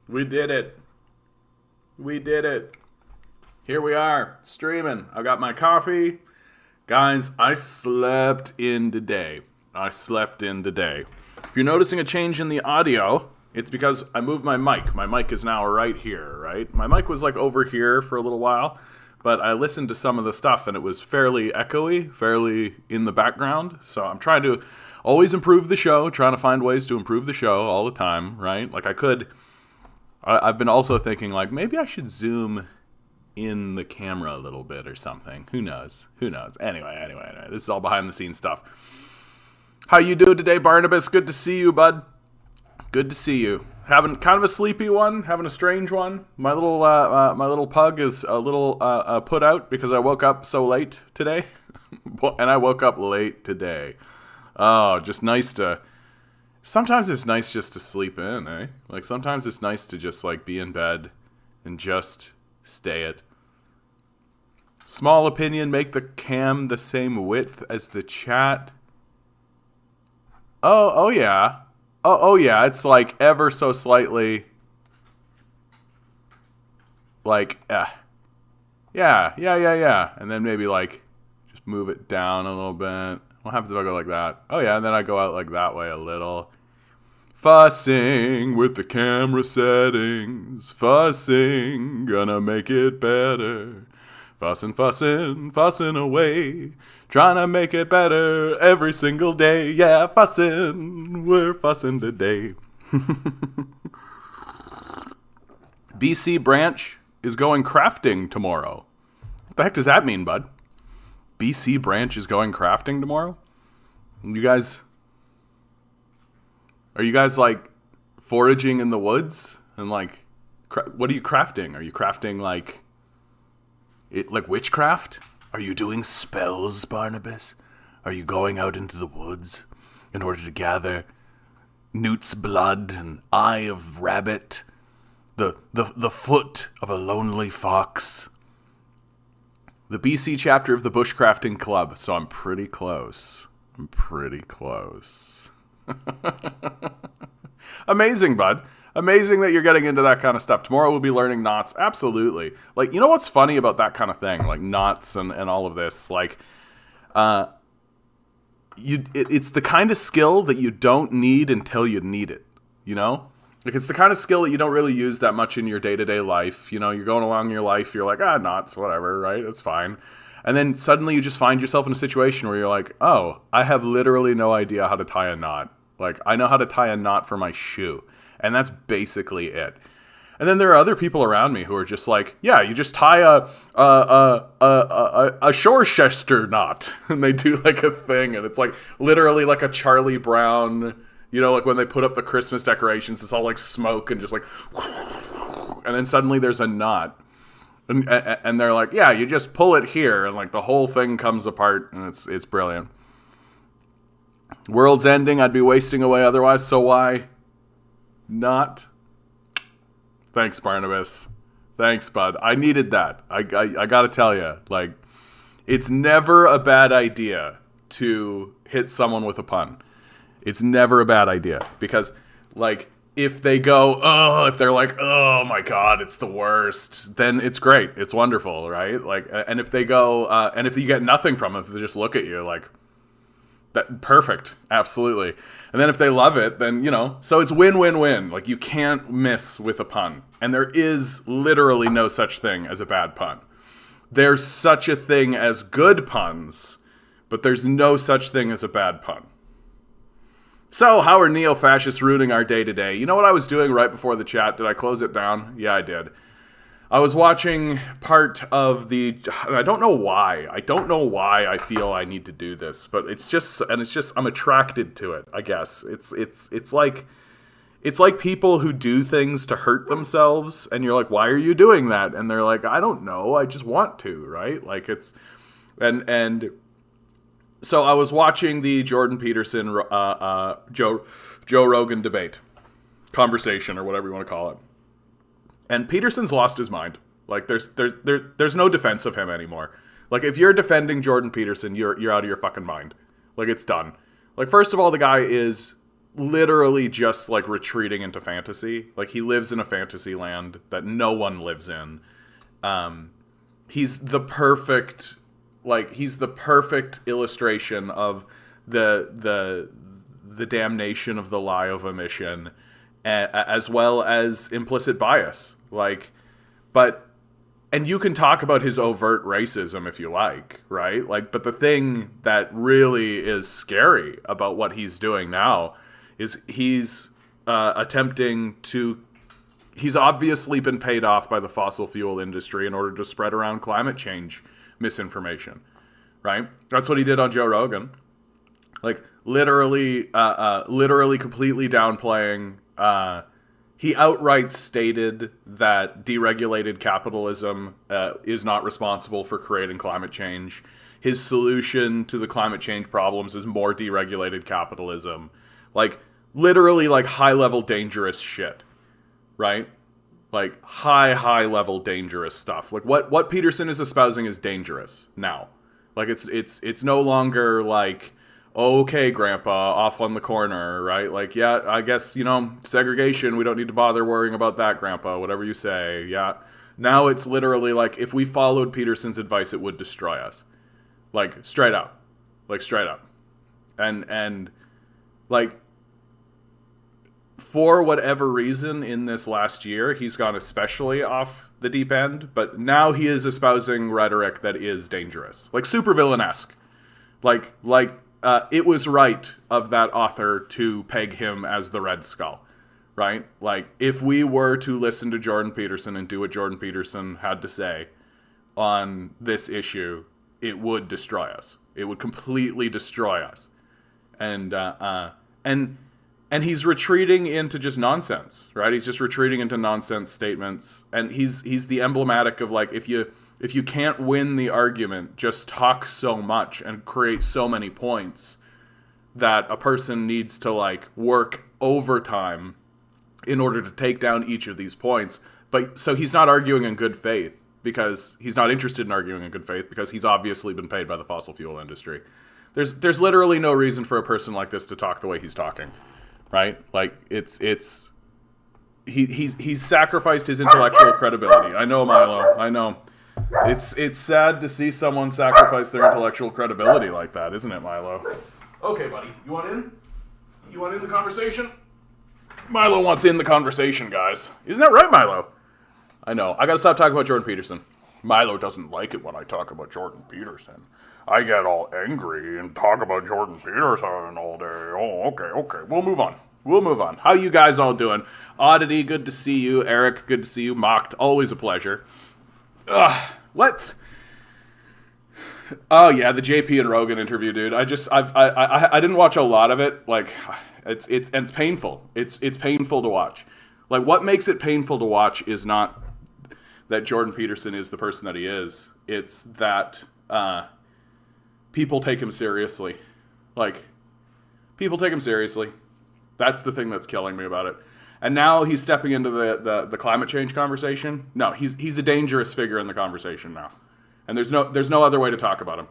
We did it. We did it. Here we are, streaming. I got my coffee. Guys, I slept in today. If you're noticing a change in the audio, it's because I moved my mic. My mic is now right here, right? My mic was like over here for a little while, but I listened to some of the stuff and it was fairly echoey, fairly in the background. So I'm trying to always improve the show, trying to find ways to improve the show all the time, right? Like I've been also thinking like maybe I should zoom in the camera a little bit or something. Who knows? Anyway, this is all behind the scenes stuff. How you doing today, Barnabas? Good to see you, bud. Good to see you. Having kind of a sleepy one, having a strange one. My little pug is a little put out because I woke up so late today. And I woke up late today. Oh, just nice to... Sometimes it's nice just to sleep in, eh? Like, sometimes it's nice to just, like, be in bed and just stay it. Small opinion, make the cam the same width as the chat. Oh yeah. Oh yeah, it's, like, ever so slightly... Like, Yeah. And then maybe, like, just move it down a little bit. What happens if I go like that? Oh yeah, and then I go out like that way a little. Fussing with the camera settings. Fussing, gonna make it better. Fussing away. Trying to make it better every single day. Yeah, we're fussing today. BC branch is going crafting tomorrow. What the heck does that mean, bud? BC branch is going crafting tomorrow? Are you guys like foraging in the woods and like what are you crafting? Are you crafting like witchcraft? Are you doing spells, Barnabas? Are you going out into the woods in order to gather newt's blood and eye of rabbit, the foot of a lonely fox? The BC chapter of the Bushcrafting Club, so I'm pretty close. Amazing, bud. Amazing that you're getting into that kind of stuff. Tomorrow we'll be learning knots. Absolutely. Like, you know what's funny about that kind of thing? Like knots and all of this. Like, it's the kind of skill that you don't need until you need it. You know? Like, it's the kind of skill that you don't really use that much in your day-to-day life. You know, you're going along your life, you're like, knots, whatever, right? It's fine. And then suddenly you just find yourself in a situation where you're like, oh, I have literally no idea how to tie a knot. Like, I know how to tie a knot for my shoe. And that's basically it. And then there are other people around me who are just like, yeah, you just tie a Shorechester knot. And they do like a thing. And it's like literally like a Charlie Brown... You know, like when they put up the Christmas decorations, it's all like smoke and just like, and then suddenly there's a knot, and they're like, yeah, you just pull it here, and like the whole thing comes apart, and it's brilliant. World's ending, I'd be wasting away otherwise, so why not? Thanks, Barnabas. Thanks, bud. I needed that. I gotta tell you, like, it's never a bad idea to hit someone with a pun. It's never a bad idea because, like, if they're like, oh my God, it's the worst, then it's great. It's wonderful, right? Like, and if they go, and if you get nothing from it, if they just look at you like, that perfect, absolutely. And then if they love it, then, you know, so it's win-win-win. Like, you can't miss with a pun. And there is literally no such thing as a bad pun. There's such a thing as good puns, but there's no such thing as a bad pun. So, how are neo-fascists ruining our day-to-day? You know what I was doing right before the chat? Did I close it down? Yeah, I did. I was watching part of the... And I don't know why. I feel I need to do this. But it's just... I'm attracted to it, I guess. It's like people who do things to hurt themselves. And you're like, why are you doing that? And they're like, I don't know. I just want to, right? Like, it's... And so I was watching the Jordan Peterson, Joe Rogan debate, conversation, or whatever you want to call it. And Peterson's lost his mind. Like, there's no defense of him anymore. Like, if you're defending Jordan Peterson, you're out of your fucking mind. Like, it's done. Like, first of all, the guy is literally just like retreating into fantasy. Like he lives in a fantasy land that no one lives in. He's the perfect illustration of the damnation of the lie of omission, as well as implicit bias. And you can talk about his overt racism if you like, right? But the thing that really is scary about what he's doing now is he's he's obviously been paid off by the fossil fuel industry in order to spread around climate change misinformation, right? That's what he did on Joe Rogan. Literally completely downplaying. He outright stated that deregulated capitalism is not responsible for creating climate change. His solution to the climate change problems is more deregulated capitalism. Literally high-level dangerous shit, right? High level dangerous stuff. What Peterson is espousing is dangerous now. It's no longer okay, Grandpa, off on the corner, right? Yeah, I guess, segregation, we don't need to bother worrying about that, Grandpa, whatever you say, yeah. Now it's literally if we followed Peterson's advice, it would destroy us. Straight up. Straight up. And for whatever reason in this last year, he's gone especially off the deep end, but now he is espousing rhetoric that is dangerous. Super villain-esque. It was right of that author to peg him as the Red Skull, right? If we were to listen to Jordan Peterson and do what Jordan Peterson had to say on this issue, it would destroy us. It would completely destroy us. And he's retreating into just nonsense, right? He's just retreating into nonsense statements. And he's the emblematic of if you can't win the argument, just talk so much and create so many points that a person needs to work overtime in order to take down each of these points. But so he's not arguing in good faith because he's not interested in arguing in good faith because he's obviously been paid by the fossil fuel industry. There's literally no reason for a person like this to talk the way he's talking, right? He's sacrificed his intellectual credibility. I know, Milo. I know. It's sad to see someone sacrifice their intellectual credibility like that, isn't it, Milo? Okay, buddy. You want in? You want in the conversation? Milo wants in the conversation, guys. Isn't that right, Milo? I know. I gotta stop talking about Jordan Peterson. Milo doesn't like it when I talk about Jordan Peterson. I get all angry and talk about Jordan Peterson all day. Oh, okay. We'll move on. How you guys all doing? Oddity, good to see you. Eric, good to see you. Mocked, always a pleasure. Oh yeah, the JP and Rogan interview, dude. I didn't watch a lot of it. It's painful. It's painful to watch. What makes it painful to watch is not that Jordan Peterson is the person that he is. It's that people take him seriously. People take him seriously. That's the thing that's killing me about it. And now he's stepping into the climate change conversation. No, he's a dangerous figure in the conversation now. And there's no other way to talk about him.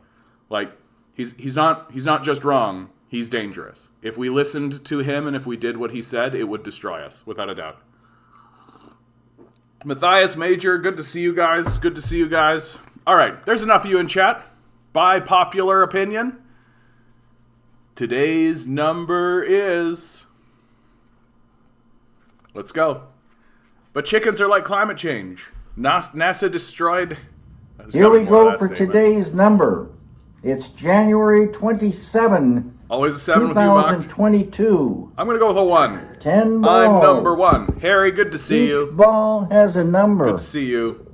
He's not just wrong, he's dangerous. If we listened to him and if we did what he said, it would destroy us, without a doubt. Matthias Major, good to see you guys. All right, there's enough of you in chat. By popular opinion, today's number is... Let's go. But chickens are like climate change. NASA destroyed... Here we go for today's number. It's January 27, always a 7 with you, Mocked. 2022. I'm going to go with a 1. 10 balls. I'm number 1. Harry, good to see you. Each ball has a number. Good to see you.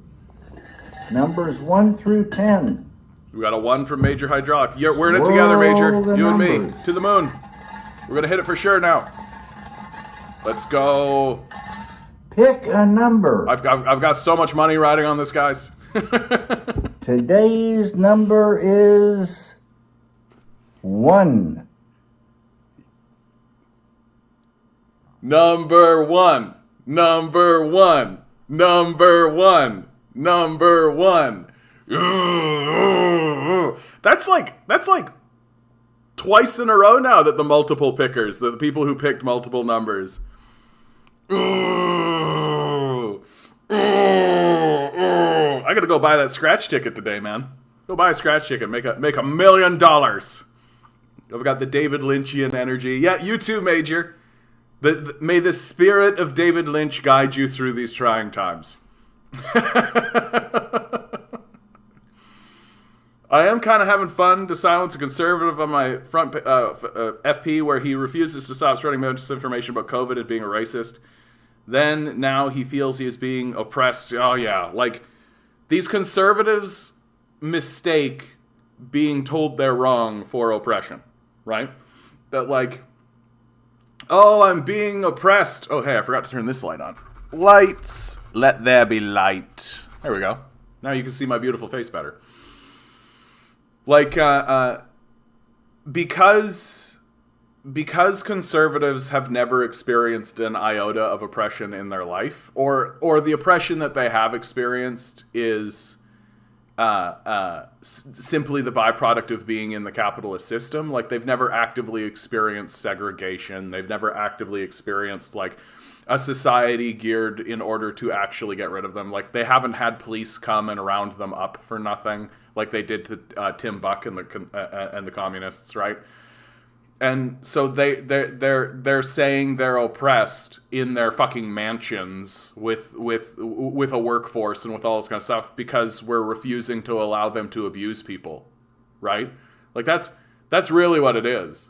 Numbers 1 through 10. We got a 1 from Major Hydraulic. We're in it together, Major. You numbers. And me. To the moon. We're going to hit it for sure now. Let's go. Pick a number. I've got so much money riding on this, guys. Today's number is 1. Number 1. Number 1. Number 1. Number 1. That's like twice in a row now that the multiple pickers, the people who picked multiple numbers. I gotta go buy that scratch ticket today, man. Go buy a scratch ticket, make $1 million. I've got the David Lynchian energy. Yeah, you too, Major. May the spirit of David Lynch guide you through these trying times. I am kind of having fun to silence a conservative on my front FP where he refuses to stop spreading misinformation about COVID and being a racist. Then, now he feels he is being oppressed. Oh, yeah. Like, these conservatives mistake being told they're wrong for oppression, right? That, like, oh, I'm being oppressed. Oh, hey, I forgot to turn this light on. Lights. Let there be light. There we go. Now you can see my beautiful face better. Like, because conservatives have never experienced an iota of oppression in their life, or the oppression that they have experienced is simply the byproduct of being in the capitalist system. Like, they've never actively experienced segregation. They've never actively experienced, like, a society geared in order to actually get rid of them. Like, they haven't had police come and round them up for nothing, like they did to Tim Buck and the communists, right? And so they're saying they're oppressed in their fucking mansions with a workforce and with all this kind of stuff because we're refusing to allow them to abuse people, right? Like, that's really what it is.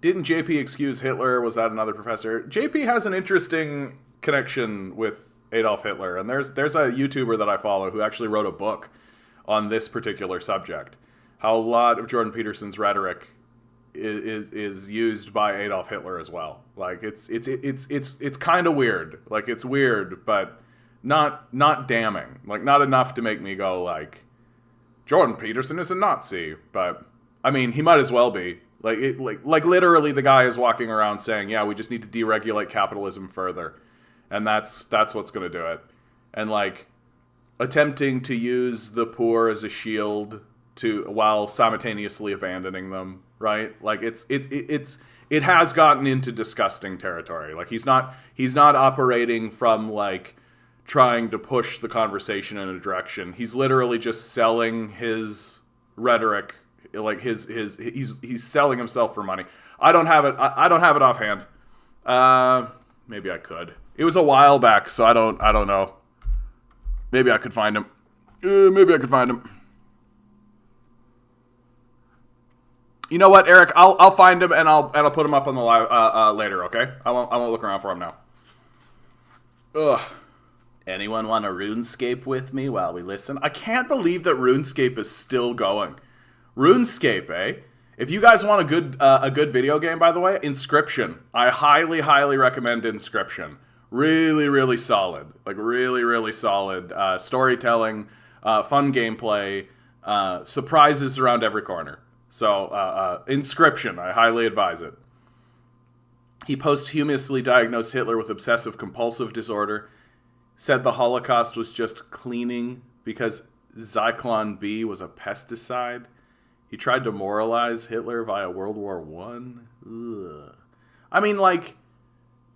Didn't JP excuse Hitler? Was that another professor? JP has an interesting connection with Adolf Hitler, and there's a YouTuber that I follow who actually wrote a book on this particular subject. How a lot of Jordan Peterson's rhetoric is used by Adolf Hitler as well. Like, it's kind of weird. Like, it's weird, but not damning. Like, not enough to make me go like, Jordan Peterson is a Nazi. But I mean, he might as well be. Like literally, the guy is walking around saying, "Yeah, we just need to deregulate capitalism further," and that's what's going to do it. And, like, attempting to use the poor as a shield while simultaneously abandoning them, right? Like, it has gotten into disgusting territory. Like, he's not operating from, like, trying to push the conversation in a direction. He's literally just selling his rhetoric. Like, he's selling himself for money. I don't have it. I don't have it offhand. Maybe I could. It was a while back, so I don't know. Maybe I could find him. You know what, Eric? I'll find him and I'll put him up on the live later. Okay? I won't look around for him now. Ugh. Anyone want a RuneScape with me while we listen? I can't believe that RuneScape is still going. RuneScape, eh? If you guys want a good video game, by the way, Inscription. I highly, highly recommend Inscription. Really, really solid. Like, really, really solid. Storytelling, fun gameplay, surprises around every corner. So, Inscription, I highly advise it. He posthumously diagnosed Hitler with obsessive-compulsive disorder, said the Holocaust was just cleaning because Zyklon B was a pesticide. He tried to moralize Hitler via World War I. I mean, like,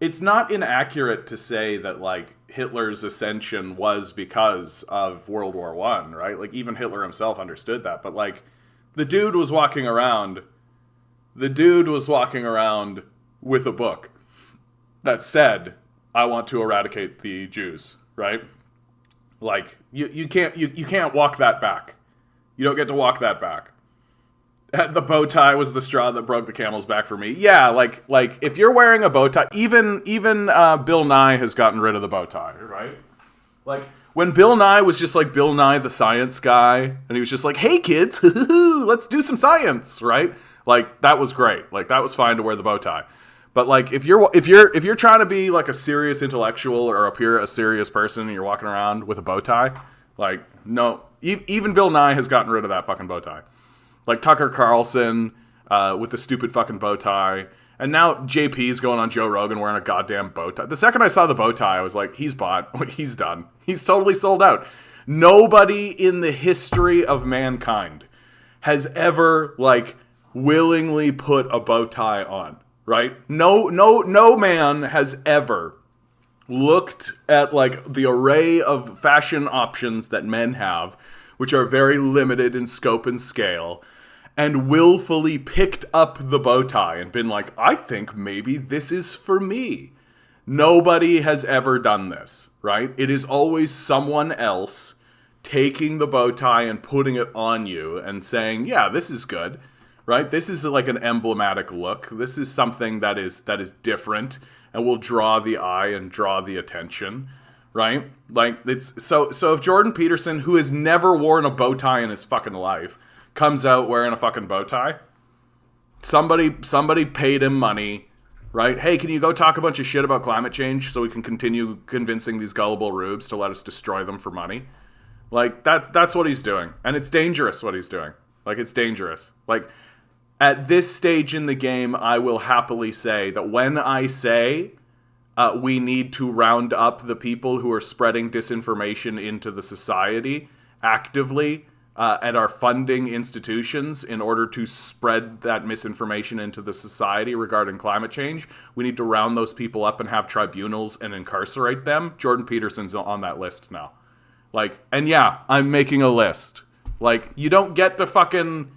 it's not inaccurate to say that, like, Hitler's ascension was because of World War I, right? Like, even Hitler himself understood that. But, like, the dude was walking around with a book that said, I want to eradicate the Jews, right? Like, you can't walk that back. You don't get to walk that back. The bow tie was the straw that broke the camel's back for me. Yeah, like if you're wearing a bow tie, even Bill Nye has gotten rid of the bow tie, right? Like, when Bill Nye was just like Bill Nye the science guy, and he was just like, "Hey kids, let's do some science," right? Like, that was great. Like, that was fine to wear the bow tie. But, like, if you're trying to be like a serious intellectual or appear a serious person, and you're walking around with a bow tie, like, no, even Bill Nye has gotten rid of that fucking bow tie. Like, Tucker Carlson with the stupid fucking bow tie. And now JP's going on Joe Rogan wearing a goddamn bow tie. The second I saw the bow tie, I was like, he's bought. He's done. He's totally sold out. Nobody in the history of mankind has ever, like, willingly put a bow tie on, right? No man has ever looked at like the array of fashion options that men have, which are very limited in scope and scale, and willfully picked up the bow tie and been like, I think maybe this is for me. Nobody has ever done this, right? It is always someone else taking the bow tie and putting it on you and saying, yeah, this is good, right? This is like an emblematic look. This is something that is different and will draw the eye and draw the attention, right? Like, it's so if Jordan Peterson, who has never worn a bow tie in his fucking life, comes out wearing a fucking bow tie, somebody paid him money, right? Hey, can you go talk a bunch of shit about climate change so we can continue convincing these gullible rubes to let us destroy them for money? Like, that's what he's doing. And it's dangerous what he's doing. Like, it's dangerous. Like, at this stage in the game, I will happily say that when I say we need to round up the people who are spreading disinformation into the society actively and are funding institutions in order to spread that misinformation into the society regarding climate change, we need to round those people up and have tribunals and incarcerate them. Jordan Peterson's on that list now. Like, and yeah, I'm making a list. Like, you don't get to fucking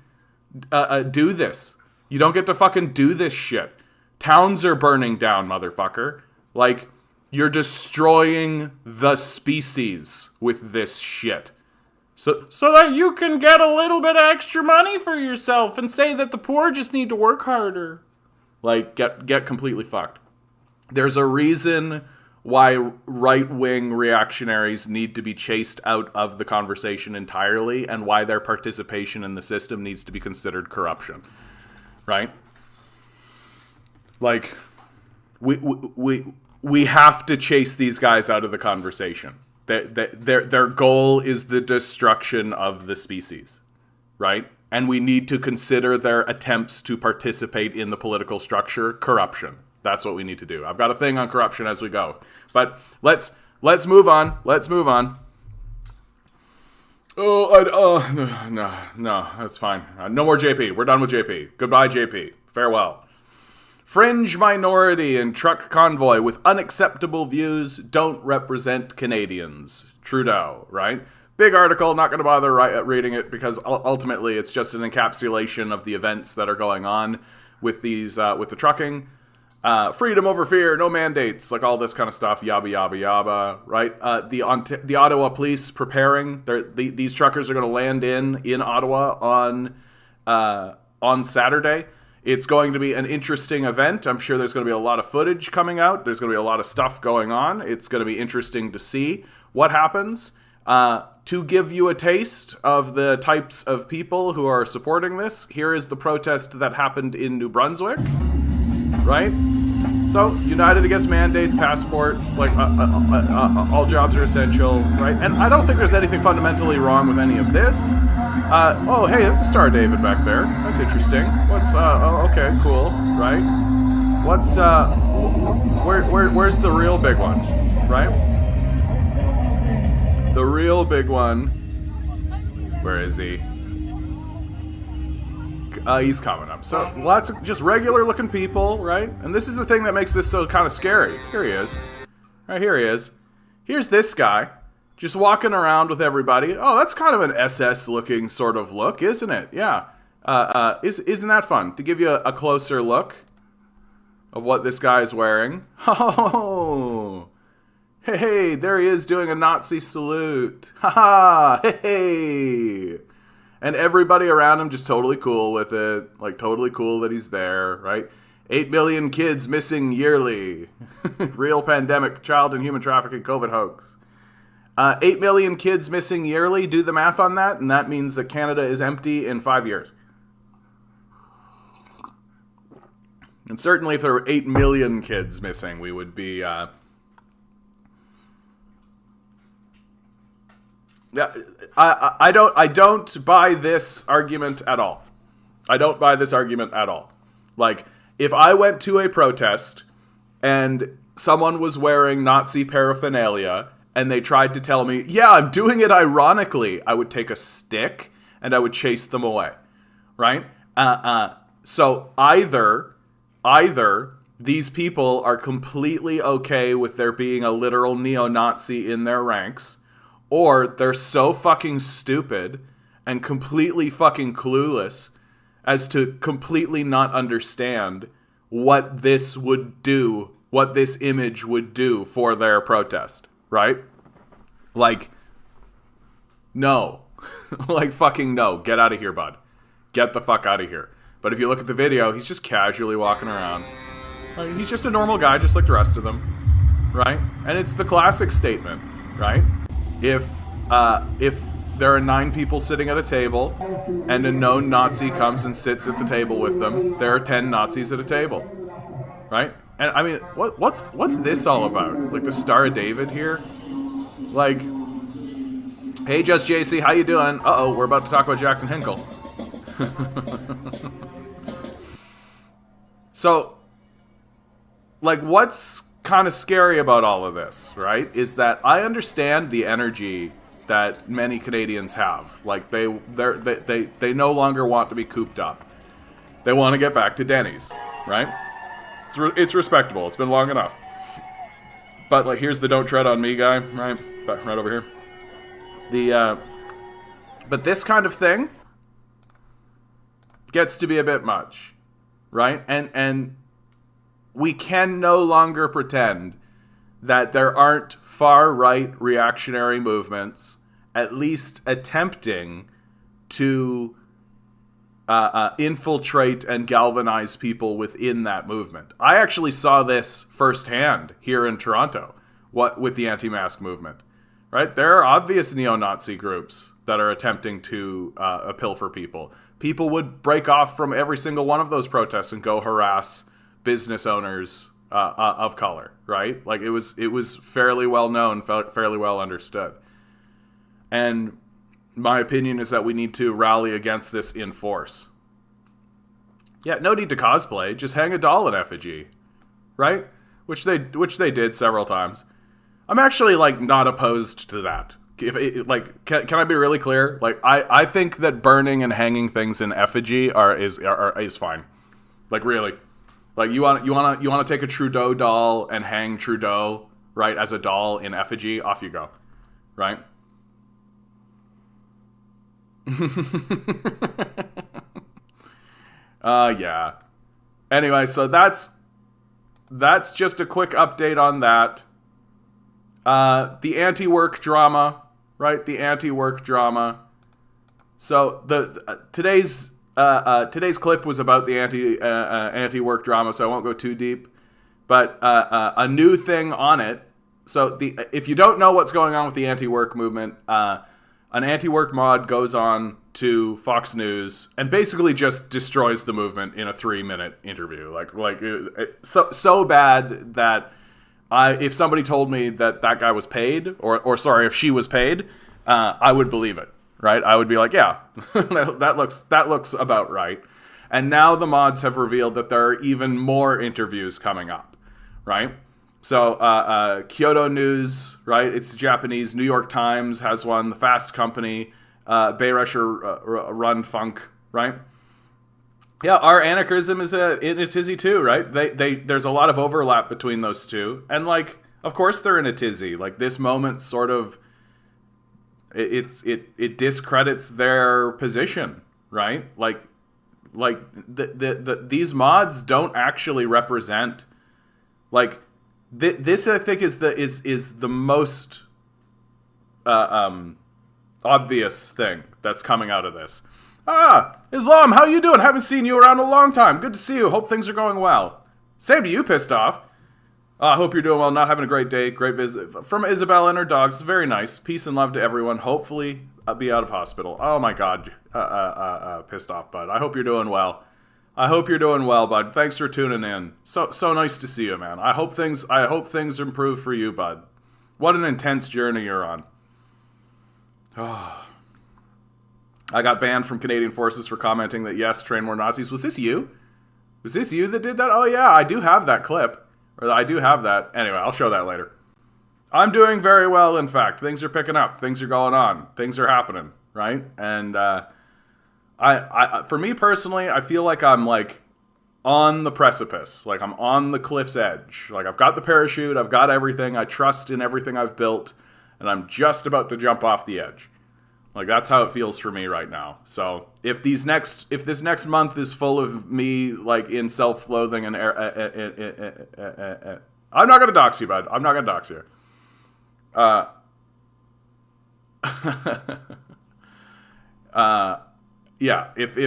do this. You don't get to fucking do this shit. Towns are burning down, motherfucker. Like, you're destroying the species with this shit. So that you can get a little bit of extra money for yourself and say that the poor just need to work harder. Like, get completely fucked. There's a reason why right-wing reactionaries need to be chased out of the conversation entirely, and why their participation in the system needs to be considered corruption, right? Like, we have to chase these guys out of the conversation. Their goal is the destruction of the species, right? And we need to consider their attempts to participate in the political structure corruption. That's what we need to do. I've got a thing on corruption as we go. But let's move on. Let's move on. No, that's fine. No more JP. We're done with JP. Goodbye, JP. Farewell. Fringe minority in truck convoy with unacceptable views don't represent Canadians. Trudeau, right? Big article, not going to bother reading it because ultimately it's just an encapsulation of the events that are going on with these, with the trucking. Freedom over fear, no mandates, like all this kind of stuff, yabba, yabba, yabba, right? The Ottawa police preparing, these truckers are going to land in Ottawa on Saturday. It's going to be an interesting event. I'm sure there's going to be a lot of footage coming out. There's going to be a lot of stuff going on. It's going to be interesting to see what happens. To give you a taste of the types of people who are supporting this, here is the protest that happened in New Brunswick, right? So, united against mandates, passports, like all jobs are essential, right? And I don't think there's anything fundamentally wrong with any of this. Oh, hey, this is Star David back there. That's interesting. What's, okay, cool, right? What's, where's the real big one, right? The real big one. Where is he? He's coming up. So lots of just regular looking people, right? And this is the thing that makes this so kind of scary. Here he is. Right, here he is. Here's this guy just walking around with everybody. Oh, that's kind of an SS looking sort of look, isn't it? Yeah. Isn't that fun? To give you a closer look of what this guy's wearing. Oh, hey, there he is doing a Nazi salute. Ha ha, hey. And everybody around him just totally cool with it. Like, totally cool that he's there, right? 8 million kids missing yearly. Real pandemic, child and human trafficking, COVID hoax. 8 million kids missing yearly. Do the math on that, and that means that Canada is empty in 5 years. And certainly if there were 8 million kids missing, we would be... Yeah, I don't buy this argument at all. I don't buy this argument at all. Like, if I went to a protest and someone was wearing Nazi paraphernalia and they tried to tell me, yeah, I'm doing it ironically, I would take a stick and I would chase them away, right? So either these people are completely okay with there being a literal neo-Nazi in their ranks, or they're so fucking stupid and completely fucking clueless as to completely not understand what this would do, what this image would do for their protest, right? Like, no. Like, fucking no. Get out of here, bud. Get the fuck out of here. But if you look at the video, he's just casually walking around. Like, he's just a normal guy, just like the rest of them, right? And it's the classic statement, right? If there are 9 people sitting at a table, and a known Nazi comes and sits at the table with them, there are 10 Nazis at a table, right? And I mean, what's this all about? Like the Star of David here? Like, hey, Just JC, how you doing? Uh-oh, we're about to talk about Jackson Hinkle. So, like, what's kind of scary about all of this, right, is that I understand the energy that many Canadians have. Like, they no longer want to be cooped up. They want to get back to Denny's, right? It's respectable. It's been long enough. But, like, here's the don't tread on me guy, right? Right over here. But this kind of thing gets to be a bit much, right? And we can no longer pretend that there aren't far-right reactionary movements at least attempting to infiltrate and galvanize people within that movement. I actually saw this firsthand here in Toronto, with the anti-mask movement, right? There are obvious neo-Nazi groups that are attempting to pilfer people. People would break off from every single one of those protests and go harass business owners of color, right? Like, it was fairly well known, fairly well understood. And my opinion is that we need to rally against this in force. Yeah, no need to cosplay, just hang a doll in effigy, right? Which they did several times. I'm actually, like, not opposed to that. Can I be really clear? Like, I think that burning and hanging things in effigy is fine. Like, really. Like, you want to take a Trudeau doll and hang Trudeau, right, as a doll in effigy, off you go, right? Yeah. Anyway, so that's just a quick update on that. The anti-work drama, right? The anti-work drama. So today's clip was about the anti-work drama, so I won't go too deep. But a new thing on it. So if you don't know what's going on with the anti-work movement, an anti-work mod goes on to Fox News and basically just destroys the movement in a 3-minute interview. So bad that if somebody told me that guy was paid, or sorry, if she was paid, I would believe it, right? I would be like, yeah, that looks about right. And now the mods have revealed that there are even more interviews coming up, right? So Kyoto News, right? It's Japanese. New York Times has one. The Fast Company, Bayresher Run Funk, right? Yeah, our anarchism is in a tizzy too, right? There's a lot of overlap between those two, and like, of course, they're in a tizzy. Like, this moment sort of it discredits their position, right? Like these mods don't actually represent, like, this I think is the most obvious thing that's coming out of this. Islam, how you doing? Haven't seen you around a long time. Good to see you. Hope things are going well. Same to you, pissed off. I hope you're doing well. Not having a great day. Great visit from Isabel and her dogs. Very nice. Peace and love to everyone. Hopefully, be out of hospital. Oh my God, pissed off, bud. I hope you're doing well. I hope you're doing well, bud. Thanks for tuning in. So nice to see you, man. I hope things improve for you, bud. What an intense journey you're on. I got banned from Canadian Forces for commenting that, yes, train more Nazis. Was this you? Was this you that did that? Oh yeah, I do have that clip. Or I do have that. Anyway, I'll show that later. I'm doing very well, in fact. Things are picking up. Things are going on. Things are happening, right? And For me personally, I feel like I'm like on the precipice, like I'm on the cliff's edge. Like I've got the parachute, I've got everything, I trust in everything I've built, and I'm just about to jump off the edge. Like that's how it feels for me right now. So if this next month is full of me like in self-loathing and I'm not gonna dox you, bud. I'm not gonna dox you. Uh, yeah. If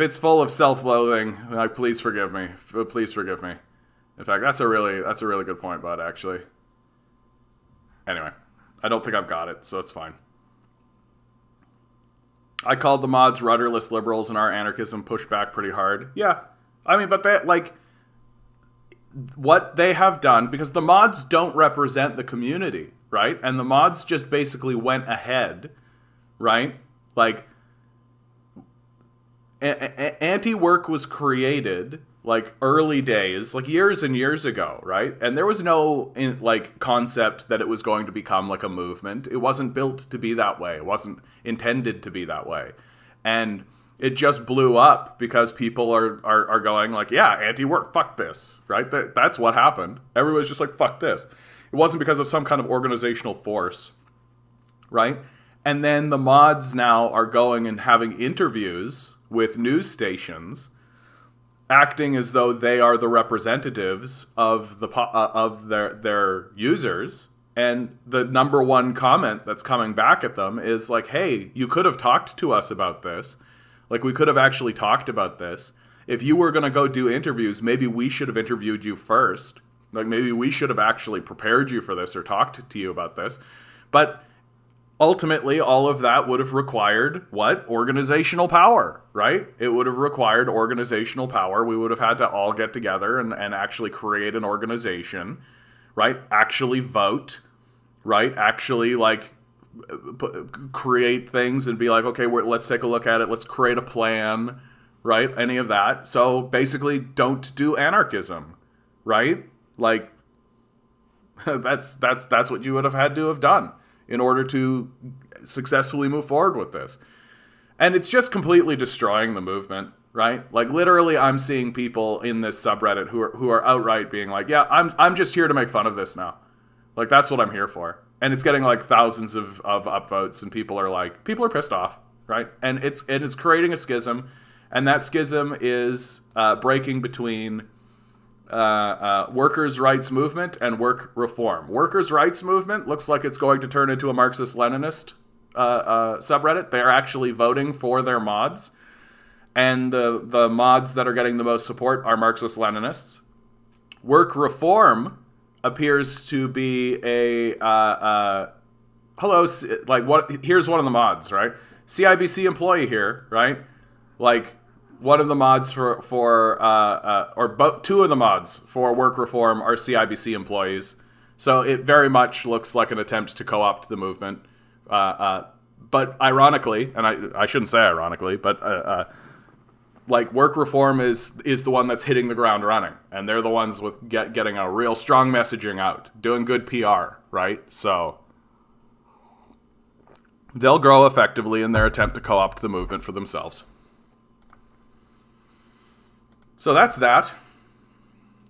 it's full of self-loathing, like please forgive me. Please forgive me. In fact, that's a really good point, bud. Actually. Anyway, I don't think I've got it, so it's fine. I called the mods rudderless liberals, and our anarchism pushed back pretty hard. Yeah, I mean, but they like what they have done, because the mods don't represent the community, right? And the mods just basically went ahead, right? Like anti-work was created like early days, like years and years ago, right? And there was no like concept that it was going to become like a movement. It wasn't built to be that way. It wasn't intended to be that way. And it just blew up because people are going like, yeah, anti-work, fuck this, right? That's what happened. Everybody's just like, fuck this. It wasn't because of some kind of organizational force, right? And then the mods now are going and having interviews with news stations, acting as though they are the representatives of their users. And the number one comment that's coming back at them is like, hey, you could have talked to us about this. Like, we could have actually talked about this. If you were going to go do interviews, maybe we should have interviewed you first. Like, maybe we should have actually prepared you for this or talked to you about this. But ultimately, all of that would have required what? Organizational power, right? It would have required organizational power. We would have had to all get together and actually create an organization, right? Actually vote, right? Actually, like, create things and be like, okay, let's take a look at it. Let's create a plan, right? Any of that. So basically, don't do anarchism, right? Like, that's what you would have had to have done in order to successfully move forward with this. And it's just completely destroying the movement, right? Like literally I'm seeing people in this subreddit who are outright being like, yeah, I'm just here to make fun of this now. Like that's what I'm here for. And it's getting like thousands of upvotes, and people are pissed off, right? And it's creating a schism, and that schism is breaking between workers' rights movement and work reform. Workers' rights movement looks like it's going to turn into a Marxist-Leninist subreddit. They're actually voting for their mods, and the mods that are getting the most support are Marxist-Leninists. Work reform appears to be a hello, like what? Here's one of the mods, right? CIBC employee here, right? Like one of the mods for two of the mods for work reform are CIBC employees. So it very much looks like an attempt to co-opt the movement. But ironically, and I shouldn't say ironically, but like work reform is the one that's hitting the ground running, and they're the ones with getting a real strong messaging out, doing good PR, right? So they'll grow effectively in their attempt to co-opt the movement for themselves. So that's that.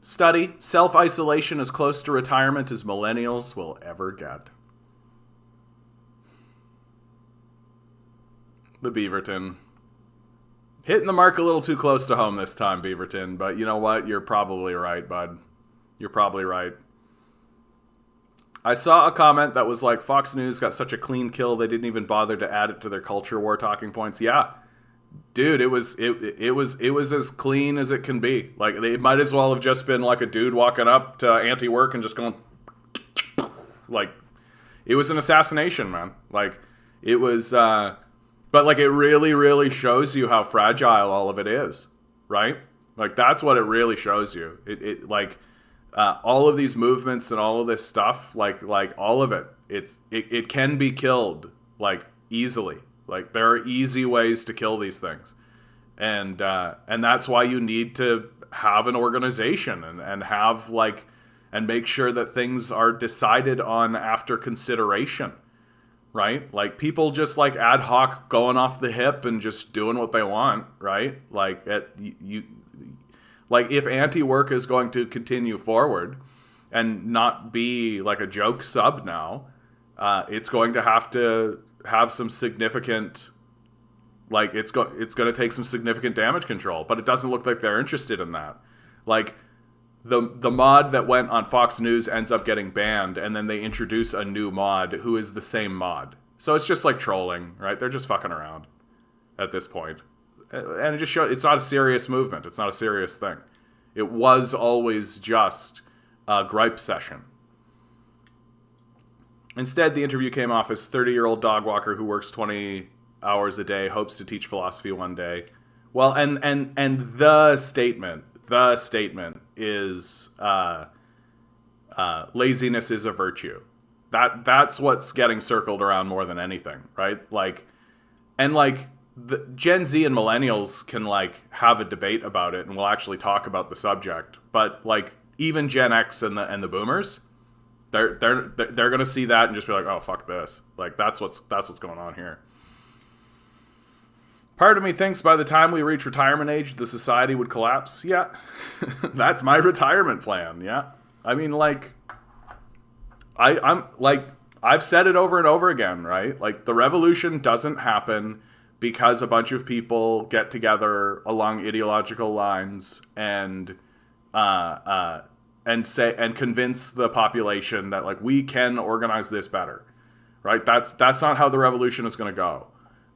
Study, self-isolation as close to retirement as millennials will ever get. The Beaverton. Hitting the mark a little too close to home this time, Beaverton, but you know what? You're probably right, bud. You're probably right. I saw a comment that was like, Fox News got such a clean kill, they didn't even bother to add it to their culture war talking points. Yeah. Dude, it was as clean as it can be. Like, it might as well have just been like a dude walking up to anti-work and just going, like, it was an assassination, man. Like, it was, but like, it really, really shows you how fragile all of it is, right? Like, that's what it really shows you. It like, all of these movements and all of this stuff, like all of it, it can be killed, like, easily. Like, there are easy ways to kill these things. And that's why you need to have an organization and have, like, and make sure that things are decided on after consideration, right? Like people just like ad hoc going off the hip and just doing what they want, right? Like like if anti-work is going to continue forward and not be like a joke sub now, it's going to have some significant, like it's going to take some significant damage control. But it doesn't look like they're interested in that. Like the mod that went on Fox News ends up getting banned, and then they introduce a new mod who is the same mod. So it's just like trolling, right? They're just fucking around at this point. And it just shows it's not a serious movement. It's not a serious thing. It was always just a gripe session. Instead, the interview came off as 30-year-old dog walker who works 20 hours a day, hopes to teach philosophy one day. Well, and the statement is laziness is a virtue. That's what's getting circled around more than anything, right? Like, and like the Gen Z and millennials can like have a debate about it, and we'll actually talk about the subject. But like even Gen X and the boomers, they're gonna see that and just be like, oh fuck this. Like that's what's going on here. Part of me thinks by the time we reach retirement age, the society would collapse. Yeah, that's my retirement plan. Yeah, I mean, like, I'm like, I've said it over and over again, right? Like, the revolution doesn't happen because a bunch of people get together along ideological lines and say and convince the population that like we can organize this better, right? That's not how the revolution is going to go.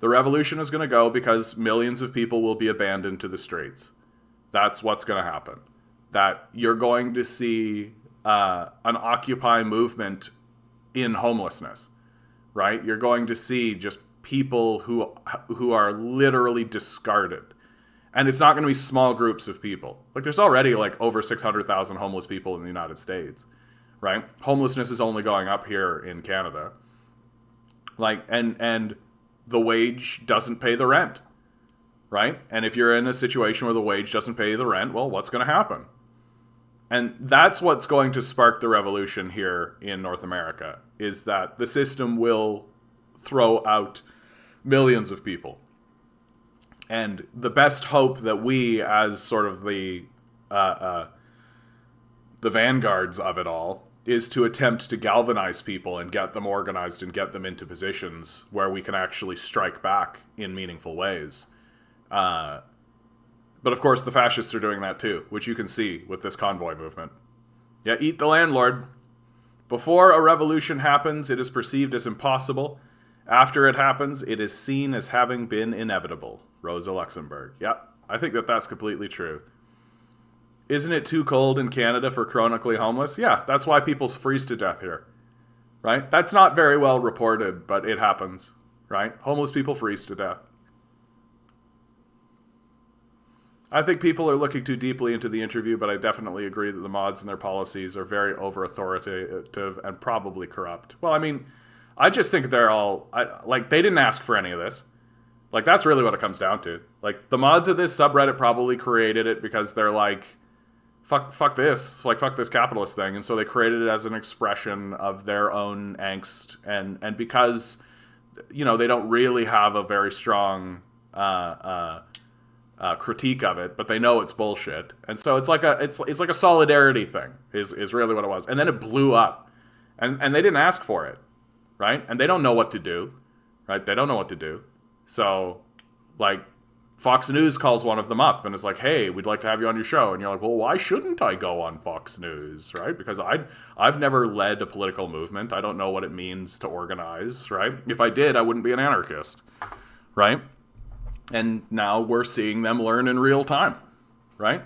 The revolution is going to go because millions of people will be abandoned to the streets. That's what's going to happen. That you're going to see an Occupy movement in homelessness, right? You're going to see just people who are literally discarded. And it's not going to be small groups of people. Like there's already like over 600,000 homeless people in the United States, right? Homelessness is only going up here in Canada. Like, and the wage doesn't pay the rent, right? And if you're in a situation where the wage doesn't pay the rent, well, what's going to happen? And that's what's going to spark the revolution here in North America, is that the system will throw out millions of people. And the best hope that we, as sort of the vanguards of it all, is to attempt to galvanize people and get them organized and get them into positions where we can actually strike back in meaningful ways. But of course, the fascists are doing that too, which you can see with this convoy movement. Yeah, eat the landlord. Before a revolution happens, it is perceived as impossible. After it happens, it is seen as having been inevitable. Rosa Luxemburg. Yep, I think that's completely true. Isn't it too cold in Canada for chronically homeless? Yeah, that's why people freeze to death here, right? That's not very well reported, but it happens, right? Homeless people freeze to death. I think people are looking too deeply into the interview, but I definitely agree that the mods and their policies are very over-authoritative and probably corrupt. Well, I mean, I just think they're all, like, they didn't ask for any of this. Like, that's really what it comes down to. Like, the mods of this subreddit probably created it because they're like, fuck this, like, fuck this capitalist thing. And so they created it as an expression of their own angst. And because, you know, they don't really have a very strong critique of it, but they know it's bullshit. And so it's like a solidarity thing is really what it was. And then it blew up. And they didn't ask for it, right? And they don't know what to do, right? They don't know what to do. So, like, Fox News calls one of them up and is like, hey, we'd like to have you on your show. And you're like, well, why shouldn't I go on Fox News, right? Because I've never led a political movement. I don't know what it means to organize, right? If I did, I wouldn't be an anarchist, right? And now we're seeing them learn in real time, right?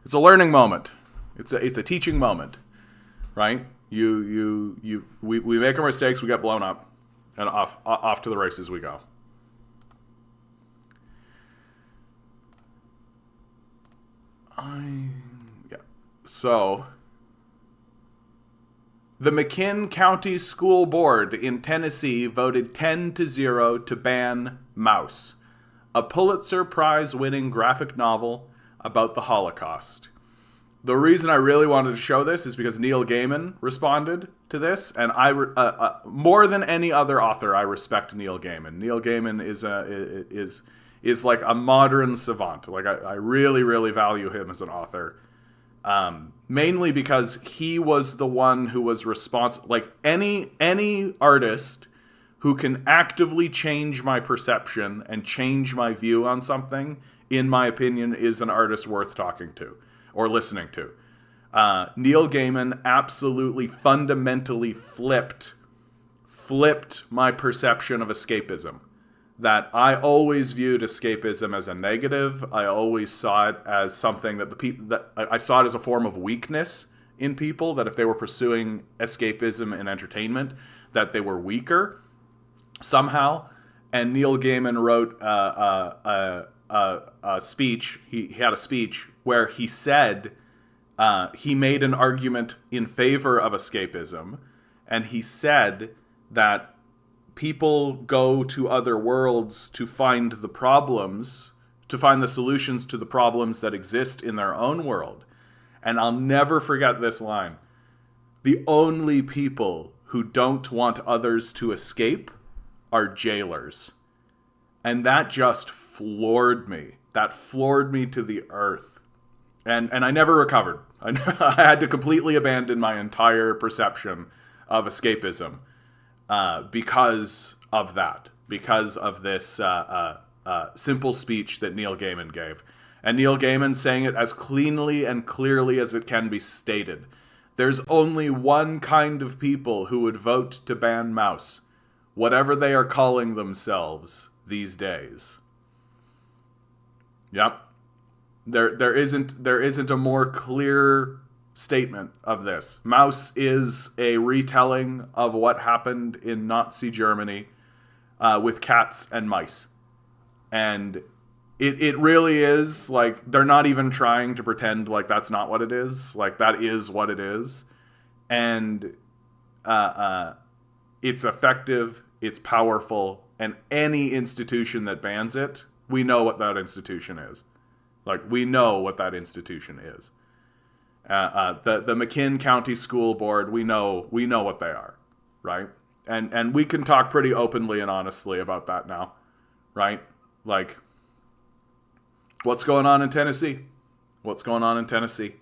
It's a learning moment. It's a teaching moment, right? We make our mistakes, we get blown up, and off to the races we go. So, the McKinn County School Board in Tennessee voted 10-0 to ban Mouse, a Pulitzer Prize-winning graphic novel about the Holocaust. The reason I really wanted to show this is because Neil Gaiman responded to this, and more than any other author, I respect Neil Gaiman. Neil Gaiman is like a modern savant. Like I really, really value him as an author, mainly because he was the one who was responsible. Like any artist who can actively change my perception and change my view on something, in my opinion, is an artist worth talking to or listening to. Neil Gaiman absolutely fundamentally flipped my perception of escapism. That I always viewed escapism as a negative. I always saw it as something that I saw it as a form of weakness in people, that if they were pursuing escapism and entertainment, that they were weaker somehow. And Neil Gaiman wrote a speech. He had a speech where he said he made an argument in favor of escapism, and he said that people go to other worlds to find the problems, to find the solutions to the problems that exist in their own world. And I'll never forget this line. The only people who don't want others to escape are jailers. And that just floored me. That floored me to the earth. And I never recovered. I had to completely abandon my entire perception of escapism because of that. Because of this simple speech that Neil Gaiman gave. And Neil Gaiman saying it as cleanly and clearly as it can be stated. There's only one kind of people who would vote to ban mouse, whatever they are calling themselves these days. Yep. There isn't a more clear statement of this. Maus is a retelling of what happened in Nazi Germany with cats and mice. And it really is, like, they're not even trying to pretend like that's not what it is. Like, that is what it is. And it's effective, it's powerful, and any institution that bans it, we know what that institution is. Like, we know what that institution is. The McKinn County School Board, we know what they are, right? And we can talk pretty openly and honestly about that now, right? Like, what's going on in Tennessee? What's going on in Tennessee?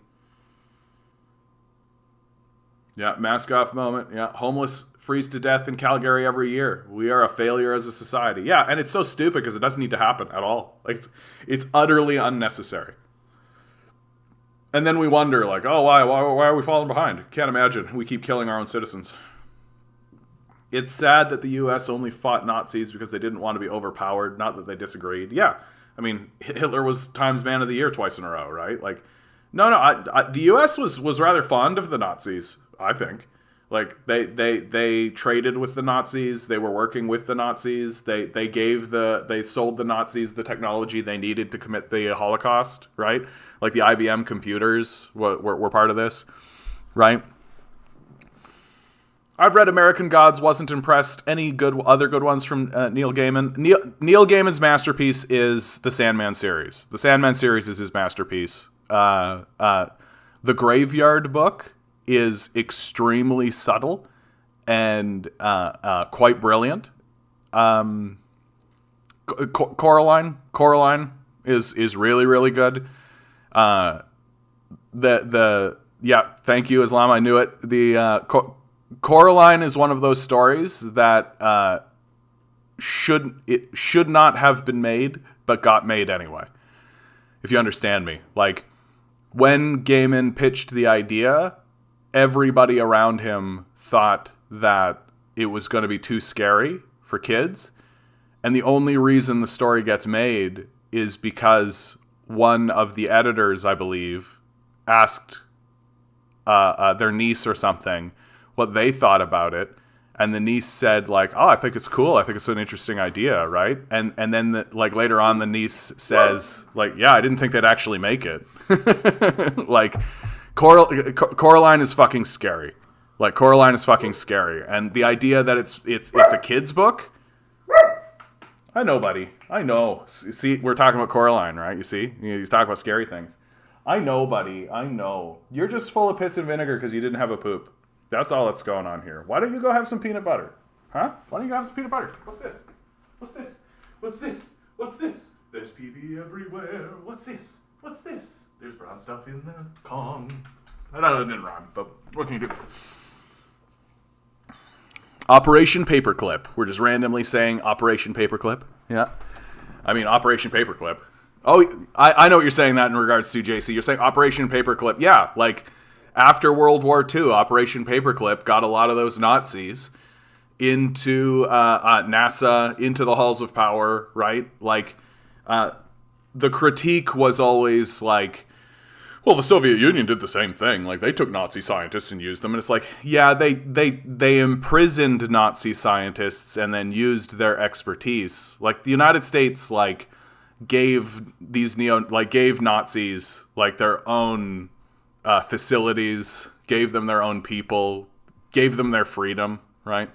Yeah, mask off moment. Yeah, homeless freeze to death in Calgary every year. We are a failure as a society. Yeah, and it's so stupid because it doesn't need to happen at all. Like, it's utterly unnecessary. And then we wonder, like, oh, why are we falling behind? Can't imagine. We keep killing our own citizens. It's sad that the U.S. only fought Nazis because they didn't want to be overpowered, not that they disagreed. Yeah, I mean, Hitler was Times Man of the Year twice in a row, right? Like, no, the U.S. was rather fond of the Nazis, I think. Like, they traded with the Nazis. They were working with the Nazis. They sold the Nazis the technology they needed to commit the Holocaust, right? Like, the IBM computers were part of this, right? I've read American Gods, wasn't impressed. Any other good ones from Neil Gaiman? Neil Gaiman's masterpiece is the Sandman series. The Sandman series is his masterpiece. The Graveyard Book is extremely subtle and quite brilliant. Coraline is really, really good. Yeah, thank you, Islam. I knew it. The Coraline is one of those stories that should not have been made, but got made anyway. If you understand me. Like, when Gaiman pitched the idea, everybody around him thought that it was going to be too scary for kids. And the only reason the story gets made is because one of the editors, I believe, asked their niece or something what they thought about it, and the niece said, like, oh, I think it's cool, I think it's an interesting idea, right? And then later on the niece says, like, yeah, I didn't think they'd actually make it. Like, Coraline is fucking scary. Like, Coraline is fucking scary, and the idea that it's a kid's book. I know, buddy. I know. See, we're talking about Coraline, right? You see, he's talking about scary things. I know, buddy. I know. You're just full of piss and vinegar because you didn't have a poop. That's all that's going on here. Why don't you go have some peanut butter? Huh? Why don't you go have some peanut butter? What's this? What's this? What's this? What's this? There's PB everywhere. What's this? What's this? There's brown stuff in the Kong. I know it didn't rhyme, but what can you do? Operation Paperclip. We're just randomly saying Operation Paperclip. Yeah. I mean, Operation Paperclip. Oh, I know what you're saying that in regards to, JC. You're saying Operation Paperclip. Yeah, like after World War II, Operation Paperclip got a lot of those Nazis into NASA, into the halls of power, right? Like, the critique was always like, well, the Soviet Union did the same thing. Like, they took Nazi scientists and used them. And it's like, yeah, they imprisoned Nazi scientists and then used their expertise. Like, the United States, like, gave Nazis, like, their own facilities, gave them their own people, gave them their freedom, right?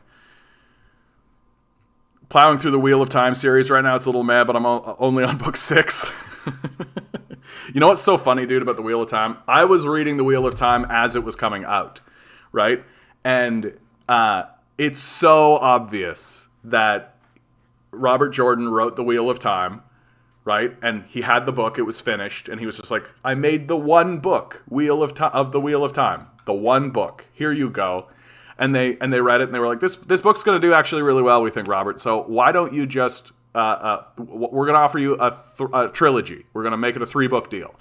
Plowing through the Wheel of Time series right now. It's a little mad, but I'm only on book 6. You know what's so funny, dude, about the Wheel of Time? I was reading the Wheel of Time as it was coming out, right? And it's so obvious that Robert Jordan wrote the Wheel of Time, right? And he had the book, it was finished, and he was just like, I made the one book, of the Wheel of Time. The one book. Here you go. And they read it and they were like, this book's going to do actually really well, we think, Robert. So why don't you just we're going to offer you a trilogy. We're going to make it a 3-book deal.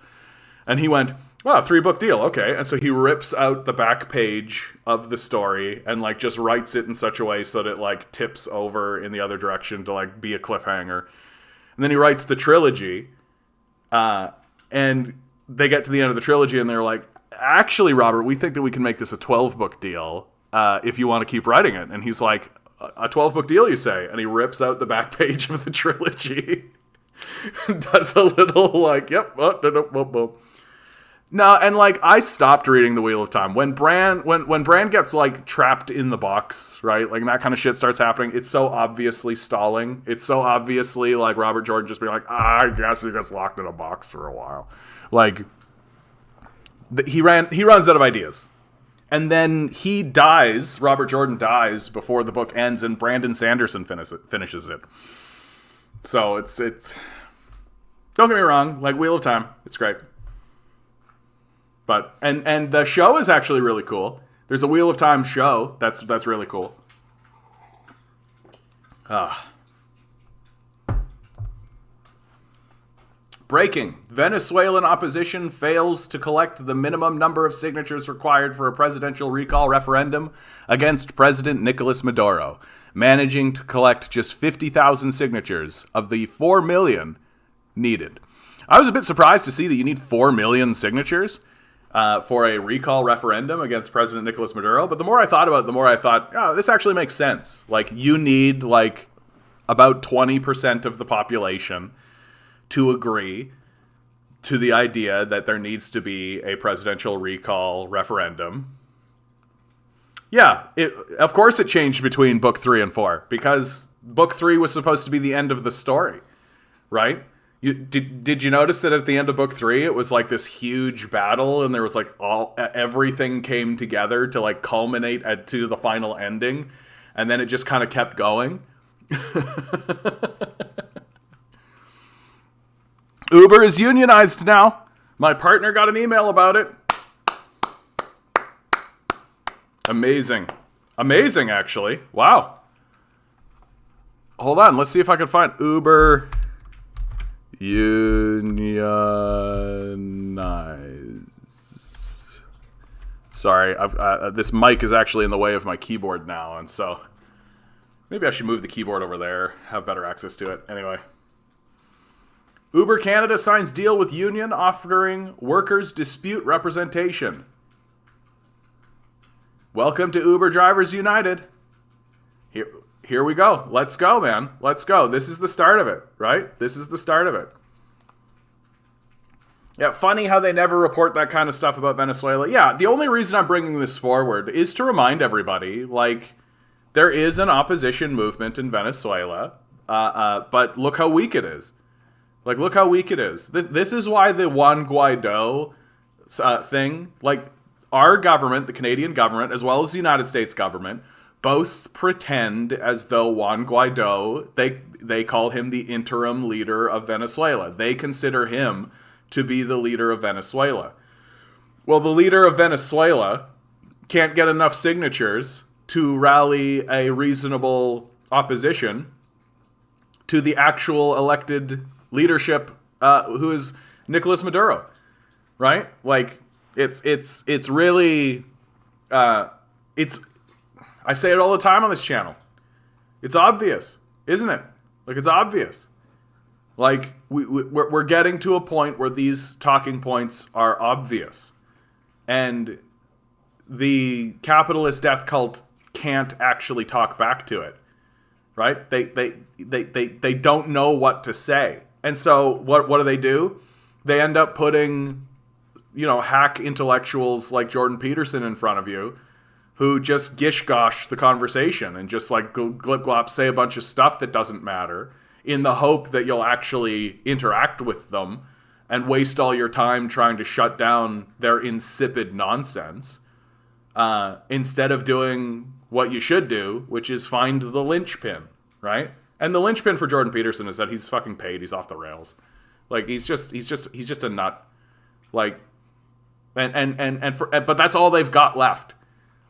And he went, well, 3-book deal, okay. And so he rips out the back page of the story and like just writes it in such a way so that it like tips over in the other direction to like be a cliffhanger. And then he writes the trilogy, and they get to the end of the trilogy and they're like, actually, Robert, we think that we can make this a 12-book deal if you want to keep writing it. And he's like, a 12-book deal, you say? And he rips out the back page of the trilogy. Does a little like, yep. No, and like I stopped reading the Wheel of Time when Bran gets like trapped in the box, right? Like that kind of shit starts happening. It's so obviously stalling. It's so obviously like Robert Jordan just being like, I guess he gets locked in a box for a while. Like he runs out of ideas. And then he dies, Robert Jordan dies before the book ends, and Brandon Sanderson finishes it. So it's don't get me wrong, like Wheel of Time, it's great. But and the show is actually really cool. There's a Wheel of Time show that's really cool. Breaking. Venezuelan opposition fails to collect the minimum number of signatures required for a presidential recall referendum against President Nicolas Maduro, managing to collect just 50,000 signatures of the 4 million needed. I was a bit surprised to see that you need 4 million signatures for a recall referendum against President Nicolas Maduro, but the more I thought about it, the more I thought, oh, this actually makes sense. Like, you need, like, about 20% of the population to agree to the idea that there needs to be a presidential recall referendum. Yeah, of course it changed between book 3 and 4, because book 3 was supposed to be the end of the story, right? Did you notice that at the end of book 3, it was like this huge battle, and there was like everything came together to like culminate to the final ending, and then it just kind of kept going? Uber is unionized now. My partner got an email about it. Amazing. Amazing, actually. Wow. Hold on. Let's see if I can find Uber unionized. Sorry. This mic is actually in the way of my keyboard now, and so maybe I should move the keyboard over there, have better access to it. Anyway. Uber Canada signs deal with union offering workers dispute representation. Welcome to Uber Drivers United. Here we go. Let's go, man. Let's go. This is the start of it, right? This is the start of it. Yeah, funny how they never report that kind of stuff about Venezuela. Yeah, the only reason I'm bringing this forward is to remind everybody, like, there is an opposition movement in Venezuela, but look how weak it is. Like, look how weak it is. This is why the Juan Guaido thing, like our government, the Canadian government, as well as the United States government, both pretend as though Juan Guaido, they call him the interim leader of Venezuela. They consider him to be the leader of Venezuela. Well, the leader of Venezuela can't get enough signatures to rally a reasonable opposition to the actual elected leadership, who is Nicolas Maduro, right? Like, it's really, it's, I say it all the time on this channel. It's obvious, isn't it? Like, it's obvious. Like, we're getting to a point where these talking points are obvious. And the capitalist death cult can't actually talk back to it, right? They don't know what to say. And so what do? They end up putting, hack intellectuals like Jordan Peterson in front of you, who just gish-gosh the conversation and just like glip-glop say a bunch of stuff that doesn't matter in the hope that you'll actually interact with them and waste all your time trying to shut down their insipid nonsense, instead of doing what you should do, which is find the linchpin, right? And the linchpin for Jordan Peterson is that he's fucking paid. He's off the rails. Like, he's just a nut. Like, but that's all they've got left.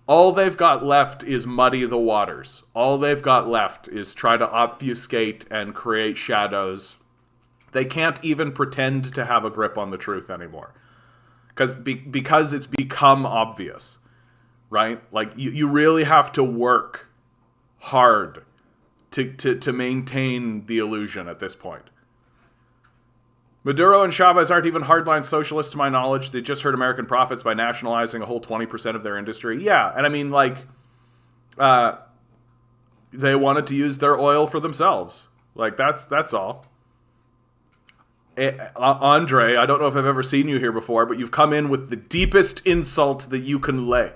All they've got left is muddy the waters. All they've got left is try to obfuscate and create shadows. They can't even pretend to have a grip on the truth anymore. Because it's become obvious, right? Like, you really have to work hard to maintain the illusion at this point. Maduro and Chavez aren't even hardline socialists to my knowledge. They just hurt American profits by nationalizing a whole 20% of their industry. Yeah, and I mean, like, they wanted to use their oil for themselves. Like, that's all. Andre, I don't know if I've ever seen you here before, but you've come in with the deepest insult that you can lay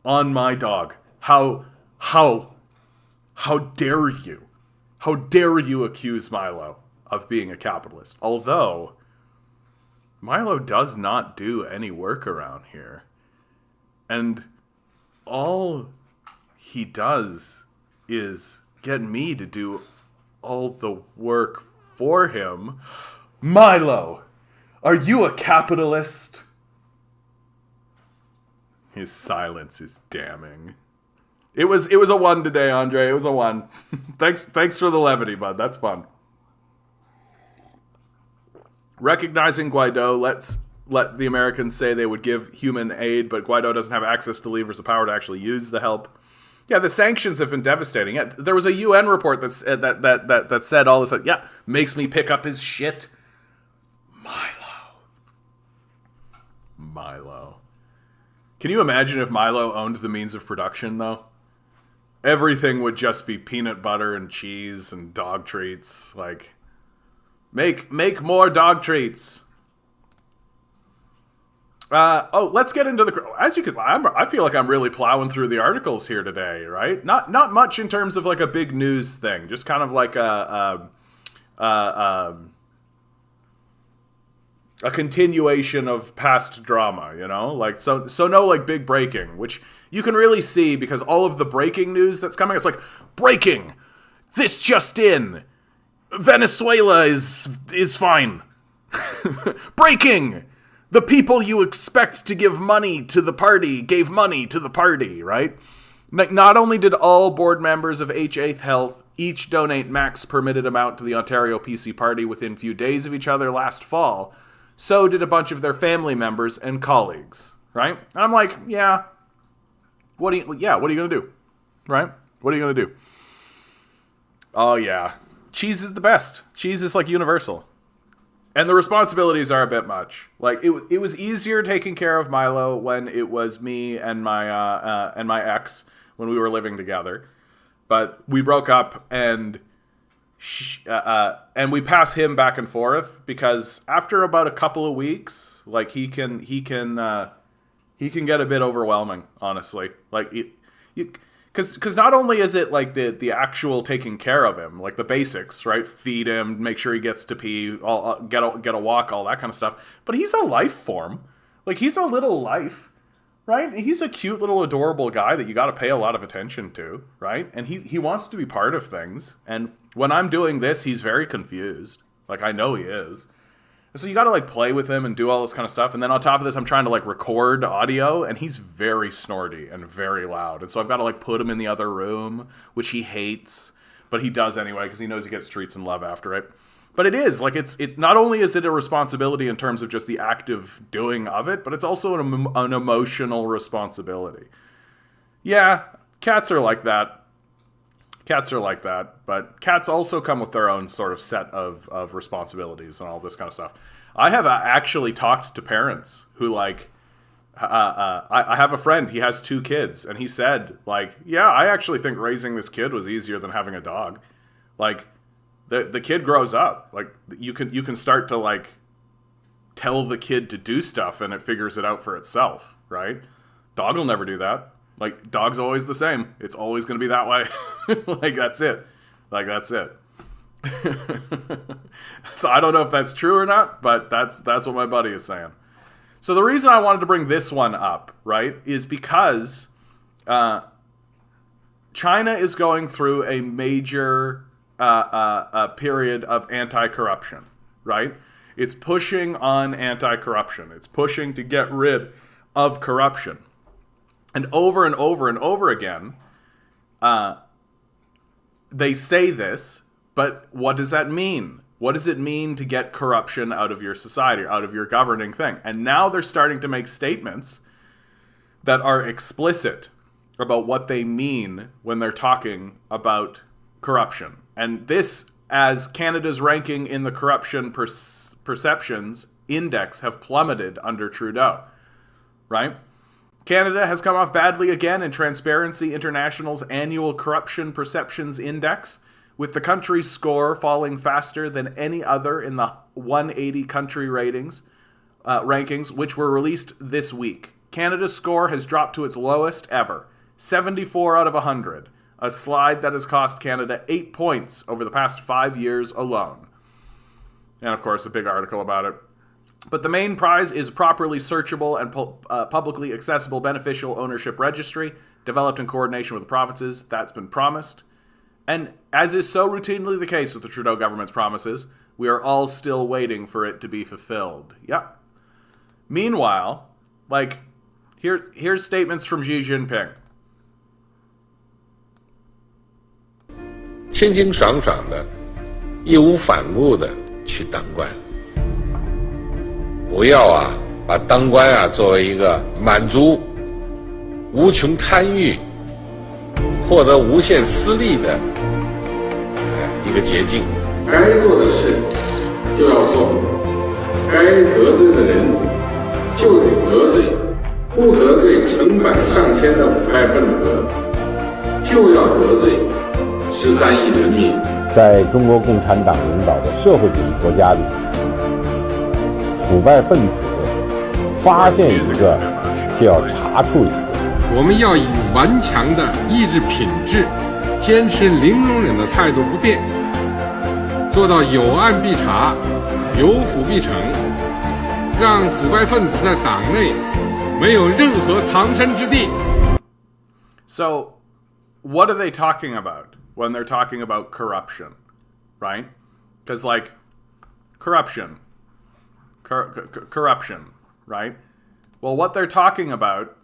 on my dog. How dare you? How dare you accuse Milo of being a capitalist? Although, Milo does not do any work around here. And all he does is get me to do all the work for him. Milo, are you a capitalist? His silence is damning. It was a 1 today, Andre. It was a 1. Thanks for the levity, bud. That's fun. Recognizing Guaido, let the Americans say they would give human aid, but Guaido doesn't have access to levers of power to actually use the help. Yeah, the sanctions have been devastating. Yeah, there was a UN report that said all this. Yeah, makes me pick up his shit. Milo. Can you imagine if Milo owned the means of production, though? Everything would just be peanut butter and cheese and dog treats. Like, make more dog treats. Let's get into the. As you could, I feel like I'm really plowing through the articles here today, right? Not much in terms of like a big news thing, just kind of like a continuation of past drama, like so no like big breaking, which you can really see because all of the breaking news that's coming, it's like breaking, this just in, Venezuela is fine. Breaking, the people you expect to give money to the party gave money to the party, right? Like, not only did all board members of H8 Health each donate max permitted amount to the Ontario PC party within few days of each other last fall, so did a bunch of their family members and colleagues, right? And I'm like, yeah, what are you going to do, right? What are you going to do? Oh, yeah. Cheese is the best. Cheese is, like, universal. And the responsibilities are a bit much. Like, it was easier taking care of Milo when it was me and my ex when we were living together. But we broke up, and we pass him back and forth because after about a couple of weeks, like, he can get a bit overwhelming, honestly. Like, because not only is it like the actual taking care of him, like the basics, right? Feed him, make sure he gets to pee, get a walk, all that kind of stuff. But he's a life form, Like, he's a little life, right? He's a cute little adorable guy that you got to pay a lot of attention to, right? And he wants to be part of things. And when I'm doing this, he's very confused. Like, I know he is. And so you got to, like, play with him and do all this kind of stuff. And then on top of this, I'm trying to, like, record audio, and he's very snorty and very loud. And so I've got to, like, put him in the other room, which he hates, but he does anyway because he knows he gets treats and love after it. But it is, like, it's not only is it a responsibility in terms of just the active doing of it, but it's also an emotional responsibility. Yeah, cats are like that. Cats are like that, but cats also come with their own sort of set of responsibilities and all this kind of stuff. I have actually talked to parents who, like, I have a friend, he has 2 kids, and he said, like, yeah, I actually think raising this kid was easier than having a dog. Like, the kid grows up. Like, you can start to, like, tell the kid to do stuff and it figures it out for itself, right? Dog will never do that. Like, dog's always the same. It's always going to be that way. Like, that's it. Like, that's it. So I don't know if that's true or not, but that's what my buddy is saying. So the reason I wanted to bring this one up, right, is because China is going through a major period of anti-corruption, right? It's pushing on anti-corruption. It's pushing to get rid of corruption. And over and over and over again, they say this, but what does that mean? What does it mean to get corruption out of your society, out of your governing thing? And now they're starting to make statements that are explicit about what they mean when they're talking about corruption. And this, as Canada's ranking in the corruption perceptions index have plummeted under Trudeau, right? Canada has come off badly again in Transparency International's annual Corruption Perceptions Index, with the country's score falling faster than any other in the 180 country rankings, which were released this week. Canada's score has dropped to its lowest ever, 74 out of 100, a slide that has cost Canada 8 points over the past 5 years alone. And of course, a big article about it. But the main prize is properly searchable and publicly accessible beneficial ownership registry, developed in coordination with the provinces. That's been promised. And as is so routinely the case with the Trudeau government's promises, we are all still waiting for it to be fulfilled. Yep. Meanwhile, like, here's statements from Xi Jinping. 清清爽爽的，义无反顾的去当官，不要把当官作为一个满足无穷贪欲、获得无限私利的一个捷径。该做的事就要做，该得罪的人就得得罪，不得罪成百上千的腐败分子，就要得罪13亿人民。在中国共产党领导的社会主义国家里，腐败分子发现一个就要查处一个。我们要以顽强的意志品质，坚持零容忍的态度不变，做到有案必查，有腐必惩，让腐败分子在党内没有任何藏身之地。 So, what are they talking about when they're talking about corruption, right? Because, like, corruption, right? Well, what they're talking about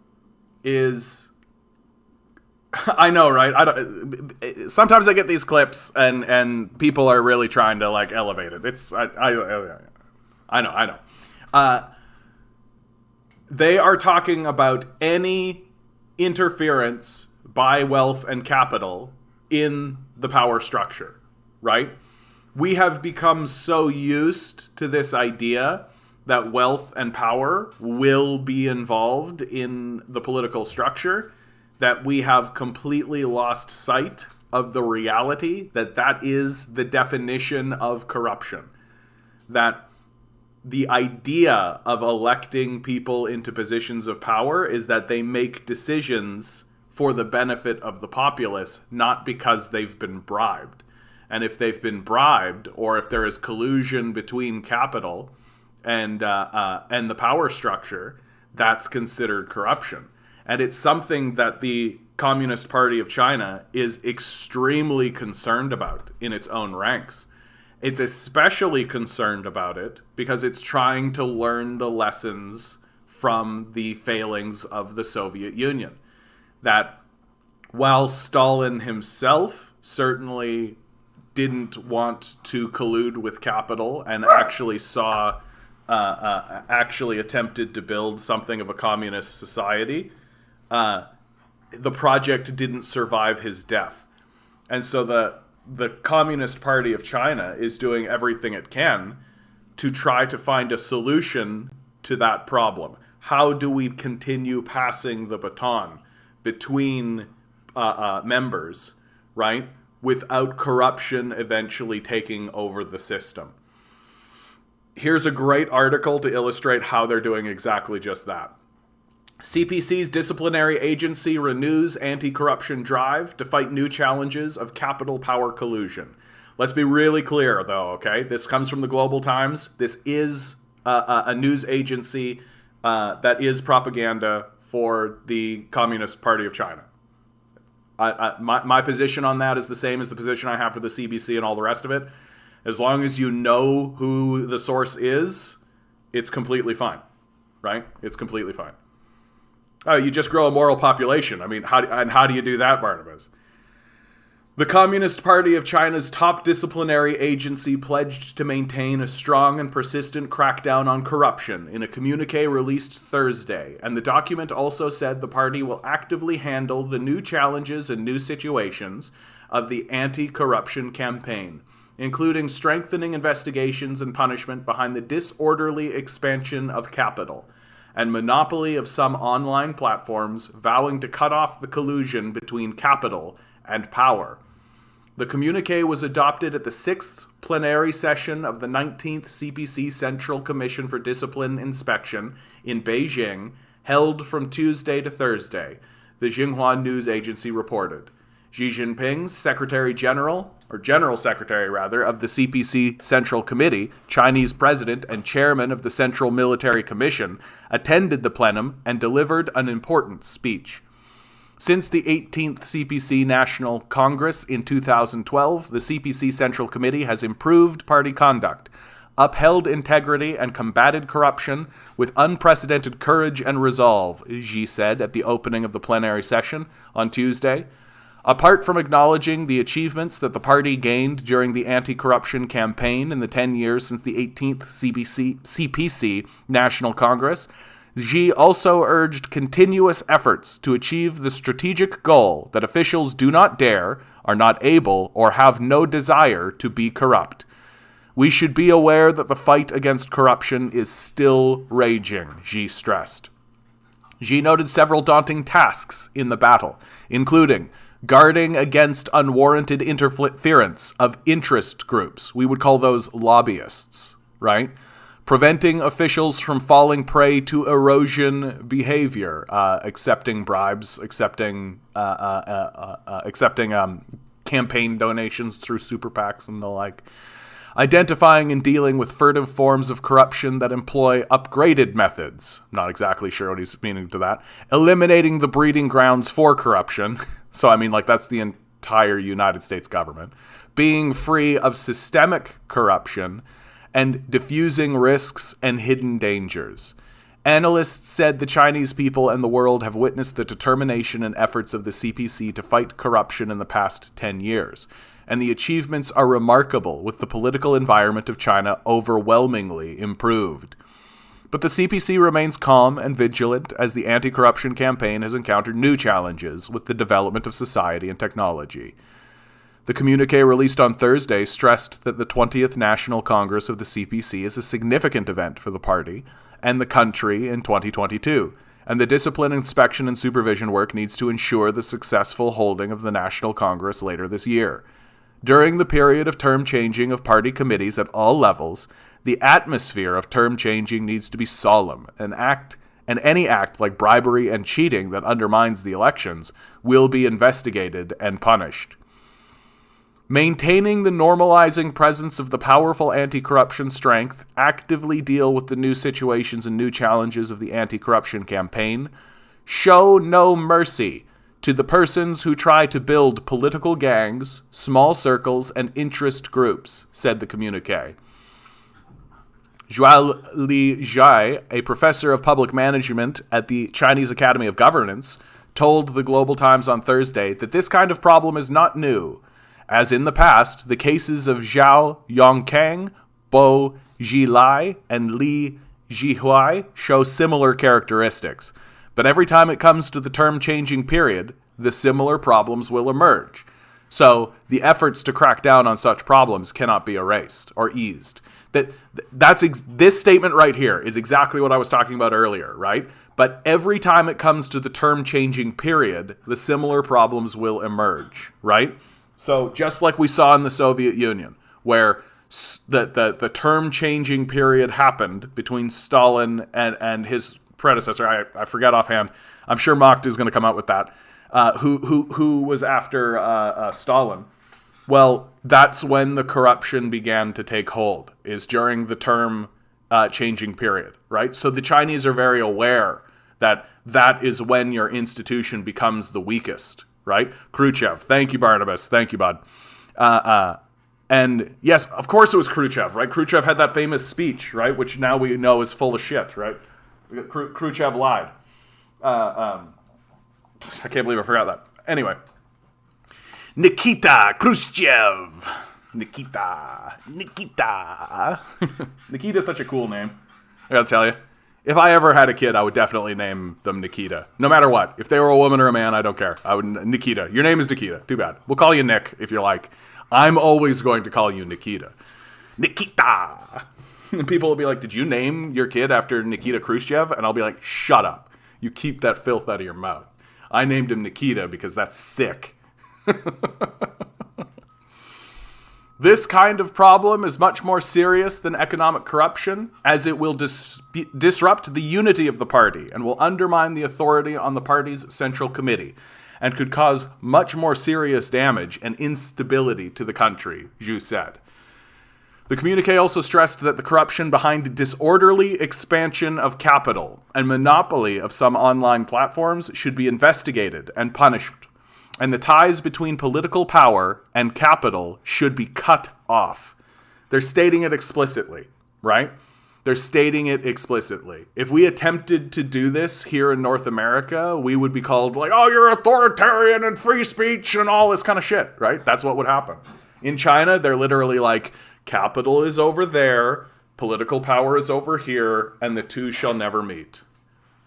is, I know, right? Sometimes I get these clips and people are really trying to, like, elevate it. I know. They are talking about any interference by wealth and capital in the power structure, right? We have become so used to this idea that wealth and power will be involved in the political structure that we have completely lost sight of the reality that that is the definition of corruption. That the idea of electing people into positions of power is that they make decisions for the benefit of the populace, not because they've been bribed. And if they've been bribed, or if there is collusion between capital and the power structure, that's considered corruption. And it's something that the Communist Party of China is extremely concerned about in its own ranks. It's especially concerned about it because it's trying to learn the lessons from the failings of the Soviet Union. That while Stalin himself certainly didn't want to collude with capital and actually actually attempted to build something of a communist society, the project didn't survive his death. And so the Communist Party of China is doing everything it can to try to find a solution to that problem. How do we continue passing the baton between members, right, without corruption eventually taking over the system? Here's a great article to illustrate how they're doing exactly just that. CPC's disciplinary agency renews anti-corruption drive to fight new challenges of capital power collusion. Let's be really clear, though, okay? This comes from the Global Times. This is a news agency that is propaganda for the Communist Party of China. My position on that is the same as the position I have for the CBC and all the rest of it. As long as you know who the source is, it's completely fine, right? It's completely fine. Oh, you just grow a moral population. I mean, how do you do that, Barnabas? The Communist Party of China's top disciplinary agency pledged to maintain a strong and persistent crackdown on corruption in a communique released Thursday, and the document also said the party will actively handle the new challenges and new situations of the anti-corruption campaign, including strengthening investigations and punishment behind the disorderly expansion of capital and monopoly of some online platforms, vowing to cut off the collusion between capital and power. The communique was adopted at the 6th plenary session of the 19th CPC Central Commission for Discipline Inspection in Beijing, held from Tuesday to Thursday, the Xinhua news agency reported. Xi Jinping's General Secretary of the CPC Central Committee, Chinese President and Chairman of the Central Military Commission, attended the plenum and delivered an important speech. Since the 18th CPC National Congress in 2012, the CPC Central Committee has improved party conduct, upheld integrity, and combated corruption with unprecedented courage and resolve, Xi said at the opening of the plenary session on Tuesday. Apart from acknowledging the achievements that the party gained during the anti-corruption campaign in the 10 years since the 18th CPC National Congress, Xi also urged continuous efforts to achieve the strategic goal that officials do not dare, are not able, or have no desire to be corrupt. We should be aware that the fight against corruption is still raging, Xi stressed. Xi noted several daunting tasks in the battle, including guarding against unwarranted interference of interest groups. We would call those lobbyists, right? Preventing officials from falling prey to erosion behavior, accepting bribes, accepting campaign donations through super PACs and the like. Identifying and dealing with furtive forms of corruption that employ upgraded methods. Not exactly sure what he's meaning to that. Eliminating the breeding grounds for corruption. So, I mean, like, that's the entire United States government. Being free of systemic corruption and diffusing risks and hidden dangers. Analysts said the Chinese people and the world have witnessed the determination and efforts of the CPC to fight corruption in the past 10 years. And the achievements are remarkable, with the political environment of China overwhelmingly improved. But the CPC remains calm and vigilant as the anti-corruption campaign has encountered new challenges with the development of society and technology. The communique released on Thursday stressed that the 20th National Congress of the CPC is a significant event for the party and the country in 2022, and the discipline, inspection, and supervision work needs to ensure the successful holding of the National Congress later this year. During the period of term changing of party committees at all levels, the atmosphere of term changing needs to be solemn, and any act like bribery and cheating that undermines the elections will be investigated and punished. Maintaining the normalizing presence of the powerful anti-corruption strength, actively deal with the new situations and new challenges of the anti-corruption campaign, show no mercy to the persons who try to build political gangs, small circles, and interest groups, said the communiqué. Zhuo Li-jai, a professor of public management at the Chinese Academy of Governance, told the Global Times on Thursday that this kind of problem is not new. As in the past, the cases of Zhao Yongkang, Bo Zhilai, and Li Zhihui show similar characteristics. But every time it comes to the term-changing period, the similar problems will emerge. So the efforts to crack down on such problems cannot be erased or eased. This statement right here is exactly what I was talking about earlier, right? But every time it comes to the term-changing period, the similar problems will emerge, right? So just like we saw in the Soviet Union, where the term-changing period happened between Stalin and his predecessor, I forget offhand. I'm sure Macht is going to come out with that. Who was after Stalin? Well, that's when the corruption began to take hold, is during the term changing period, right? So the Chinese are very aware that that is when your institution becomes the weakest, right? Khrushchev. Thank you, Barnabas. Thank you, bud. And yes, of course it was Khrushchev, right? Khrushchev had that famous speech, right? Which now we know is full of shit, right? Khrushchev lied. I can't believe I forgot that. Anyway. Nikita Khrushchev. Nikita. Nikita's such a cool name. I gotta tell you. If I ever had a kid, I would definitely name them Nikita. No matter what. If they were a woman or a man, I don't care. Nikita. Your name is Nikita. Too bad. We'll call you Nick if you like. I'm always going to call you Nikita. Nikita. And people will be like, did you name your kid after Nikita Khrushchev? And I'll be like, shut up. You keep that filth out of your mouth. I named him Nikita because that's sick. This kind of problem is much more serious than economic corruption, as it will disrupt the unity of the party and will undermine the authority on the party's central committee, and could cause much more serious damage and instability to the country, Zhu said. The communiqué also stressed that the corruption behind disorderly expansion of capital and monopoly of some online platforms should be investigated and punished, and the ties between political power and capital should be cut off. They're stating it explicitly, right? They're stating it explicitly. If we attempted to do this here in North America, we would be called like, oh, you're authoritarian and free speech and all this kind of shit, right? That's what would happen. In China, they're literally like, capital is over there, political power is over here, and the two shall never meet,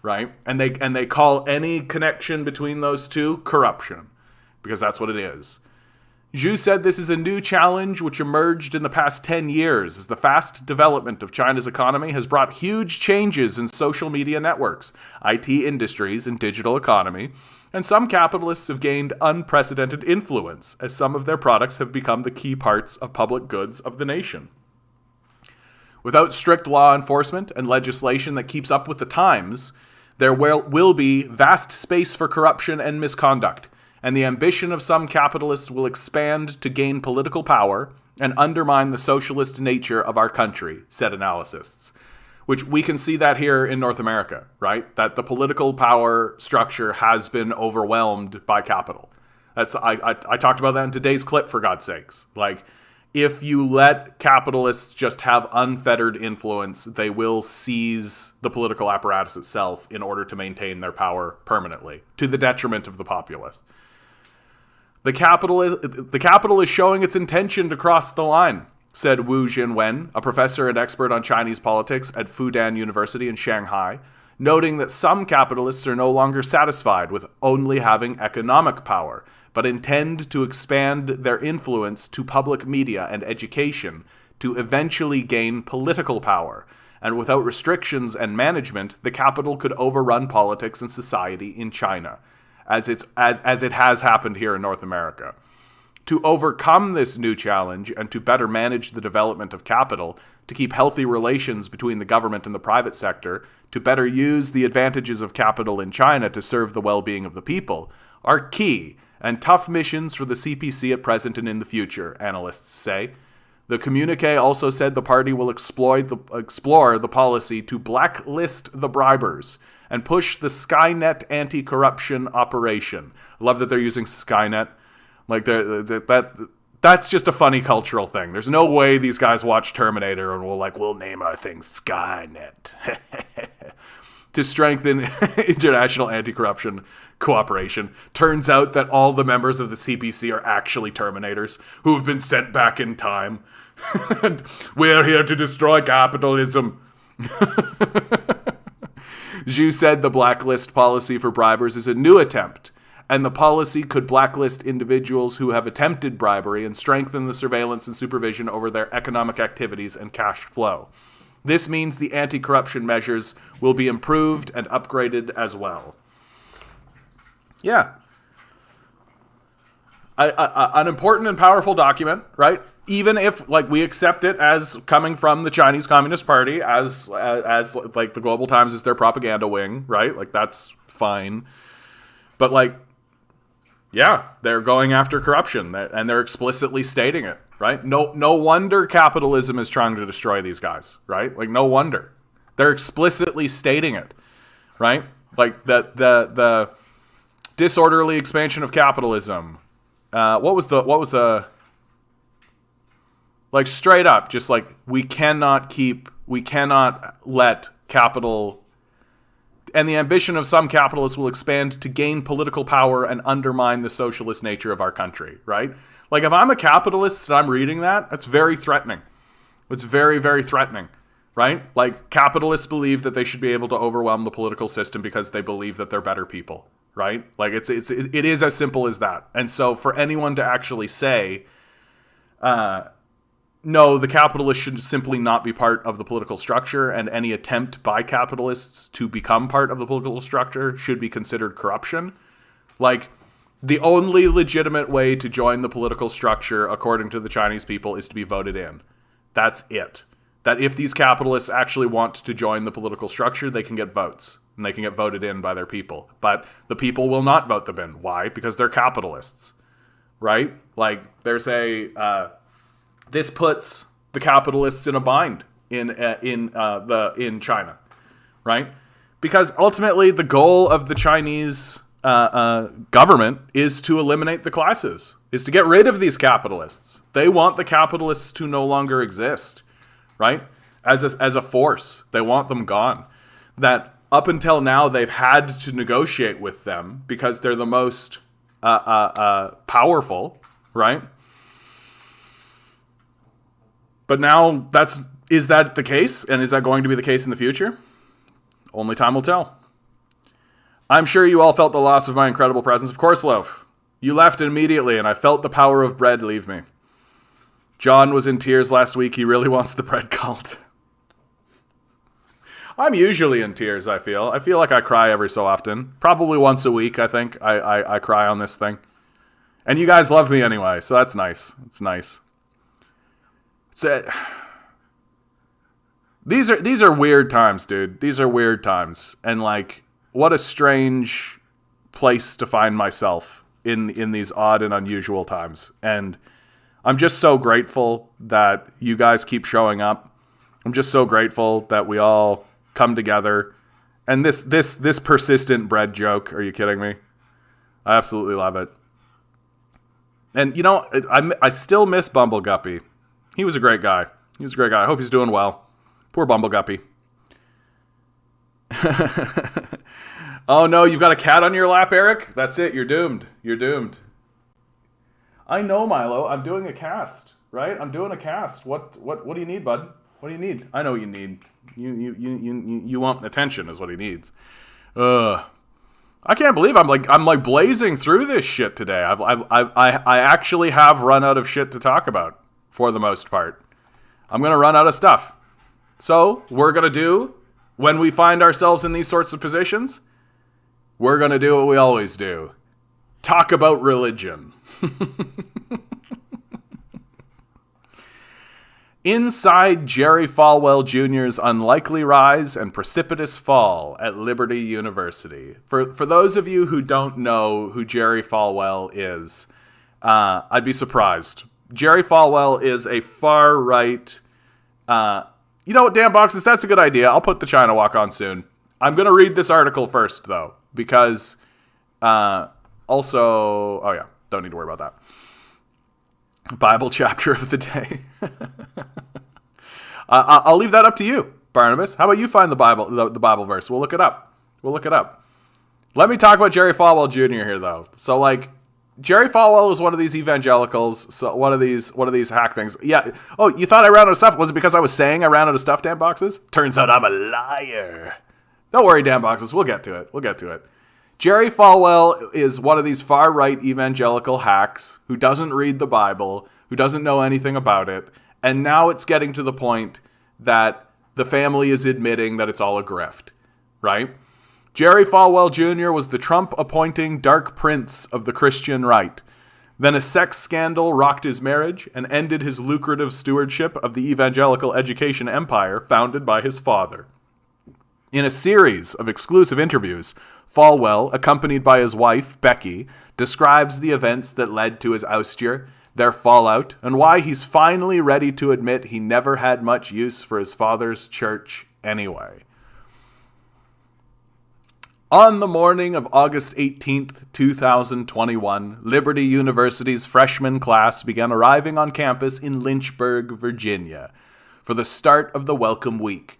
right? And they call any connection between those two corruption, because that's what it is. Zhu said this is a new challenge which emerged in the past 10 years as the fast development of China's economy has brought huge changes in social media networks, IT industries, and digital economy, and some capitalists have gained unprecedented influence as some of their products have become the key parts of public goods of the nation. Without strict law enforcement and legislation that keeps up with the times, there will be vast space for corruption and misconduct, and the ambition of some capitalists will expand to gain political power and undermine the socialist nature of our country, said analysts. Which we can see that here in North America, right? That the political power structure has been overwhelmed by capital. I talked about that in today's clip, for God's sakes. Like, if you let capitalists just have unfettered influence, they will seize the political apparatus itself in order to maintain their power permanently, to the detriment of the populace. The capital is showing its intention to cross the line, said Wu Jinwen, a professor and expert on Chinese politics at Fudan University in Shanghai, noting that some capitalists are no longer satisfied with only having economic power, but intend to expand their influence to public media and education to eventually gain political power. And without restrictions and management, the capital could overrun politics and society in China, as it has happened here in North America. To overcome this new challenge and to better manage the development of capital, to keep healthy relations between the government and the private sector, to better use the advantages of capital in China to serve the well-being of the people, are key, and tough missions for the CPC at present and in the future, analysts say. The communique also said the party will explore the policy to blacklist the bribers and push the Skynet anti-corruption operation. I love that they're using Skynet. Like, that's just a funny cultural thing. There's no way these guys watch Terminator and we'll name our thing Skynet. To strengthen international anti-corruption cooperation. Turns out that all the members of the CPC are actually Terminators who have been sent back in time. We're here to destroy capitalism. Zhu said the blacklist policy for bribers is a new attempt, and the policy could blacklist individuals who have attempted bribery and strengthen the surveillance and supervision over their economic activities and cash flow. This means the anti-corruption measures will be improved and upgraded as well. Yeah. An important and powerful document, right? Even if, like, we accept it as coming from the Chinese Communist Party, as like, the Global Times is their propaganda wing, right? Like, that's fine. But, like, yeah, they're going after corruption, and they're explicitly stating it, right? No wonder capitalism is trying to destroy these guys, right? Like, no wonder. They're explicitly stating it, right? Like, the disorderly expansion of capitalism. What was the like, straight up, just like, we cannot let capital, and the ambition of some capitalists will expand to gain political power and undermine the socialist nature of our country, right? Like, if I'm a capitalist and I'm reading that, that's very threatening. It's very, very threatening, right? Like, capitalists believe that they should be able to overwhelm the political system because they believe that they're better people, right? Like, it is as simple as that. And so for anyone to actually say, no, the capitalists should simply not be part of the political structure, and any attempt by capitalists to become part of the political structure should be considered corruption. Like, the only legitimate way to join the political structure, according to the Chinese people, is to be voted in. That's it. That if these capitalists actually want to join the political structure, they can get votes, and they can get voted in by their people. But the people will not vote them in. Why? Because they're capitalists, right? Like, there's this puts the capitalists in a bind in China, right? Because ultimately the goal of the Chinese government is to eliminate the classes, is to get rid of these capitalists. They want the capitalists to no longer exist, right? As a force, they want them gone. That up until now they've had to negotiate with them because they're the most powerful, right? But now, is that the case? And is that going to be the case in the future? Only time will tell. I'm sure you all felt the loss of my incredible presence. Of course, Loaf. You left immediately, and I felt the power of bread leave me. John was in tears last week. He really wants the bread cult. I'm usually in tears, I feel. I feel like I cry every so often. Probably once a week, I think, I cry on this thing. And you guys love me anyway, so that's nice. It's nice. These are weird times, dude. These are weird times, and like, what a strange place to find myself in these odd and unusual times. And I'm just so grateful that you guys keep showing up. I'm just so grateful that we all come together. And this persistent bread joke. Are you kidding me? I absolutely love it. And you know, I still miss Bumble Guppy. He was a great guy. I hope he's doing well. Poor Bumble Guppy. Oh no, you've got a cat on your lap, Eric? That's it. You're doomed. I know, Milo. I'm doing a cast, right? I'm doing a cast. What do you need, bud? What do you need? I know what you need. You want attention is what he needs. I can't believe I'm like blazing through this shit today. I actually have run out of shit to talk about. For the most part, I'm going to run out of stuff. So we're going to do, when we find ourselves in these sorts of positions, we're going to do what we always do. Talk about religion. Inside Jerry Falwell Jr.'s unlikely rise and precipitous fall at Liberty University. For those of you who don't know who Jerry Falwell is, I'd be surprised. Jerry Falwell is a far-right... you know what, Dan Boxes? That's a good idea. I'll put the China Walk on soon. I'm going to read this article first, though, because also... Oh, yeah. Don't need to worry about that. Bible chapter of the day. I'll leave that up to you, Barnabas. How about you find the Bible verse? We'll look it up. Let me talk about Jerry Falwell Jr. here, though. So, like, Jerry Falwell is one of these evangelicals, so one of these hack things. Yeah. Oh, you thought I ran out of stuff? Was it because I was saying I ran out of stuff, Dan Boxes? Turns out I'm a liar. Don't worry, Dan Boxes. We'll get to it. Jerry Falwell is one of these far-right evangelical hacks who doesn't read the Bible, who doesn't know anything about it, and now it's getting to the point that the family is admitting that it's all a grift, right? Jerry Falwell Jr. was the Trump-appointing dark prince of the Christian right. Then a sex scandal rocked his marriage and ended his lucrative stewardship of the evangelical education empire founded by his father. In a series of exclusive interviews, Falwell, accompanied by his wife, Becky, describes the events that led to his ouster, their fallout, and why he's finally ready to admit he never had much use for his father's church anyway. On the morning of August 18th, 2021, Liberty University's freshman class began arriving on campus in Lynchburg, Virginia, for the start of the welcome week.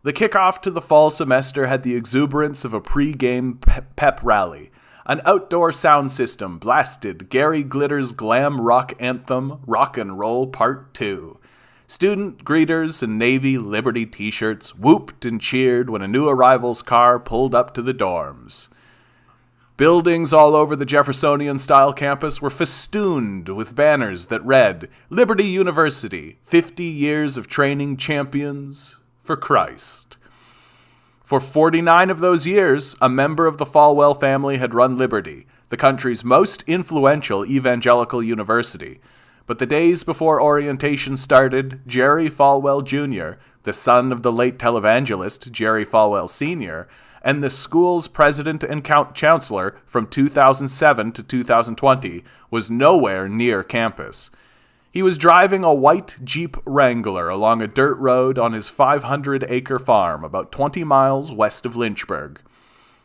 The kickoff to the fall semester had the exuberance of a pre-game pep rally. An outdoor sound system blasted Gary Glitter's glam rock anthem, Rock and Roll Part 2. Student greeters in Navy Liberty t-shirts whooped and cheered when a new arrival's car pulled up to the dorms. Buildings all over the Jeffersonian-style campus were festooned with banners that read, Liberty University, 50 years of training champions for Christ. For 49 of those years, a member of the Falwell family had run Liberty, the country's most influential evangelical university. But the days before orientation started, Jerry Falwell Jr., the son of the late televangelist Jerry Falwell Sr., and the school's president and chancellor from 2007 to 2020, was nowhere near campus. He was driving a white Jeep Wrangler along a dirt road on his 500-acre farm about 20 miles west of Lynchburg.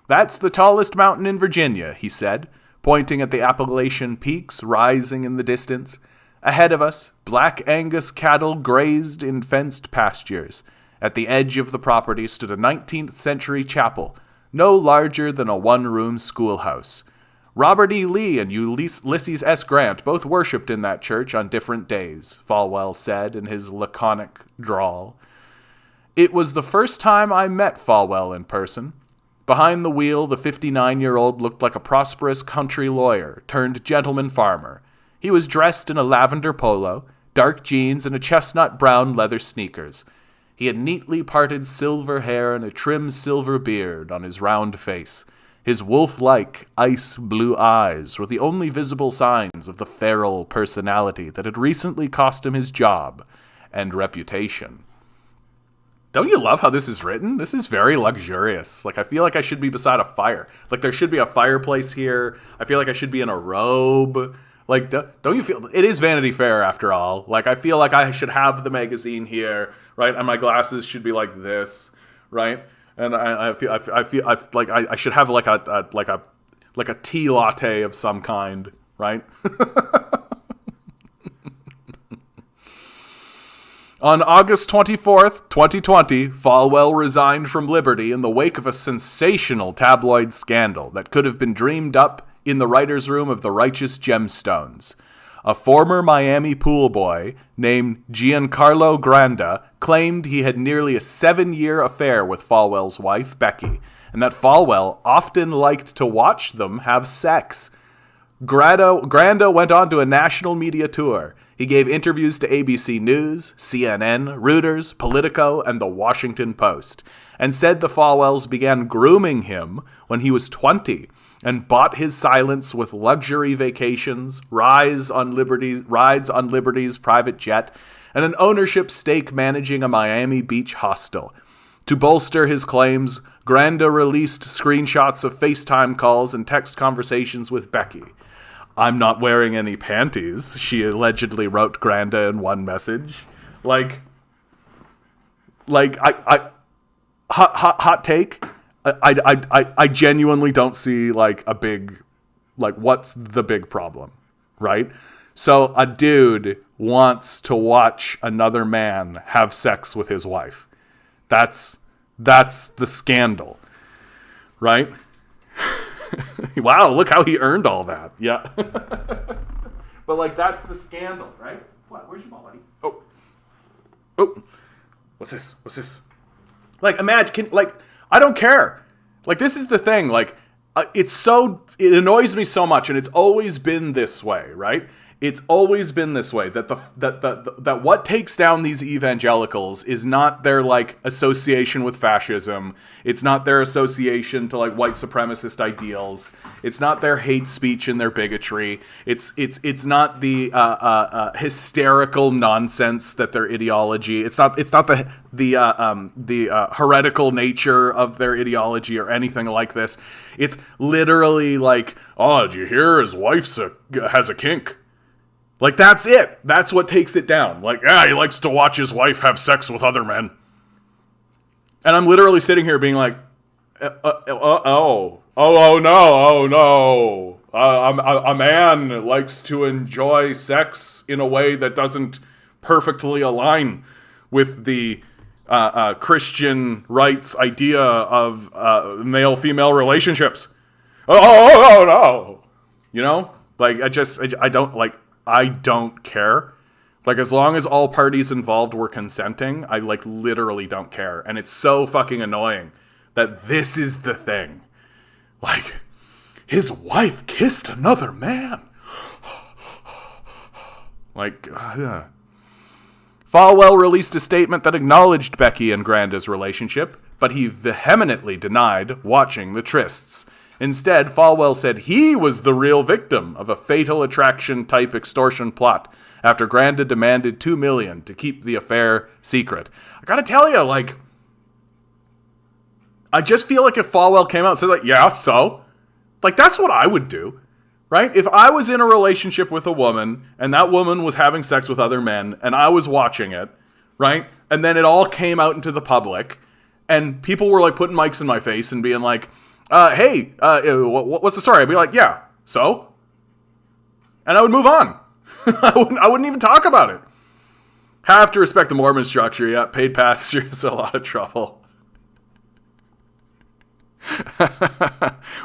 That's the tallest mountain in Virginia, he said, pointing at the Appalachian peaks rising in the distance. Ahead of us, Black Angus cattle grazed in fenced pastures. At the edge of the property stood a 19th-century chapel, no larger than a one-room schoolhouse. Robert E. Lee and Ulysses S. Grant both worshipped in that church on different days, Falwell said in his laconic drawl. It was the first time I met Falwell in person. Behind the wheel, the 59-year-old looked like a prosperous country lawyer turned gentleman farmer. He was dressed in a lavender polo, dark jeans, and a chestnut-brown leather sneakers. He had neatly parted silver hair and a trim silver beard on his round face. His wolf-like, ice-blue eyes were the only visible signs of the feral personality that had recently cost him his job and reputation. Don't you love how this is written? This is very luxurious. Like, I feel like I should be beside a fire. Like, there should be a fireplace here. I feel like I should be in a robe. Like, don't you feel... It is Vanity Fair, after all. Like, I feel like I should have the magazine here, right? And my glasses should be like this, right? And I feel like I should have like a tea latte of some kind, right? On August 24th, 2020, Falwell resigned from Liberty in the wake of a sensational tabloid scandal that could have been dreamed up in the writer's room of the Righteous Gemstones. A former Miami pool boy named Giancarlo Granda claimed he had nearly a 7-year affair with Falwell's wife, Becky, and that Falwell often liked to watch them have sex. Granda went on to a national media tour. He gave interviews to ABC News, CNN, Reuters, Politico, and The Washington Post, and said the Falwells began grooming him when he was 20 and bought his silence with luxury vacations, rides on Liberty's private jet, and an ownership stake managing a Miami Beach hostel. To bolster his claims, Granda released screenshots of FaceTime calls and text conversations with Becky. "I'm not wearing any panties," she allegedly wrote Granda in one message. Like, hot take. I genuinely don't see like a big, like, what's the big problem, right? So a dude wants to watch another man have sex with his wife. That's the scandal, right? Wow, look how he earned all that. Yeah. But like, that's the scandal, right? What? Where's your ball, buddy? Oh. What's this? Like, imagine, I don't care. Like, this is the thing. Like, it annoys me so much, and it's always been this way, right? It's always been this way, that that what takes down these evangelicals is not their, like, association with fascism. It's not their association to, like, white supremacist ideals. It's not their hate speech and their bigotry. It's not the hysterical nonsense that their ideology. It's not the heretical nature of their ideology or anything like this. It's literally like, oh, did you hear his wife has a kink? Like, that's it. That's what takes it down. Like, he likes to watch his wife have sex with other men. And I'm literally sitting here being like, no. A man likes to enjoy sex in a way that doesn't perfectly align with the Christian rights idea of male-female relationships. No. You know? Like, I don't care. Like, as long as all parties involved were consenting, I, like, literally don't care. And it's so fucking annoying that this is the thing. Like, his wife kissed another man. Like, Falwell released a statement that acknowledged Becky and Granda's relationship, but he vehemently denied watching the trysts. Instead, Falwell said he was the real victim of a Fatal Attraction-type extortion plot after Granda demanded $2 million to keep the affair secret. I gotta tell you, like, I just feel like if Falwell came out and said, like, yeah, so? Like, that's what I would do, right? If I was in a relationship with a woman, and that woman was having sex with other men, and I was watching it, right? And then it all came out into the public, and people were, like, putting mics in my face and being like, hey, what's the story? I'd be like, yeah, so? And I would move on. I wouldn't even talk about it. Have to respect the Mormon structure. Yeah, paid pastor is a lot of trouble.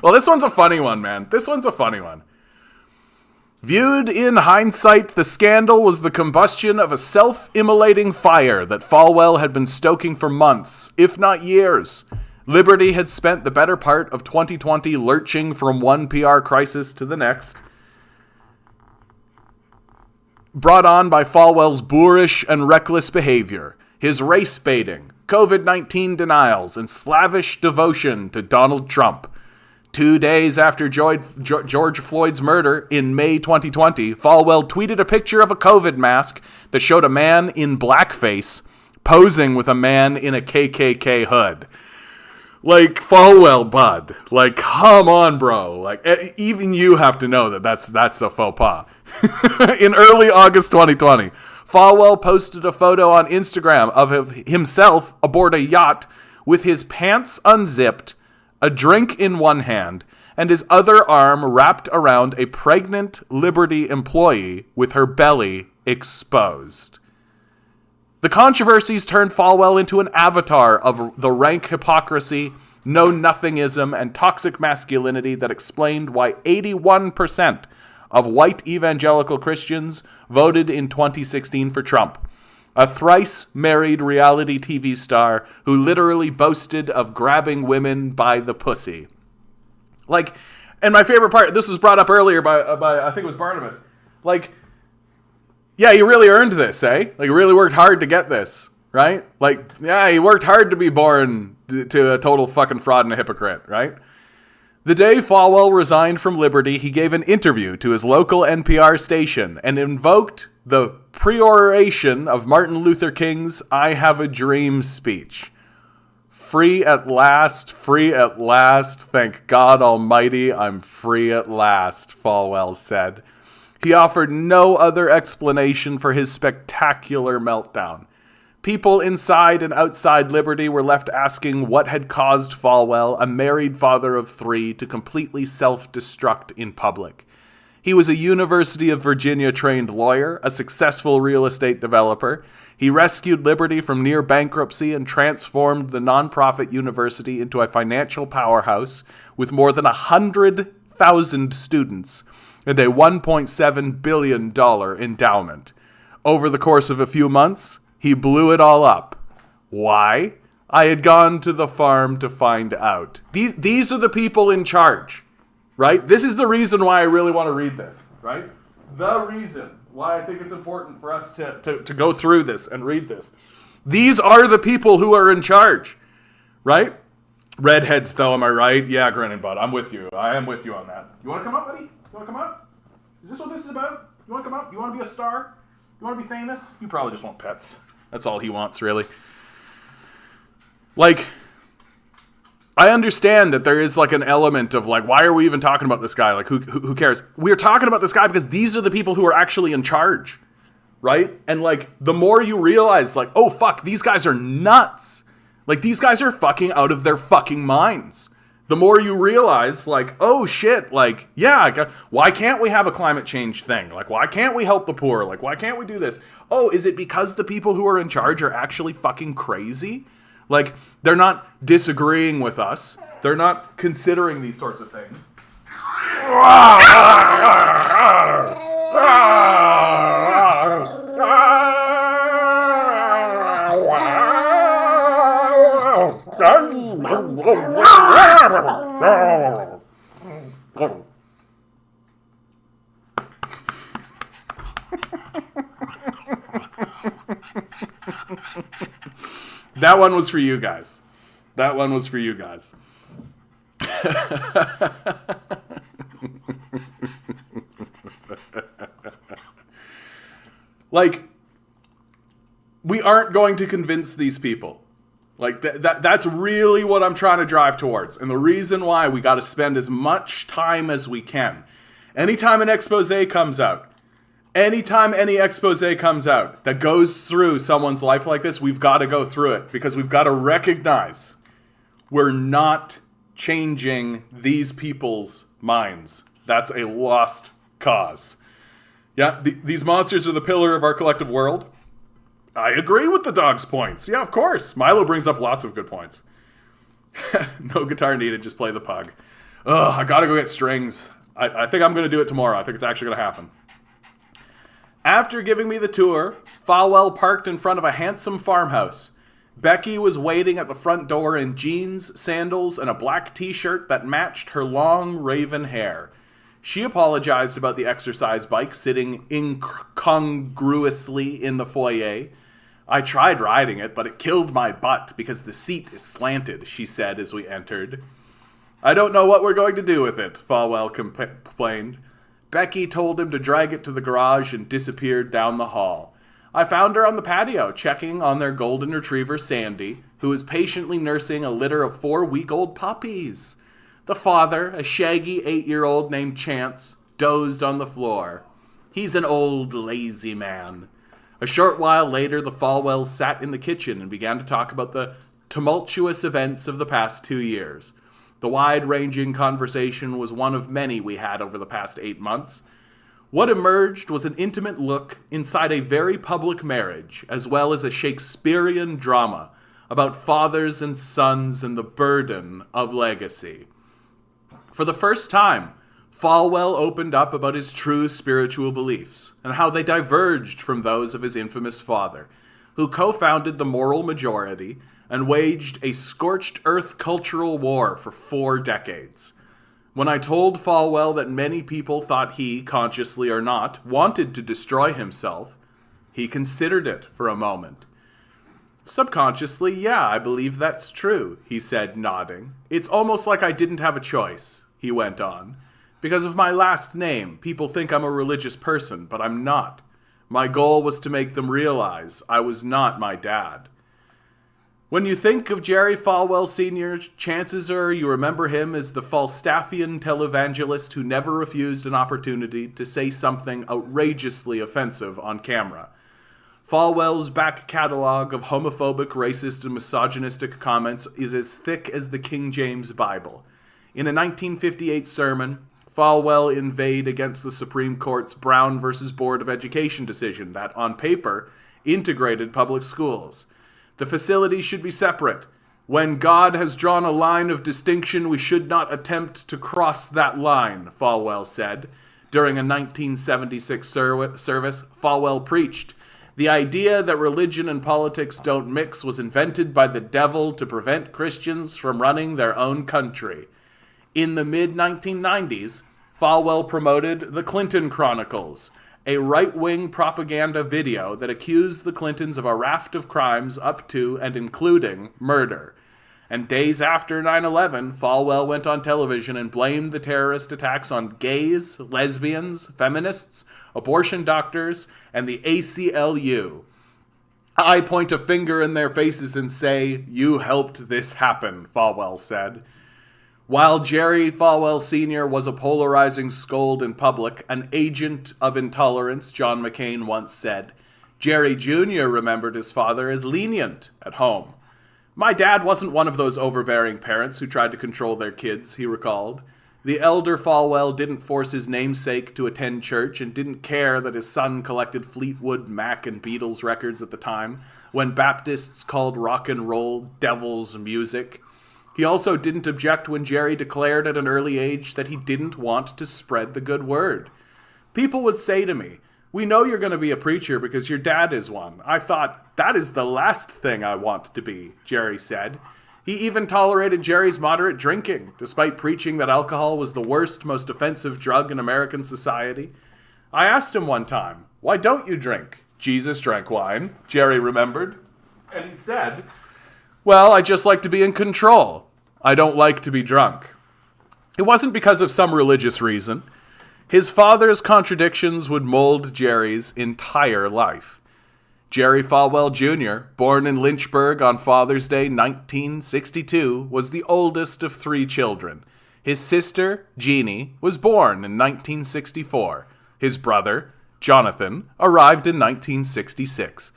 Well, this one's a funny one, man. This one's a funny one. Viewed in hindsight, the scandal was the combustion of a self-immolating fire that Falwell had been stoking for months, if not years. Liberty had spent the better part of 2020 lurching from one PR crisis to the next, brought on by Falwell's boorish and reckless behavior, his race baiting, COVID-19 denials, and slavish devotion to Donald Trump. 2 days after George Floyd's murder in May 2020, Falwell tweeted a picture of a COVID mask that showed a man in blackface posing with a man in a KKK hood. Like, Falwell, bud. Like, come on, bro. Like, even you have to know that that's a faux pas. In early August 2020, Falwell posted a photo on Instagram of himself aboard a yacht with his pants unzipped, a drink in one hand, and his other arm wrapped around a pregnant Liberty employee with her belly exposed. The controversies turned Falwell into an avatar of the rank hypocrisy, know-nothingism, and toxic masculinity that explained why 81% of white evangelical Christians voted in 2016 for Trump, a thrice-married reality TV star who literally boasted of grabbing women by the pussy. Like, and my favorite part, this was brought up earlier by I think it was Barnabas, like, yeah, he really earned this, eh? Like, he really worked hard to get this, right? Like, yeah, he worked hard to be born to a total fucking fraud and a hypocrite, right? The day Falwell resigned from Liberty, he gave an interview to his local NPR station and invoked the peroration of Martin Luther King's I Have a Dream speech. Free at last, thank God Almighty, I'm free at last, Falwell said. He offered no other explanation for his spectacular meltdown. People inside and outside Liberty were left asking what had caused Falwell, a married father of 3, to completely self-destruct in public. He was a University of Virginia-trained lawyer, a successful real estate developer. He rescued Liberty from near bankruptcy and transformed the nonprofit university into a financial powerhouse with more than 100,000 students and a $1.7 billion endowment. Over the course of a few months, he blew it all up. Why? I had gone to the farm to find out. These are the people in charge, right? This is the reason why I really want to read this, right? The reason why I think it's important for us to go through this and read this. These are the people who are in charge, right? Redheads, though, am I right? Yeah, grinning bud. I'm with you. I am with you on that. You want to come up, buddy? You want to come up? Is this what this is about? You want to come up? You want to be a star? You want to be famous? You probably just want pets. That's all he wants, really. Like, I understand that there is like an element of like, why are we even talking about this guy? Like, who cares? We're talking about this guy because these are the people who are actually in charge, right? And like, the more you realize, like, oh fuck, these guys are nuts. Like, these guys are fucking out of their fucking minds. The more you realize, like, oh shit, like, yeah, why can't we have a climate change thing? Like, why can't we help the poor? Like, why can't we do this? Oh, is it because the people who are in charge are actually fucking crazy? Like, they're not disagreeing with us. They're not considering these sorts of things. That one was for you guys. That one was for you guys. Like, we aren't going to convince these people. Like, that's really what I'm trying to drive towards. And the reason why we got to spend as much time as we can. Anytime an expose comes out, anytime any expose comes out that goes through someone's life like this, we've got to go through it because we've got to recognize we're not changing these people's minds. That's a lost cause. Yeah, these monsters are the pillar of our collective world. I agree with the dog's points. Yeah, of course. Milo brings up lots of good points. No guitar needed, just play the pug. Ugh, I gotta go get strings. I think I'm gonna do it tomorrow. I think it's actually gonna happen. After giving me the tour, Falwell parked in front of a handsome farmhouse. Becky was waiting at the front door in jeans, sandals, and a black t-shirt that matched her long raven hair. She apologized about the exercise bike sitting incongruously in the foyer. I tried riding it, but it killed my butt because the seat is slanted, she said as we entered. I don't know what we're going to do with it, Falwell complained. Becky told him to drag it to the garage and disappeared down the hall. I found her on the patio, checking on their golden retriever, Sandy, who was patiently nursing a litter of 4-week-old puppies. The father, a shaggy 8-year-old named Chance, dozed on the floor. He's an old, lazy man. A short while later, the Falwells sat in the kitchen and began to talk about the tumultuous events of the past 2 years. The wide-ranging conversation was one of many we had over the past 8 months. What emerged was an intimate look inside a very public marriage, as well as a Shakespearean drama about fathers and sons and the burden of legacy. For the first time, Falwell opened up about his true spiritual beliefs and how they diverged from those of his infamous father, who co-founded the Moral Majority and waged a scorched earth cultural war for 4 decades. When I told Falwell that many people thought he, consciously or not, wanted to destroy himself, he considered it for a moment. Subconsciously, yeah, I believe that's true, he said, nodding. It's almost like I didn't have a choice. he went on. Because of my last name, people think I'm a religious person, but I'm not. My goal was to make them realize I was not my dad. When you think of Jerry Falwell Sr., chances are you remember him as the Falstaffian televangelist who never refused an opportunity to say something outrageously offensive on camera. Falwell's back catalog of homophobic, racist, and misogynistic comments is as thick as the King James Bible. In a 1958 sermon, Falwell inveighed against the Supreme Court's Brown v. Board of Education decision that, on paper, integrated public schools. The facilities should be separate. When God has drawn a line of distinction, we should not attempt to cross that line, Falwell said. During a 1976 service, Falwell preached, "The idea that religion and politics don't mix was invented by the devil to prevent Christians from running their own country." In the mid-1990s, Falwell promoted The Clinton Chronicles, a right-wing propaganda video that accused the Clintons of a raft of crimes up to and including murder. And days after 9/11, Falwell went on television and blamed the terrorist attacks on gays, lesbians, feminists, abortion doctors, and the ACLU. "I point a finger in their faces and say, you helped this happen," Falwell said. While Jerry Falwell Sr. was a polarizing scold in public, an agent of intolerance, John McCain once said, Jerry Jr. remembered his father as lenient at home. "My dad wasn't one of those overbearing parents who tried to control their kids," he recalled. The elder Falwell didn't force his namesake to attend church and didn't care that his son collected Fleetwood Mac and Beatles records at the time, when Baptists called rock and roll devil's music. He also didn't object when Jerry declared at an early age that he didn't want to spread the good word. "People would say to me, 'We know you're going to be a preacher because your dad is one.' I thought, that is the last thing I want to be," Jerry said. He even tolerated Jerry's moderate drinking, despite preaching that alcohol was the worst, most offensive drug in American society. I asked him one time, "Why don't you drink?" "Jesus drank wine," Jerry remembered. And he said, "Well, I just like to be in control. I don't like to be drunk." It wasn't because of some religious reason. His father's contradictions would mold Jerry's entire life. Jerry Falwell Jr., born in Lynchburg on Father's Day 1962, was the oldest of 3 children. His sister, Jeannie, was born in 1964. His brother, Jonathan, arrived in 1966.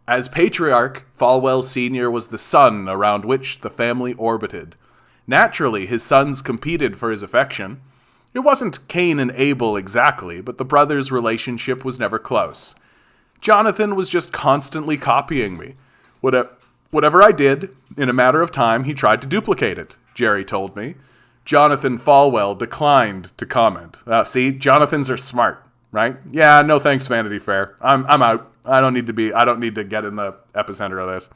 As patriarch, Falwell Sr. was the sun around which the family orbited. Naturally, his sons competed for his affection. It wasn't Cain and Abel exactly, but the brothers' relationship was never close. Jonathan was just constantly copying me. Whatever I did, in a matter of time, he tried to duplicate it, Jerry told me. Jonathan Falwell declined to comment. See, Jonathans are smart, right? Yeah, no thanks, Vanity Fair. I'm out. I don't need to get in the epicenter of this.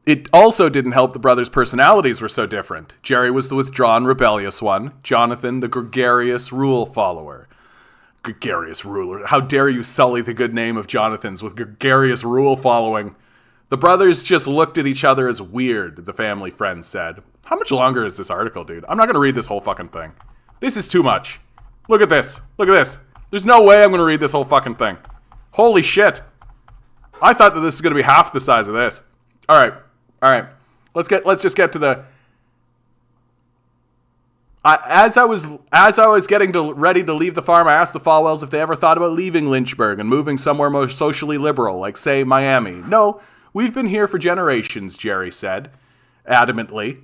It also didn't help the brothers' personalities were so different. Jerry was the withdrawn, rebellious one. Jonathan, the gregarious rule follower. Gregarious ruler. How dare you sully the good name of Jonathan's with gregarious rule following? The brothers just looked at each other as weird, the family friend said. How much longer is this article, dude? I'm not going to read this whole fucking thing. This is too much. Look at this. Look at this. There's no way I'm going to read this whole fucking thing. Holy shit. I thought that this is going to be half the size of this. All right. Let's just get to the. As I was getting ready to leave the farm, I asked the Falwells if they ever thought about leaving Lynchburg and moving somewhere more socially liberal, like say Miami. "No, we've been here for generations," Jerry said, adamantly.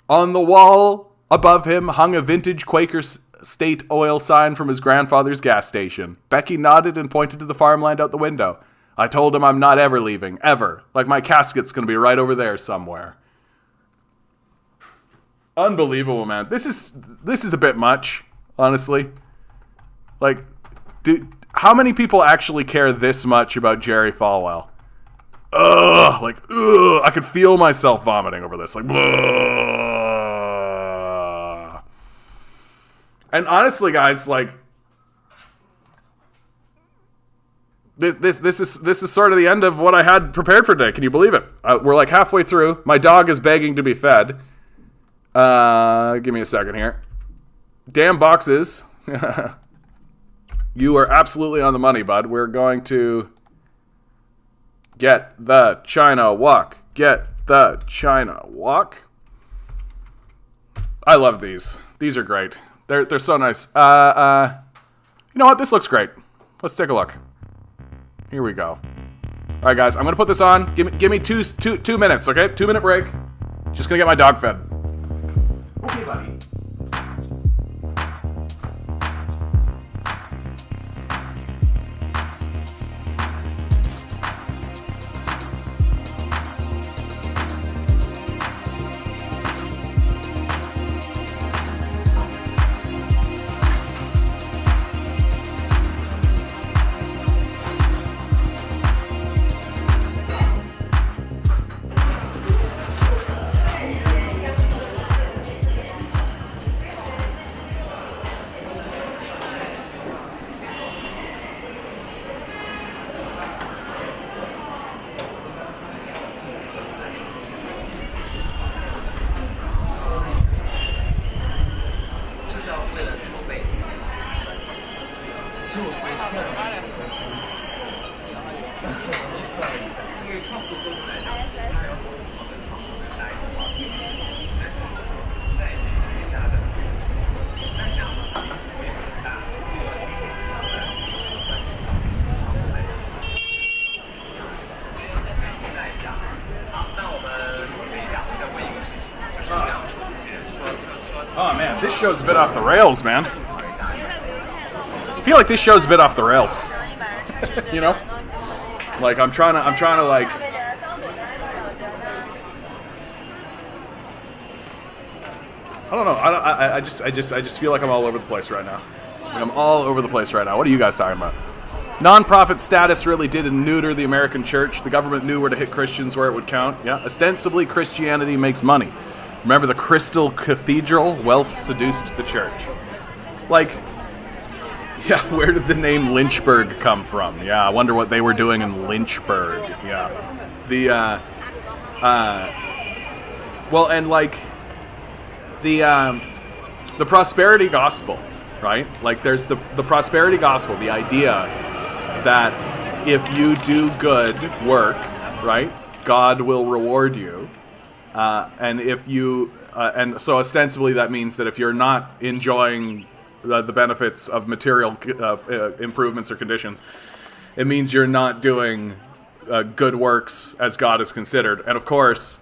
On the wall above him hung a vintage Quaker State oil sign from his grandfather's gas station. Becky nodded and pointed to the farmland out the window. "I told him I'm not ever leaving, ever. Like my casket's going to be right over there somewhere." Unbelievable, man. This is a bit much, honestly. Like, dude, how many people actually care this much about Jerry Falwell? I could feel myself vomiting over this. Like, ugh. And honestly, guys, like, This is sort of the end of what I had prepared for today. Can you believe it? We're like halfway through. My dog is begging to be fed. Give me a second here. Damn boxes. You are absolutely on the money, bud. We're going to get the China walk. Get the China walk. I love these. These are great. They're so nice. You know what? This looks great. Let's take a look. Here we go. All right, guys. I'm gonna put this on. Give me two minutes, okay? 2-minute break. Just gonna get my dog fed. Okay, buddy. Oh man, this show's a bit off the rails, man. I feel like this show's a bit off the rails. You know? Like I'm trying to like I don't know. I just feel like I'm all over the place right now. Like I'm all over the place right now. What are you guys talking about? Non-profit status really did neuter the American church. The government knew where to hit Christians where it would count. Yeah, ostensibly Christianity makes money. Remember the Crystal Cathedral? Wealth seduced the church. Like, yeah, where did the name Lynchburg come from? Yeah, I wonder what they were doing in Lynchburg. Yeah. Well, and like, the prosperity gospel, right? Like, there's the prosperity gospel, the idea that if you do good work, right, God will reward you. And if you, and so ostensibly that means that if you're not enjoying the benefits of material improvements or conditions, it means you're not doing good works as God is considered. And of course,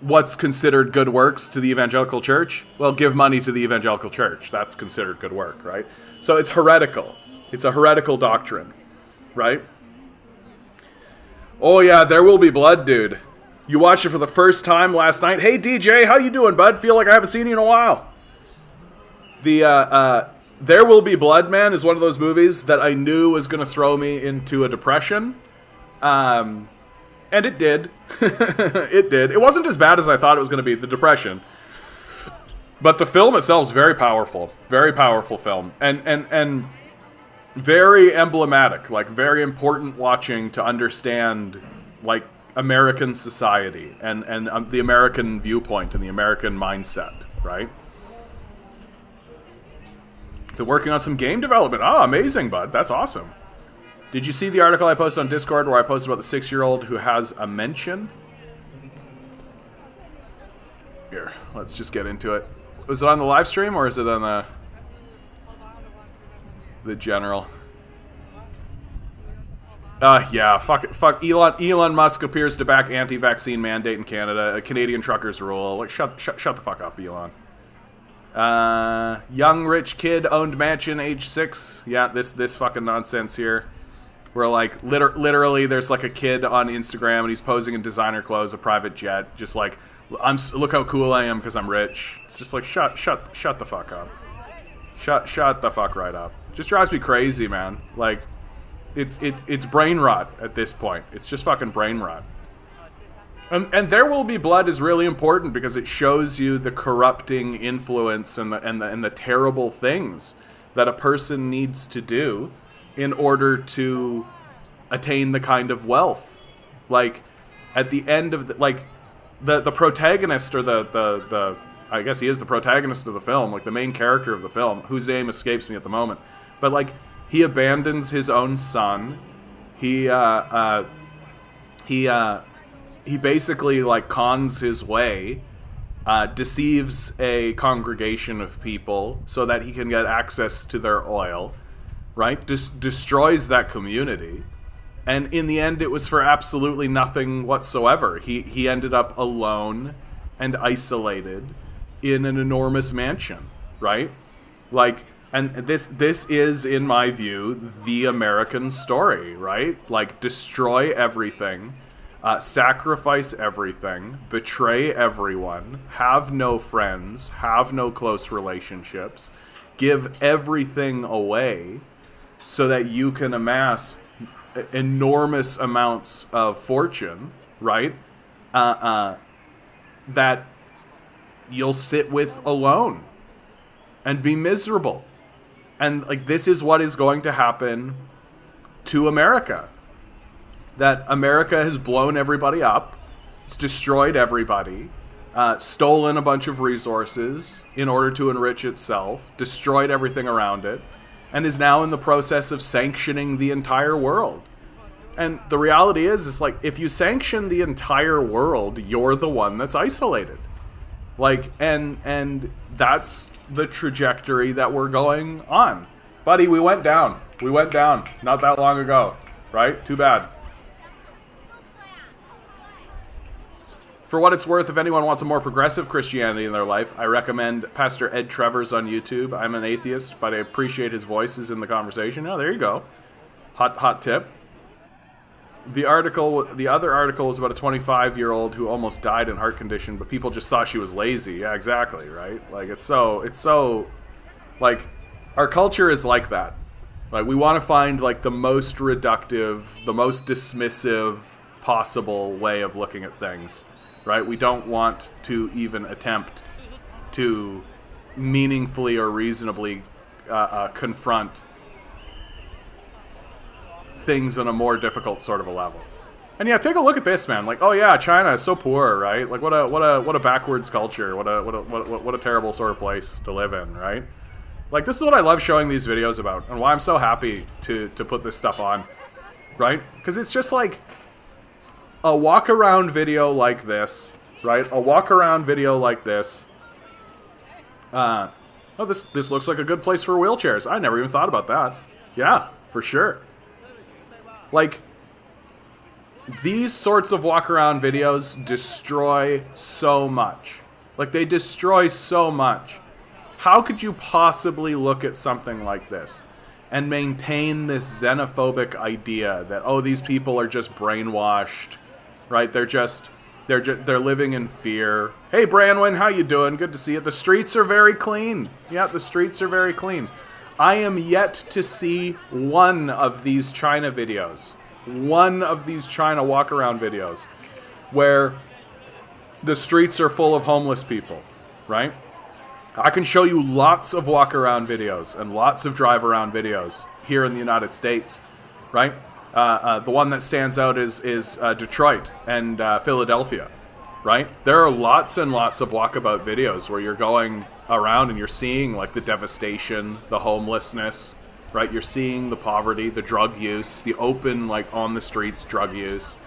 what's considered good works to the evangelical church? Well, give money to the evangelical church. That's considered good work, right? So it's heretical. It's a heretical doctrine, right? Oh yeah, There Will Be Blood, dude. You watched it for the first time last night. Hey DJ, how you doing, bud? Feel like I haven't seen you in a while. The There Will Be Blood, man, is one of those movies that I knew was going to throw me into a depression. And it did. It did. It wasn't as bad as I thought it was going to be, the depression. But the film itself is very powerful. Very powerful film. And very emblematic, like very important watching to understand like American society and the American viewpoint and the American mindset, right? Been working on some game development. Oh, amazing, bud. That's awesome. Did you see the article I posted on Discord where I posted about the 6-year-old who has a mention? Here, let's just get into it. Was it on the live stream or is it on the general? Yeah, fuck. Elon Musk appears to back anti-vaccine mandate in Canada. Canadian truckers rule. Like, shut the fuck up, Elon. Young rich kid owned mansion, age 6. Yeah, this fucking nonsense here. Where like literally, there's like a kid on Instagram and he's posing in designer clothes, a private jet, just like, look how cool I am because I'm rich. It's just like shut the fuck up. Shut the fuck right up. Just drives me crazy, man. Like. It's brain rot at this point. It's just fucking brain rot. And There Will Be Blood is really important because it shows you the corrupting influence and the terrible things that a person needs to do in order to attain the kind of wealth. Like at the end of the protagonist, or the I guess he is the protagonist of the film, like the main character of the film, whose name escapes me at the moment, but like he abandons his own son. He basically like cons his way, deceives a congregation of people so that he can get access to their oil, right? Destroys that community. And in the end, it was for absolutely nothing whatsoever. He ended up alone and isolated in an enormous mansion, right? Like, and this is, in my view, the American story, right? Like, destroy everything, sacrifice everything, betray everyone, have no friends, have no close relationships, give everything away so that you can amass enormous amounts of fortune, right? That you'll sit with alone and be miserable. And like, this is what is going to happen to America. That America has blown everybody up, it's destroyed everybody, stolen a bunch of resources in order to enrich itself, destroyed everything around it, and is now in the process of sanctioning the entire world. And the reality is, it's like, if you sanction the entire world, you're the one that's isolated. Like, and that's the trajectory that we're going on. Buddy, we went down. We went down not that long ago, right? Too bad. For what it's worth, if anyone wants a more progressive Christianity in their life, I recommend Pastor Ed Travers on YouTube. I'm an atheist, but I appreciate his voices in the conversation. Oh, there you go. Hot tip. The other article was about a 25-year-old who almost died in heart condition, but people just thought she was lazy. Yeah, exactly, right? Like, it's so, like, our culture is like that. Like, we want to find, like, the most reductive, the most dismissive possible way of looking at things, right? We don't want to even attempt to meaningfully or reasonably confront things on a more difficult sort of a level. And yeah, take a look at this, man. Like, oh yeah, China is so poor, right? Like, what a backwards culture. What a terrible sort of place to live in, right? Like, this is what I love showing these videos about, and why I'm so happy to put this stuff on, right? Because it's just like a walk around video like this, right? A walk around video like this. Oh, this looks like a good place for wheelchairs. I never even thought about that. Yeah, for sure. Like, these sorts of walk-around videos destroy so much. Like, they destroy so much. How could you possibly look at something like this and maintain this xenophobic idea that, oh, these people are just brainwashed, right? They're living in fear. Hey, Branwyn, how you doing? Good to see you. The streets are very clean. Yeah, the streets are very clean. I am yet to see one of these China videos, one of these China walk-around videos, where the streets are full of homeless people, right? I can show you lots of walk-around videos and lots of drive-around videos here in the United States, right? The one that stands out is Detroit and Philadelphia, right? There are lots and lots of walkabout videos where you're going around and you're seeing like the devastation, the homelessness, right? You're seeing the poverty, the drug use, the open, like, on the streets drug use.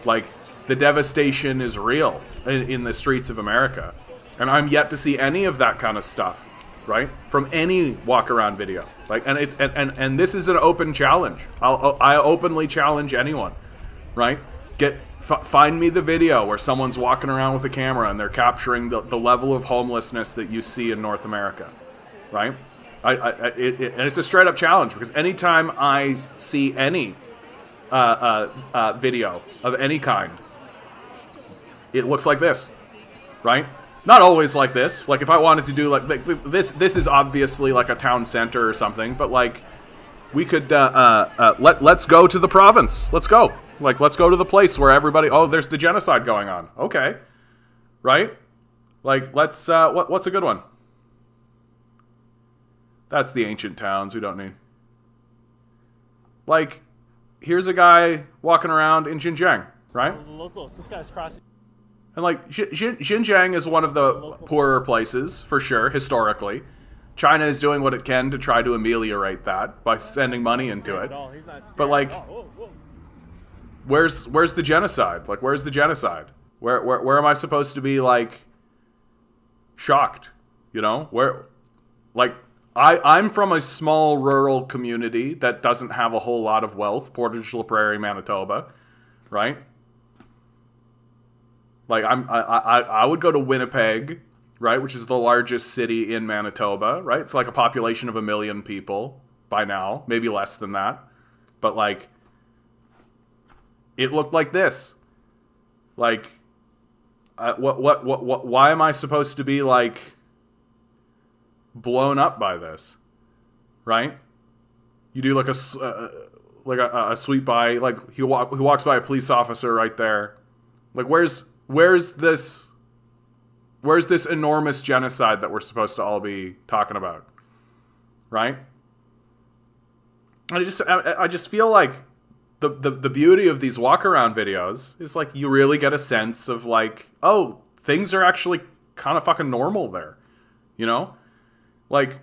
Like, the devastation is real in the streets of America. And I'm yet to see any of that kind of stuff, right? From any walk around video. Like, and it's and this is an open challenge. I openly challenge anyone, right? Find me the video where someone's walking around with a camera and they're capturing the level of homelessness that you see in North America, right? And it's a straight up challenge, because anytime I see any video of any kind, it looks like this, right? Not always like this. Like, if I wanted to do like this is obviously like a town center or something, but like, we could let's go to the province. Let's go. Like, let's go to the place where everybody, oh, there's the genocide going on. Okay. Right? Like, let's, what's a good one? That's the ancient towns we don't need. Like, here's a guy walking around in Xinjiang, right? The locals, this guy's crossing. And like Xinjiang is one of the poorer places for sure historically. China is doing what it can to try to ameliorate that by sending money into it. But like, where's the genocide? Like, where's the genocide? Where am I supposed to be like shocked? You know, where like I'm from a small rural community that doesn't have a whole lot of wealth, Portage la Prairie, Manitoba, right? Like I would go to Winnipeg, right, which is the largest city in Manitoba, right? It's like a population of 1 million people by now, maybe less than that. But like it looked like this. Like what why am I supposed to be like blown up by this? Right? You do like a sweep by, like who walks by a police officer right there. Like where's this enormous genocide that we're supposed to all be talking about? Right? I just feel like the beauty of these walk around videos is like you really get a sense of like, oh, things are actually kind of fucking normal there. You know? Like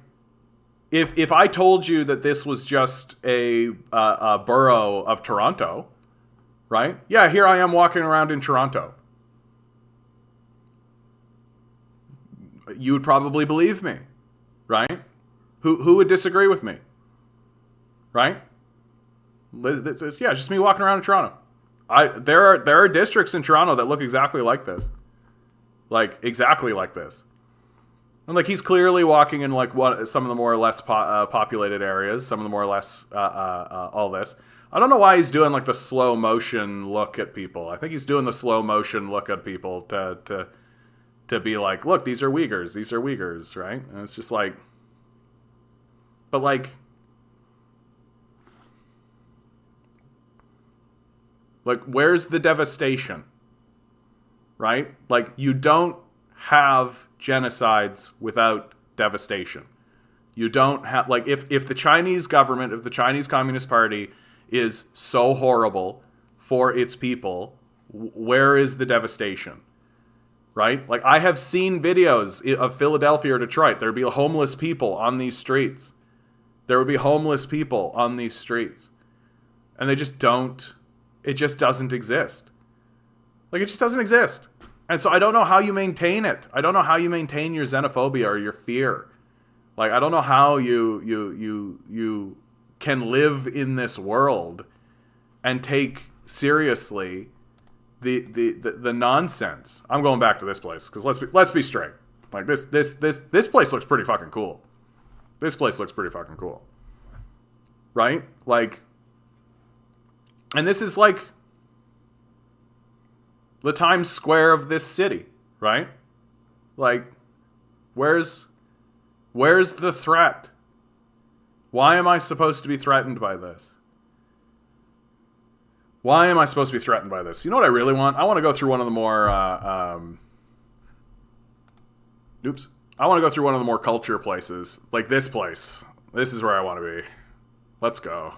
if I told you that this was just a borough of Toronto, right? Yeah, here I am walking around in Toronto. You would probably believe me, right? Who would disagree with me, right? It's just me walking around in Toronto. There are districts in Toronto that look exactly like this, and like he's clearly walking in like some of the more or less populated areas, some of the more or less all this. I don't know why he's doing like the slow motion look at people. I think he's doing the slow motion look at people to be like, look, these are Uyghurs, right? And it's just like, but like where's the devastation, right? Like you don't have genocides without devastation. You don't have, like, if the Chinese government, if the Chinese Communist Party is so horrible for its people, where is the devastation? Right? Like, I have seen videos of Philadelphia or Detroit. There'd be homeless people on these streets. There would be homeless people on these streets. And they just don't, it just doesn't exist. Like, it just doesn't exist. And so I don't know how you maintain it. I don't know how you maintain your xenophobia or your fear. Like, I don't know how you can live in this world and take seriously the nonsense. I'm going back to this place because let's be straight. Like this place looks pretty fucking cool. This place looks pretty fucking cool. Right? Like, and this is like the Times Square of this city, right? Like, where's the threat? Why am I supposed to be threatened by this? Why am I supposed to be threatened by this? You know what I really want? I want to go through one of the more I want to go through one of the more culture places. Like this place. This is where I want to be. Let's go.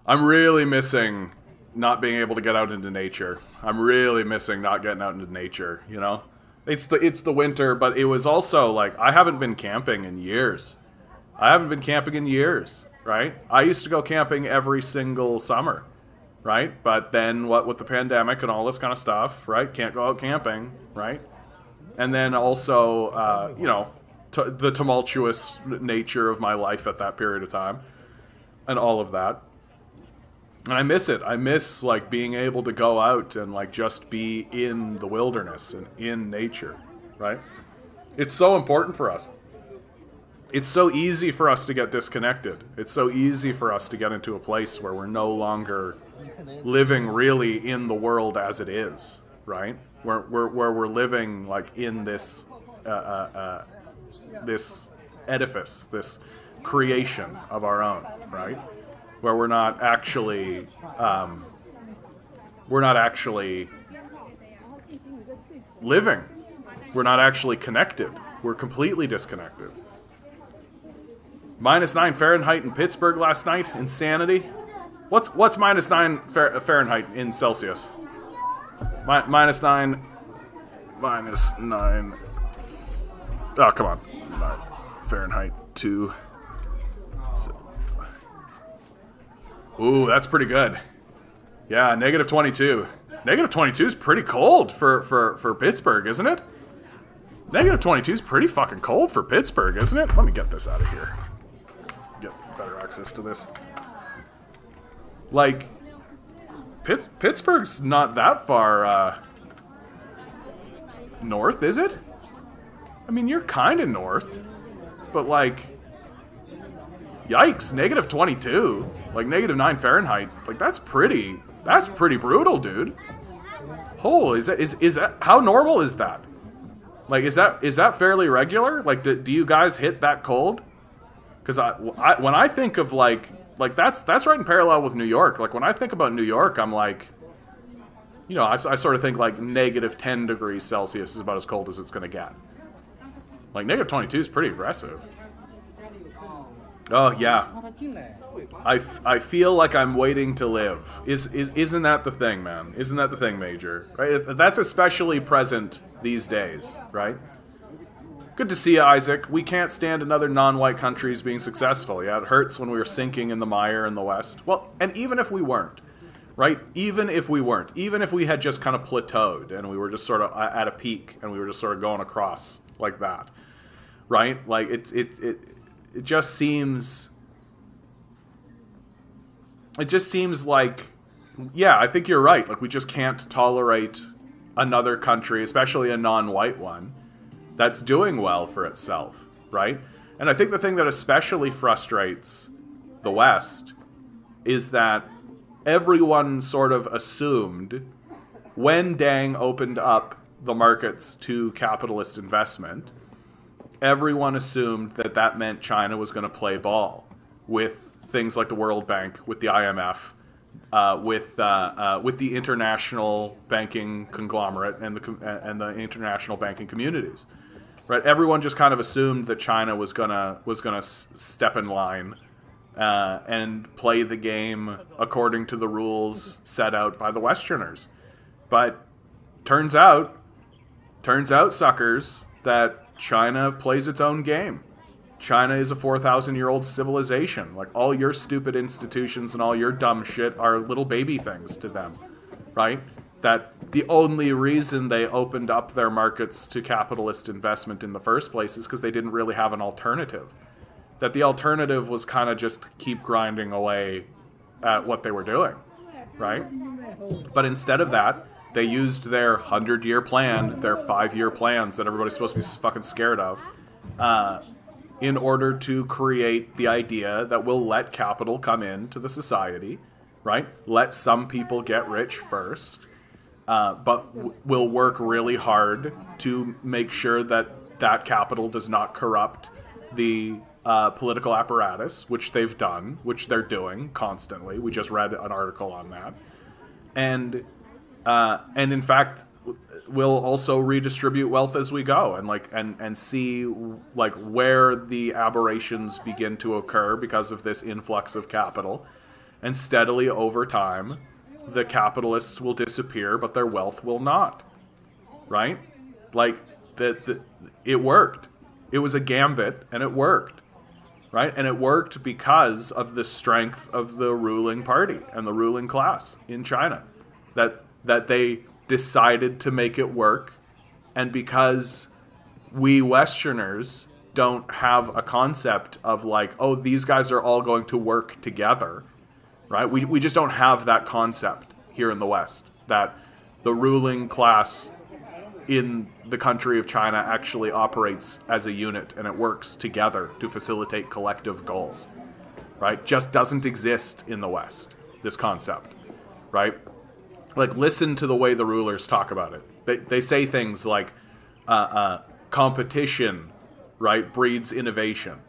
I'm really missing not being able to get out into nature. I'm really missing not getting out into nature, you know? It's the winter, but it was also like I haven't been camping in years. Right? I used to go camping every single summer, right? But then what with the pandemic and all this kind of stuff, right? Can't go out camping, right? And then also, the tumultuous nature of my life at that period of time and all of that. And I miss it. I miss like being able to go out and like just be in the wilderness and in nature, right? It's so important for us. It's so easy for us to get disconnected. It's so easy for us to get into a place where we're no longer living really in the world as it is, right? Where we're living like in this this edifice, this creation of our own, right? Where we're not actually living. We're not actually connected. We're completely disconnected. -9 Fahrenheit in Pittsburgh last night. Insanity. What's -9 Fahrenheit in Celsius? Minus 9. Minus 9. Oh, come on. Fahrenheit 2. Ooh, that's pretty good. Yeah, negative 22. Negative 22 is pretty cold for Pittsburgh, isn't it? Negative 22 is pretty fucking cold for Pittsburgh, isn't it? Let me get this out of here. Get better access to this. Like, Pittsburgh's not that far north, is it? I mean, you're kind of north, but like, yikes, negative 22, like negative 9 Fahrenheit, like that's pretty brutal, dude. Is that how normal is that? Like, is that fairly regular? Like, do you guys hit that cold? Because when I think of like that's right in parallel with New York. Like, when I think about New York, I'm like, you know, I sort of think like negative 10 degrees Celsius is about as cold as it's going to get. Like, negative 22 is pretty aggressive. Oh, yeah. I feel like I'm waiting to live. Isn't that the thing, man? Isn't that the thing, Major? Right? That's especially present these days, right? Good to see you, Isaac. We can't stand another non-white countries being successful. Yeah, it hurts when we were sinking in the mire in the West. Well, and even if we weren't, right? Even if we had just kind of plateaued and we were just sort of at a peak and we were just sort of going across like that, right? Like, it just seems like, yeah, I think you're right. Like, we just can't tolerate another country, especially a non-white one, that's doing well for itself, right? And I think the thing that especially frustrates the West is that everyone sort of assumed when Deng opened up the markets to capitalist investment, everyone assumed that meant China was going to play ball with things like the World Bank, with the IMF, with the international banking conglomerate and the international banking communities, right? Everyone just kind of assumed that China was gonna step in line and play the game according to the rules set out by the Westerners. But turns out, suckers, that China plays its own game. China is a 4,000-year-old civilization. Like, all your stupid institutions and all your dumb shit are little baby things to them, right? That the only reason they opened up their markets to capitalist investment in the first place is because they didn't really have an alternative. That the alternative was kind of just keep grinding away at what they were doing, right? But instead of that, they used their 100-year plan, their 5-year plans that everybody's supposed to be fucking scared of, in order to create the idea that we'll let capital come into the society, right? Let some people get rich first, but we'll work really hard to make sure that capital does not corrupt the political apparatus, which they've done, which they're doing constantly. We just read an article on that. And in fact, we'll also redistribute wealth as we go, and see like where the aberrations begin to occur because of this influx of capital, and steadily over time, the capitalists will disappear, but their wealth will not. Right? Like it worked. It was a gambit, and it worked. Right? And it worked because of the strength of the ruling party and the ruling class in China, that they decided to make it work, and because we Westerners don't have a concept of like, oh, these guys are all going to work together, right? We just don't have that concept here in the West, that the ruling class in the country of China actually operates as a unit and it works together to facilitate collective goals, right? Just doesn't exist in the West, this concept, right? Like, listen to the way the rulers talk about it. They say things like, competition, right, breeds innovation.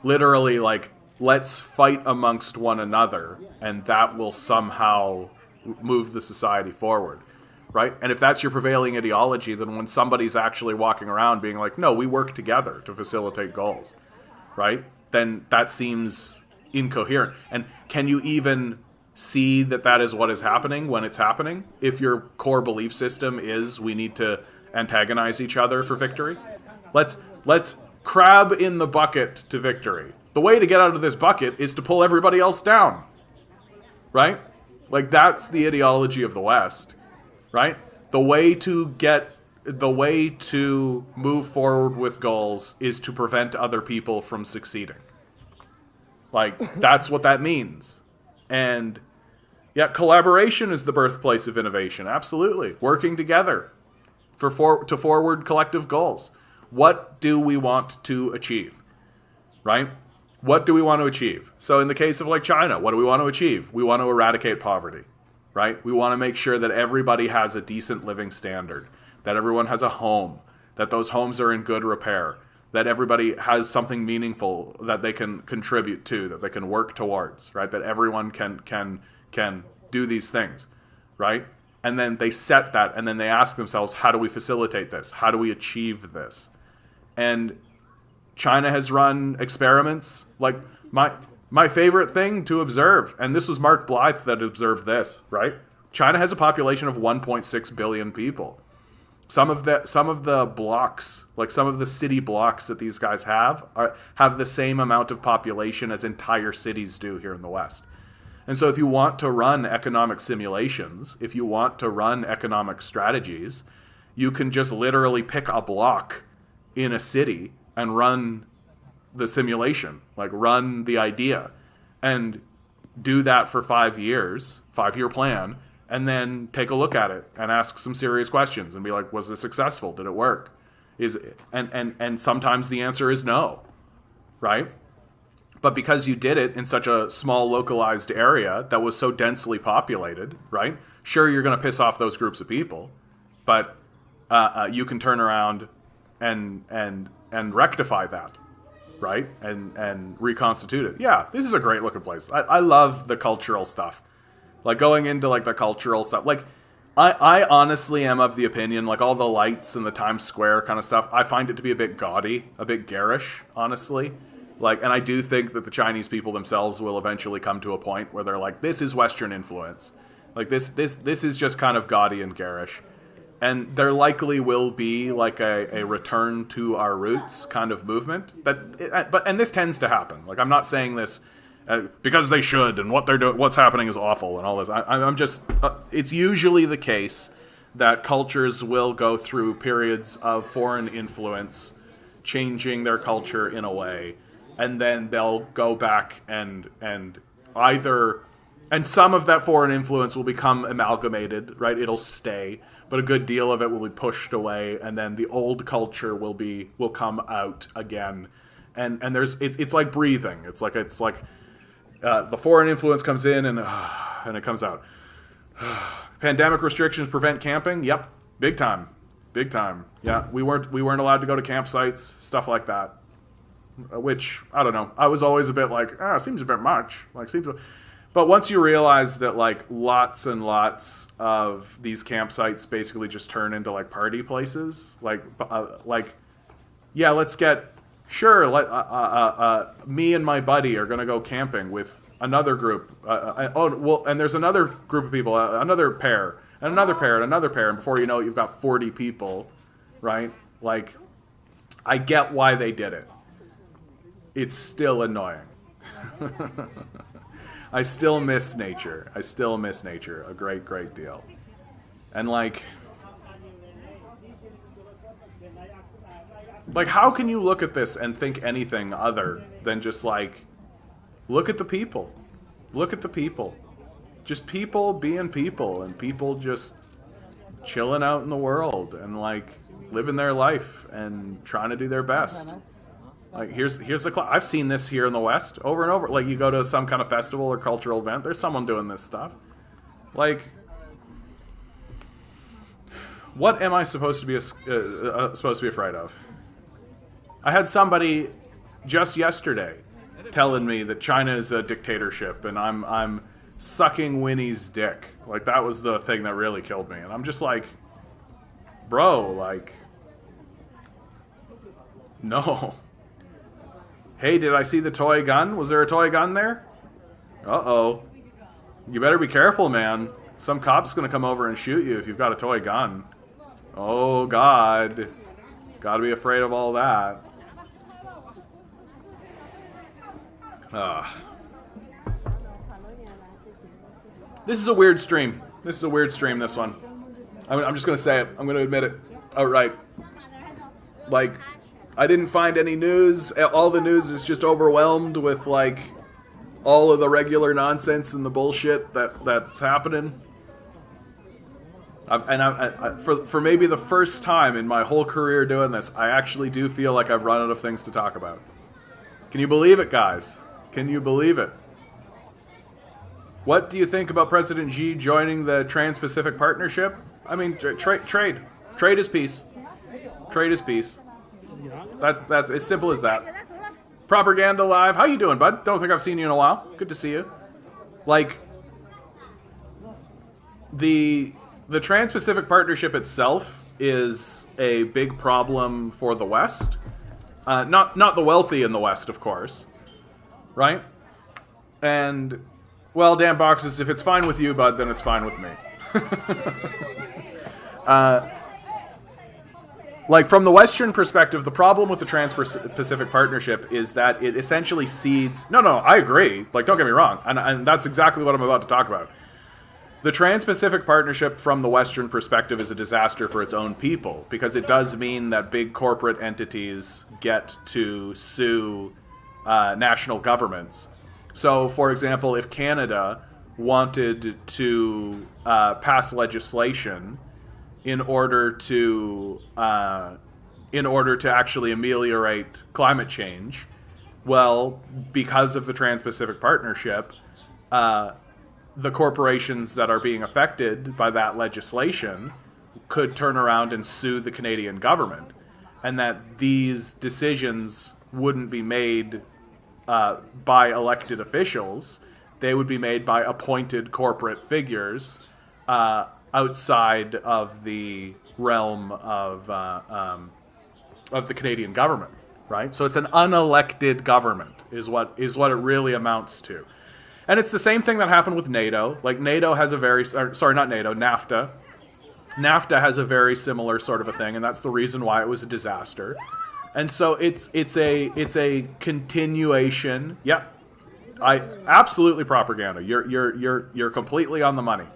Literally, like, let's fight amongst one another, and that will somehow move the society forward, right? And if that's your prevailing ideology, then when somebody's actually walking around being like, no, we work together to facilitate goals, right? Then that seems incoherent. And can you even see that that is what is happening when it's happening. If your core belief system is we need to antagonize each other for victory, let's crab in the bucket to victory. The way to get out of this bucket is to pull everybody else down, right? Like, that's the ideology of the West, right? The way to move forward with goals is to prevent other people from succeeding. Like, that's what that means. And yeah, collaboration is the birthplace of innovation. Absolutely. Working together to forward collective goals. What do we want to achieve? Right? What do we want to achieve? So in the case of like China, what do we want to achieve? We want to eradicate poverty, right? We want to make sure that everybody has a decent living standard, that everyone has a home, that those homes are in good repair, that everybody has something meaningful that they can contribute to, that they can work towards, right? That everyone can do these things, right? And then they set that, and then they ask themselves, how do we facilitate this? How do we achieve this? And China has run experiments. Like, my favorite thing to observe, and this was Mark Blythe that observed this, right? China has a population of 1.6 billion people. Some of the blocks, like some of the city blocks that these guys have the same amount of population as entire cities do here in the West. And so if you want to run economic simulations, if you want to run economic strategies, you can just literally pick a block in a city and run the simulation, like run the idea, and do that for 5 years, 5-year plan, and then take a look at it and ask some serious questions and be like, was this successful? Did it work? And sometimes the answer is no, right? But because you did it in such a small localized area that was so densely populated, right? Sure, you're going to piss off those groups of people, but you can turn around and rectify that, right? And reconstitute it. Yeah, this is a great looking place. I love the cultural stuff. Like going into like the cultural stuff. Like I honestly am of the opinion, like all the lights and the Times Square kind of stuff, I find it to be a bit gaudy, a bit garish, honestly. Like, and I do think that the Chinese people themselves will eventually come to a point where they're like, this is Western influence. Like this is just kind of gaudy and garish. And there likely will be like a return to our roots kind of movement. And this tends to happen. Like, I'm not saying this because they should, and what they're doing, what's happening is awful, and all this. I'm just. It's usually the case that cultures will go through periods of foreign influence, changing their culture in a way, and then they'll go back and either, and some of that foreign influence will become amalgamated, right? It'll stay, but a good deal of it will be pushed away, and then the old culture will come out again, and it's like breathing. It's like the foreign influence comes in and it comes out. Pandemic restrictions prevent camping. Yep, big time. Yeah, we weren't allowed to go to campsites, stuff like that. Which I don't know. I was always a bit like, seems a bit much. But once you realize that like lots and lots of these campsites basically just turn into like party places, yeah, let's get. Sure, me and my buddy are going to go camping with another group. And there's another group of people, another pair, and another pair, and another pair. And before you know it, you've got 40 people, right? Like, I get why they did it. It's still annoying. I still miss nature. A great, great deal. And like, how can you look at this and think anything other than just like, look at the people. Just people being people, and people just chilling out in the world and like living their life and trying to do their best. Like here's I've seen this here in the West over and over. Like you go to some kind of festival or cultural event, there's someone doing this stuff. Like, what am I supposed to be afraid of? I had somebody just yesterday telling me that China is a dictatorship and I'm sucking Winnie's dick. Like, that was the thing that really killed me. And I'm just like, bro, like, no. Hey, did I see the toy gun? Was there a toy gun there? Uh-oh. You better be careful, man. Some cop's gonna come over and shoot you if you've got a toy gun. Oh, God. Gotta be afraid of all that. This is a weird stream. This one. I'm just gonna say it. I'm gonna admit it outright. Like, I didn't find any news. All the news is just overwhelmed with, like, all of the regular nonsense and the bullshit that's happening. For maybe the first time in my whole career doing this, I actually do feel like I've run out of things to talk about. Can you believe it, guys? Can you believe it? What do you think about President Xi joining the Trans-Pacific Partnership? I mean, trade. Trade is peace. Trade is peace. That's as simple as that. Propaganda Live. How you doing, bud? Don't think I've seen you in a while. Good to see you. Like, the Trans-Pacific Partnership itself is a big problem for the West. Not the wealthy in the West, of course. Right? And, well, Dan Boxes, if it's fine with you, bud, then it's fine with me. Like, from the Western perspective, the problem with the Trans-Pacific Partnership is that it essentially cedes... No, I agree. Like, don't get me wrong. And that's exactly what I'm about to talk about. The Trans-Pacific Partnership, from the Western perspective, is a disaster for its own people, because it does mean that big corporate entities get to sue national governments. So, for example, if Canada wanted to pass legislation in order to actually ameliorate climate change, well, because of the Trans-Pacific Partnership, the corporations that are being affected by that legislation could turn around and sue the Canadian government, and that these decisions wouldn't be made by elected officials. They would be made by appointed corporate figures outside of the realm of the Canadian government, right? So it's an unelected government is what it really amounts to. And it's the same thing that happened with NATO. Like, NATO has a very... Sorry, not NATO, NAFTA. NAFTA has a very similar sort of a thing, and that's the reason why it was a disaster. And so it's a continuation. Yeah, absolutely propaganda. You're completely on the money.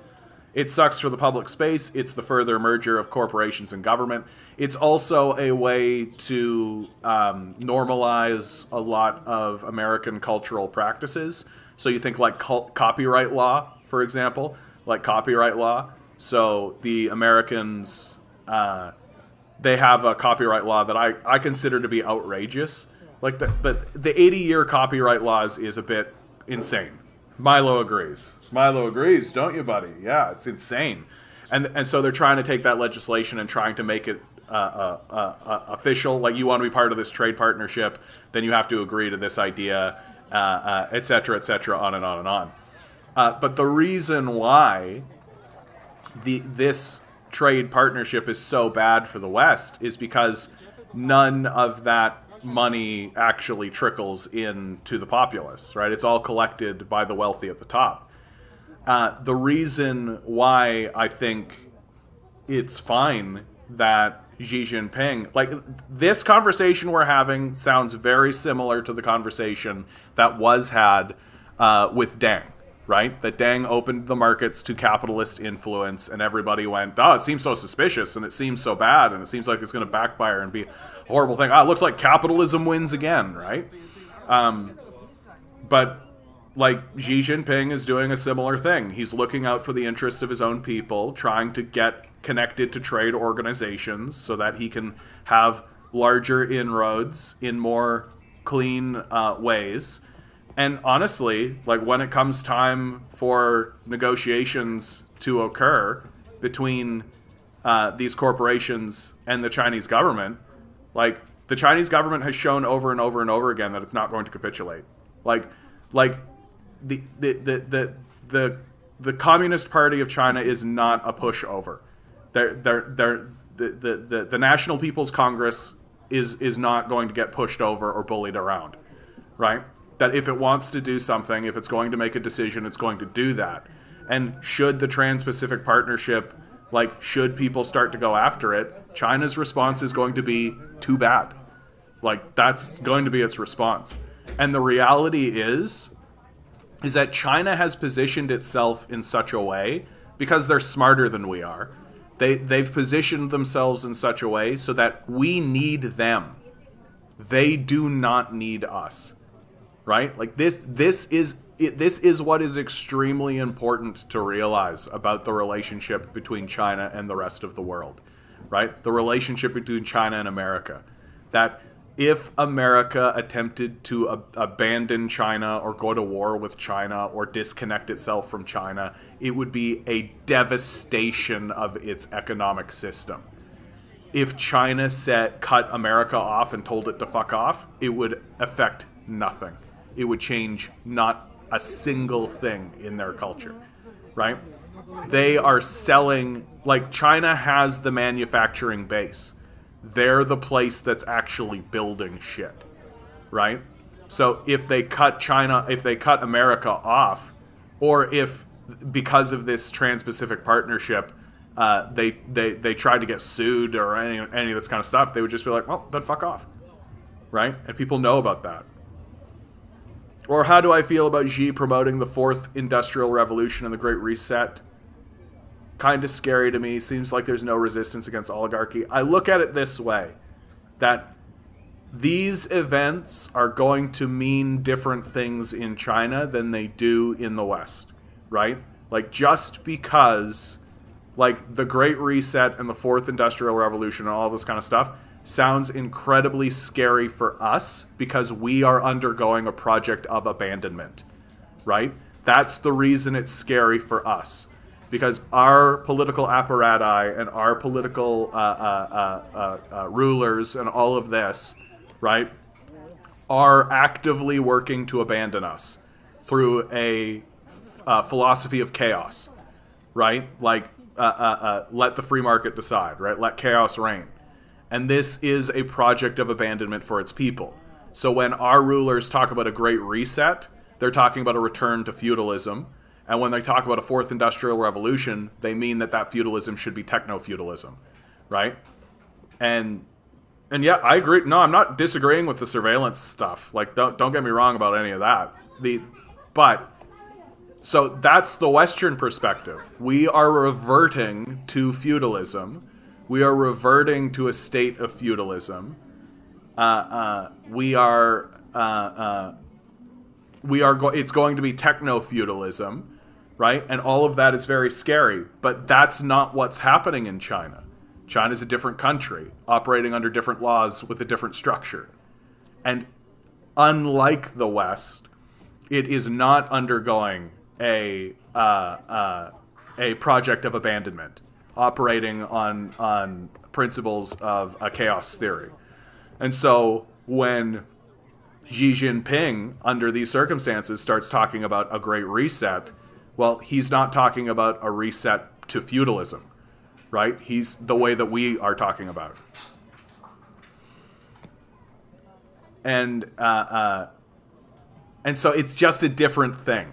It sucks for the public space. It's the further merger of corporations and government. It's also a way to normalize a lot of American cultural practices. So you think like copyright law, for example, like copyright law. So the Americans, they have a copyright law that I consider to be outrageous. Like the 80-year copyright laws is a bit insane. Milo agrees. Milo agrees, don't you, buddy? Yeah, it's insane. And so they're trying to take that legislation and trying to make it official. Like, you want to be part of this trade partnership, then you have to agree to this idea, et cetera, on and on and on. But the reason why this trade partnership is so bad for the West is because none of that money actually trickles into the populace, right? It's all collected by the wealthy at the top. The reason why I think it's fine that Xi Jinping, like, this conversation we're having sounds very similar to the conversation that was had with Deng, right? That Deng opened the markets to capitalist influence, and everybody went, oh, it seems so suspicious, and it seems so bad, and it seems like it's going to backfire and be a horrible thing. It looks like capitalism wins again, right? But, like, Xi Jinping is doing a similar thing. He's looking out for the interests of his own people, trying to get connected to trade organizations so that he can have larger inroads in more clean ways. And honestly, like, when it comes time for negotiations to occur between these corporations and the Chinese government, like, the Chinese government has shown over and over and over again that it's not going to capitulate. Like the Communist Party of China is not a pushover. The National People's Congress is not going to get pushed over or bullied around, right? That if it wants to do something, if it's going to make a decision, it's going to do that. And should the Trans-Pacific Partnership, like, should people start to go after it, China's response is going to be too bad. Like, that's going to be its response. And the reality is that China has positioned itself in such a way, because they're smarter than we are, they've positioned themselves in such a way so that we need them. They do not need us, right? Like this is what is extremely important to realize about the relationship between China and the rest of the world, right? The relationship between China and America. That if America attempted to abandon China or go to war with China or disconnect itself from China, it would be a devastation of its economic system. If China cut America off and told it to fuck off, it would affect nothing. It would change not a single thing in their culture, right? They are selling, like, China has the manufacturing base. They're the place that's actually building shit, right? So if they cut America off, or if because of this Trans-Pacific Partnership, they tried to get sued or any of this kind of stuff, they would just be like, well, then fuck off, right? And people know about that. Or how do I feel about Xi promoting the fourth industrial revolution and the Great Reset? Kind of scary to me. Seems like there's no resistance against oligarchy. I look at it this way, that these events are going to mean different things in China than they do in the West, right? Like, just because, like, the Great Reset and the fourth industrial revolution and all this kind of stuff sounds incredibly scary for us because we are undergoing a project of abandonment, right? That's the reason it's scary for us. Because our political apparati and our political rulers and all of this, right, are actively working to abandon us through a philosophy of chaos, right? Like, let the free market decide, right? Let chaos reign. And this is a project of abandonment for its people. So when our rulers talk about a great reset, they're talking about a return to feudalism. And when they talk about a fourth industrial revolution, they mean that feudalism should be techno-feudalism, right? And yeah, I agree. No, I'm not disagreeing with the surveillance stuff. Like, don't get me wrong about any of that. So that's the Western perspective. We are reverting to feudalism. We are reverting to a state of feudalism. It's going to be techno-feudalism, right? And all of that is very scary. But that's not what's happening in China. China's a different country, operating under different laws with a different structure. And unlike the West, it is not undergoing a project of abandonment, operating on principles of a chaos theory. And so when Xi Jinping, under these circumstances, starts talking about a great reset, well, he's not talking about a reset to feudalism, right? He's the way that we are talking about. And so it's just a different thing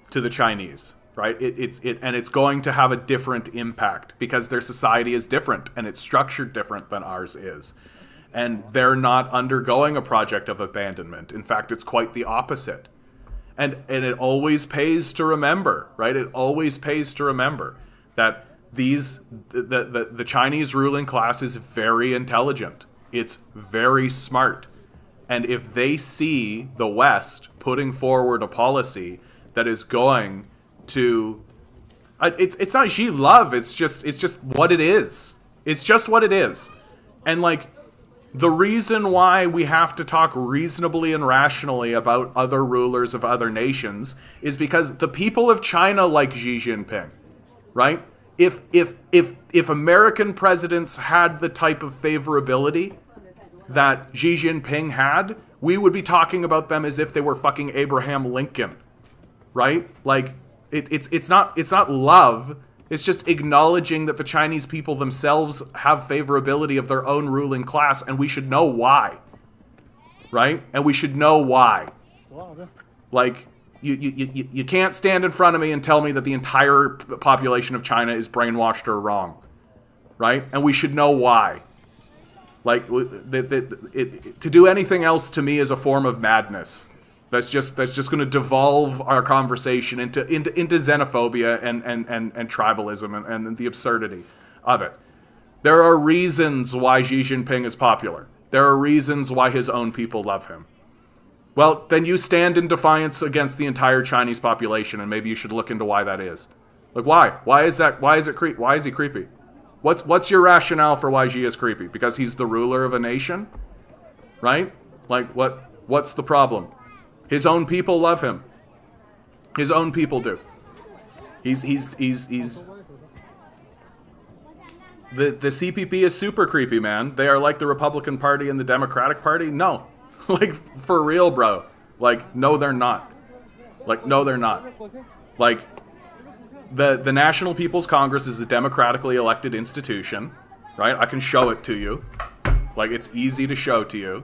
to the Chinese, right? It's going to have a different impact because their society is different and it's structured different than ours is. And they're not undergoing a project of abandonment. In fact, it's quite the opposite. And it always pays to remember, right? It always pays to remember that the Chinese ruling class is very intelligent. It's very smart. And if they see the West putting forward a policy that is going to, it's not Xi love. It's just what it is. It's just what it is. And like, the reason why we have to talk reasonably and rationally about other rulers of other nations is because the people of China like Xi Jinping, right? If American presidents had the type of favorability that Xi Jinping had, we would be talking about them as if they were fucking Abraham Lincoln, right? Like, it's not love. It's just acknowledging that the Chinese people themselves have favorability of their own ruling class, and we should know why, right? And we should know why. Like, You can't stand in front of me and tell me that the entire population of China is brainwashed or wrong, right? And we should know why. Like, to do anything else to me is a form of madness. That's just going to devolve our conversation into xenophobia and tribalism and the absurdity of it. There are reasons why Xi Jinping is popular. There are reasons why his own people love him. Well, then you stand in defiance against the entire Chinese population, and maybe you should look into why that is. Like, why? Why is that? Why is he creepy? What's your rationale for why Xi is creepy? Because he's the ruler of a nation, right? Like, what's the problem? His own people love him. His own people do. He's the CPP is super creepy, man. They are like the Republican Party and the Democratic Party. No, like, for real, bro. Like, no, they're not. Like, no, they're not. Like, the National People's Congress is a democratically elected institution, right? I can show it to you. Like, it's easy to show to you.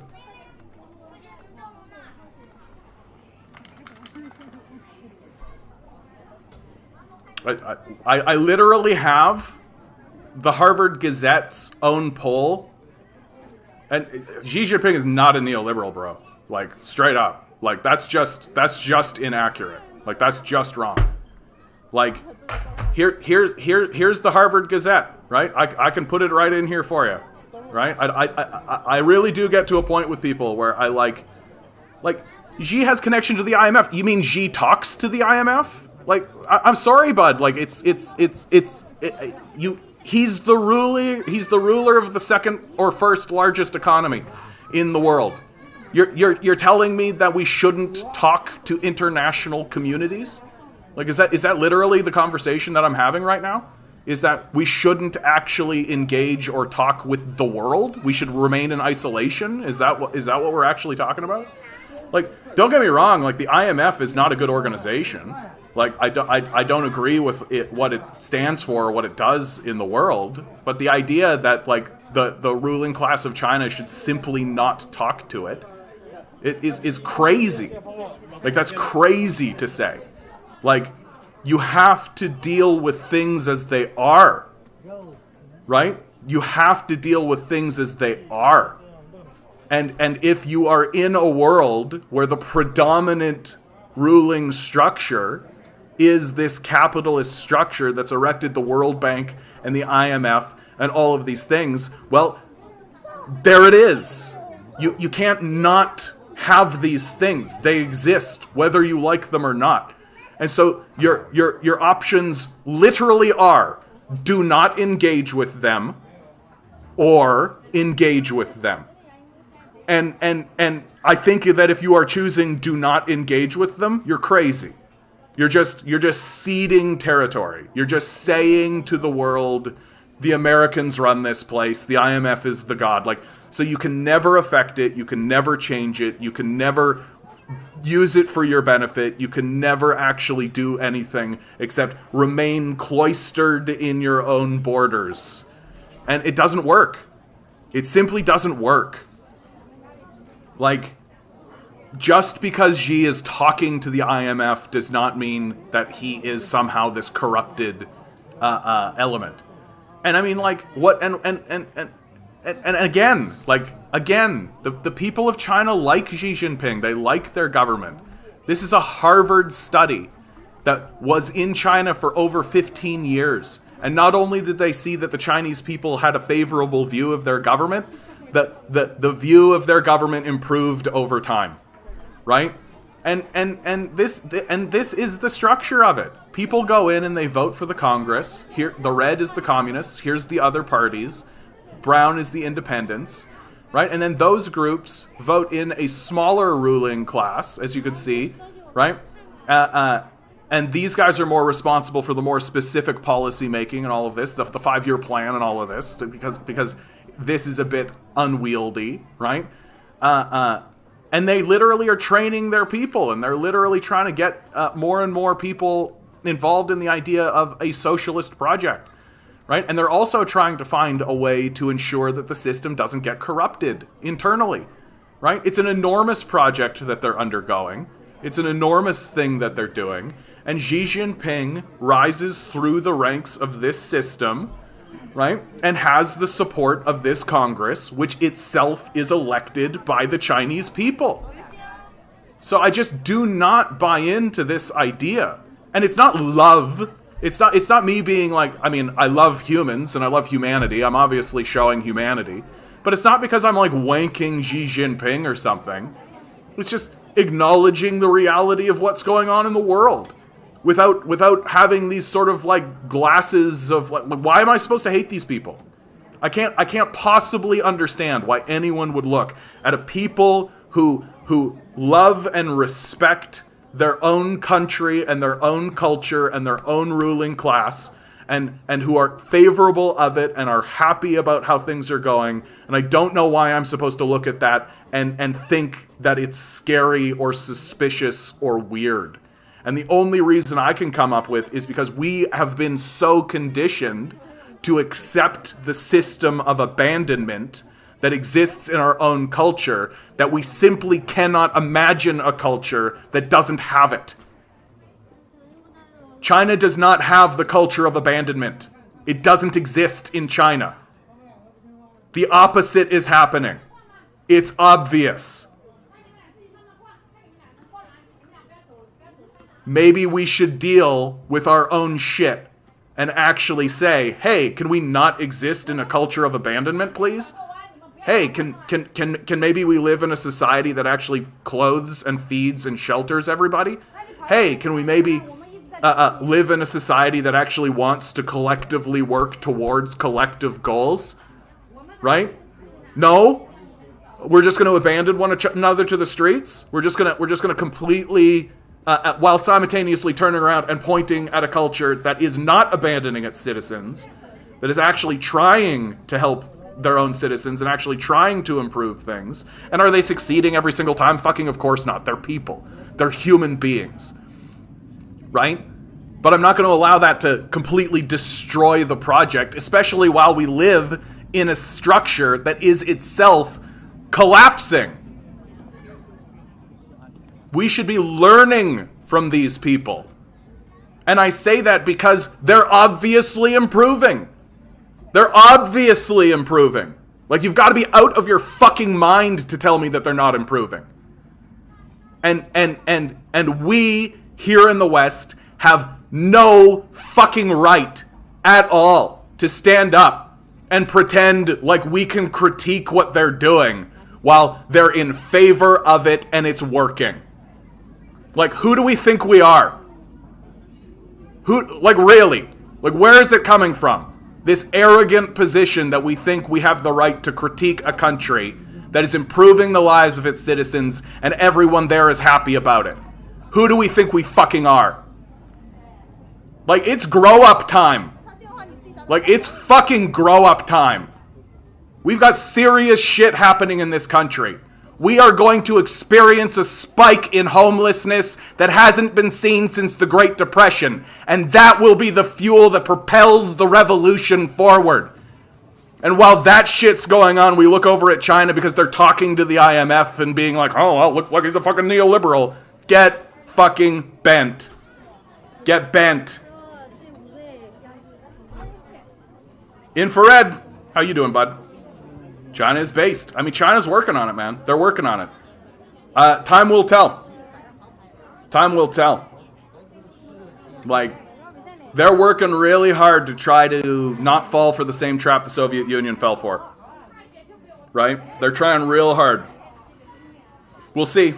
I literally have the Harvard Gazette's own poll, and Xi Jinping is not a neoliberal, bro. Like, straight up. Like, that's just inaccurate. Like, that's just wrong. Like, here's the Harvard Gazette, right? I can put it right in here for you, right? I really do get to a point with people where I like Xi has connection to the IMF. You mean Xi talks to the IMF? Like, I'm sorry, bud. Like, he's the ruler of the second or first largest economy in the world. You're telling me that we shouldn't talk to international communities? Like, is that literally the conversation that I'm having right now? Is that we shouldn't actually engage or talk with the world? We should remain in isolation? Is that what we're actually talking about? Like, don't get me wrong. Like, the IMF is not a good organization. Like, I don't agree with it, what it stands for, or what it does in the world. But the idea that, like, the ruling class of China should simply not talk to it is crazy. Like, that's crazy to say. Like, you have to deal with things as they are, right? You have to deal with things as they are. And if you are in a world where the predominant ruling structure is this capitalist structure that's erected the World Bank and the IMF and all of these things, well, there it is. You can't not have these things. They exist, whether you like them or not. And so your options literally are: do not engage with them, or engage with them. And I think that if you are choosing do not engage with them, you're crazy. You're just ceding territory. You're just saying to the world, the Americans run this place, the IMF is the god. Like, so you can never affect it, you can never change it, you can never use it for your benefit, you can never actually do anything except remain cloistered in your own borders. And it doesn't work. It simply doesn't work. Like, just because Xi is talking to the IMF does not mean that he is somehow this corrupted element. And I mean, like, what, and again, the people of China like Xi Jinping. They like their government. This is a Harvard study that was in China for over 15 years. And not only did they see that the Chinese people had a favorable view of their government, the view of their government improved over time, right? And this is the structure of it. People go in and they vote for the Congress. Here, the red is the communists. Here's the other parties. Brown is the independents, right? And then those groups vote in a smaller ruling class, as you could see, right? And these guys are more responsible for the more specific policy making and all of this, the 5-year plan and all of this, because this is a bit unwieldy, right? And they literally are training their people, and they're literally trying to get more and more people involved in the idea of a socialist project, right? And they're also trying to find a way to ensure that the system doesn't get corrupted internally, right? It's an enormous project that they're undergoing, It's an enormous thing that they're doing. And Xi Jinping rises through the ranks of this system, right? And has the support of this Congress, which itself is elected by the Chinese people. So I just do not buy into this idea. And it's not love. It's not me being like, I mean, I love humans and I love humanity. I'm obviously showing humanity. But it's not because I'm like wanking Xi Jinping or something. It's just acknowledging the reality of what's going on in the world. Without having these sort of like glasses of like, why am I supposed to hate these people? I can't possibly understand why anyone would look at a people who love and respect their own country and their own culture and their own ruling class and who are favorable of it and are happy about how things are going. And I don't know why I'm supposed to look at that and think that it's scary or suspicious or weird. And the only reason I can come up with is because we have been so conditioned to accept the system of abandonment that exists in our own culture that we simply cannot imagine a culture that doesn't have it. China does not have the culture of abandonment. It doesn't exist in China. The opposite is happening. It's obvious. Maybe we should deal with our own shit and actually say, hey, can we not exist in a culture of abandonment, please? Hey, can maybe we live in a society that actually clothes and feeds and shelters everybody? Hey, can we maybe live in a society that actually wants to collectively work towards collective goals? Right? No? We're just going to abandon one another to the streets? We're just going to completely while simultaneously turning around and pointing at a culture that is not abandoning its citizens, that is actually trying to help their own citizens and actually trying to improve things. And are they succeeding every single time? Fucking of course not. They're people. They're human beings. Right? But I'm not going to allow that to completely destroy the project, especially while we live in a structure that is itself collapsing. We should be learning from these people. And I say that because they're obviously improving. They're obviously improving. Like, you've got to be out of your fucking mind to tell me that they're not improving. And we here in the West have no fucking right at all to stand up and pretend like we can critique what they're doing while they're in favor of it and it's working. Like, who do we think we are? Who, like, really? Like, where is it coming from? This arrogant position that we think we have the right to critique a country that is improving the lives of its citizens and everyone there is happy about it. Who do we think we fucking are? Like, it's grow up time. Like, it's fucking grow up time. We've got serious shit happening in this country. We are going to experience a spike in homelessness that hasn't been seen since the Great Depression. And that will be the fuel that propels the revolution forward. And while that shit's going on, we look over at China because they're talking to the IMF and being like, oh, well, looks like he's a fucking neoliberal. Get fucking bent. Get bent. Infrared, how you doing, bud? China is based. I mean, China's working on it, man. They're working on it. Time will tell. Time will tell. Like, they're working really hard to try to not fall for the same trap the Soviet Union fell for. Right? They're trying real hard. We'll see.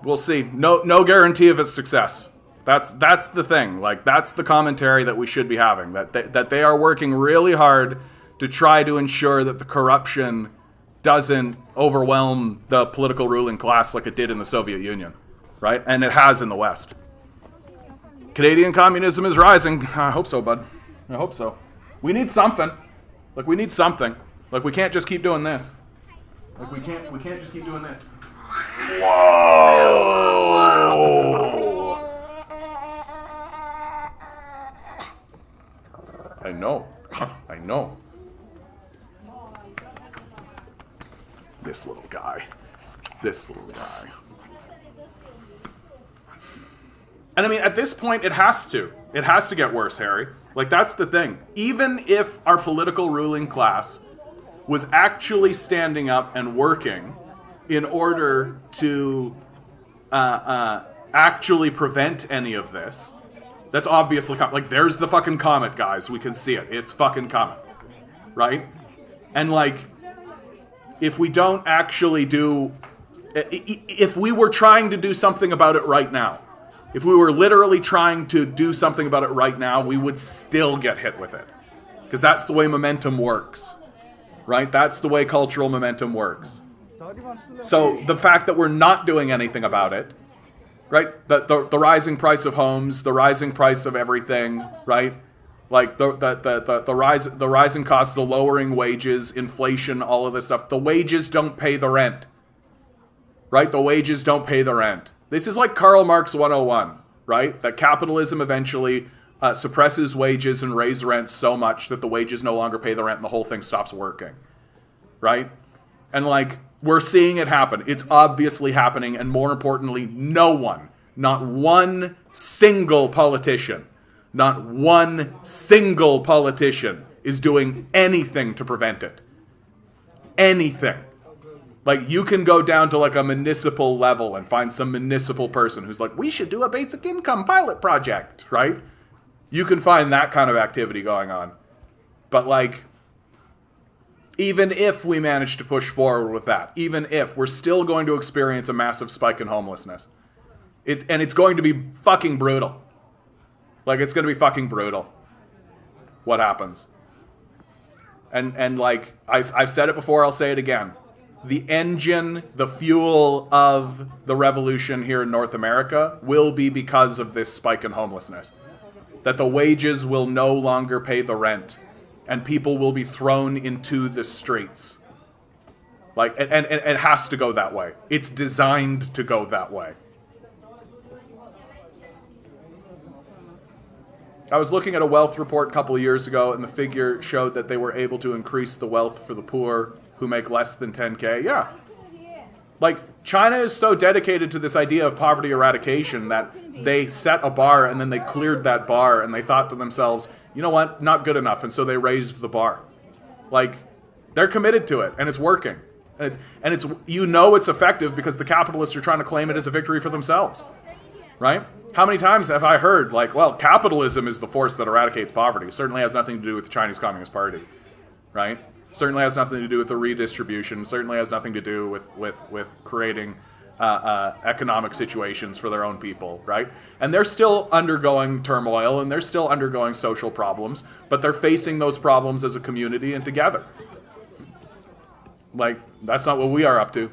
We'll see. No guarantee of its success. That's the thing. Like, that's the commentary that we should be having. That they are working really hard to try to ensure that the corruption doesn't overwhelm the political ruling class like it did in the Soviet Union, right? And it has in the West. Canadian communism is rising. I hope so, bud. I hope so. We need something. Like, we need something. Like, we can't just keep doing this. Like, we can't just keep doing this. Whoa! I know. I know. This little guy. And I mean, at this point, it has to. It has to get worse, Harry. Like, that's the thing. Even if our political ruling class was actually standing up and working in order to actually prevent any of this, that's obviously like, there's the fucking comet, guys. We can see it. It's fucking coming, right? And like, if we don't actually do, if we were trying to do something about it right now, if we were literally trying to do something about it right now, we would still get hit with it. Because that's the way momentum works, right? That's the way cultural momentum works. So the fact that we're not doing anything about it, right? The rising price of homes, the rising price of everything, right? Like the rising cost, the lowering wages, inflation, all of this stuff. The wages don't pay the rent, right? The wages don't pay the rent. This is like Karl Marx 101, right? That capitalism eventually suppresses wages and raises rent so much that the wages no longer pay the rent and the whole thing stops working, right? And like, we're seeing it happen. It's obviously happening. And more importantly, no one, not one single politician, is doing anything to prevent it. Anything. Like, you can go down to like a municipal level and find some municipal person who's like, we should do a basic income pilot project, right? You can find that kind of activity going on. But like, even if we manage to push forward with that, even if, we're still going to experience a massive spike in homelessness. And it's going to be fucking brutal. Like, it's going to be fucking brutal what happens. And like, I've said it before, I'll say it again. The engine, the fuel of the revolution here in North America will be because of this spike in homelessness. That the wages will no longer pay the rent. And people will be thrown into the streets. Like, and it has to go that way. It's designed to go that way. I was looking at a wealth report a couple of years ago, and the figure showed that they were able to increase the wealth for the poor who make less than 10K. Yeah. Like, China is so dedicated to this idea of poverty eradication that they set a bar and then they cleared that bar and they thought to themselves, you know what, not good enough, and so they raised the bar. Like, they're committed to it, and it's working. And it's, you know, it's effective because the capitalists are trying to claim it as a victory for themselves, right? How many times have I heard, like, well, capitalism is the force that eradicates poverty. It certainly has nothing to do with the Chinese Communist Party, right? Certainly has nothing to do with the redistribution. Certainly has nothing to do with creating economic situations for their own people, right? And they're still undergoing turmoil and they're still undergoing social problems, but they're facing those problems as a community and together. Like, that's not what we are up to.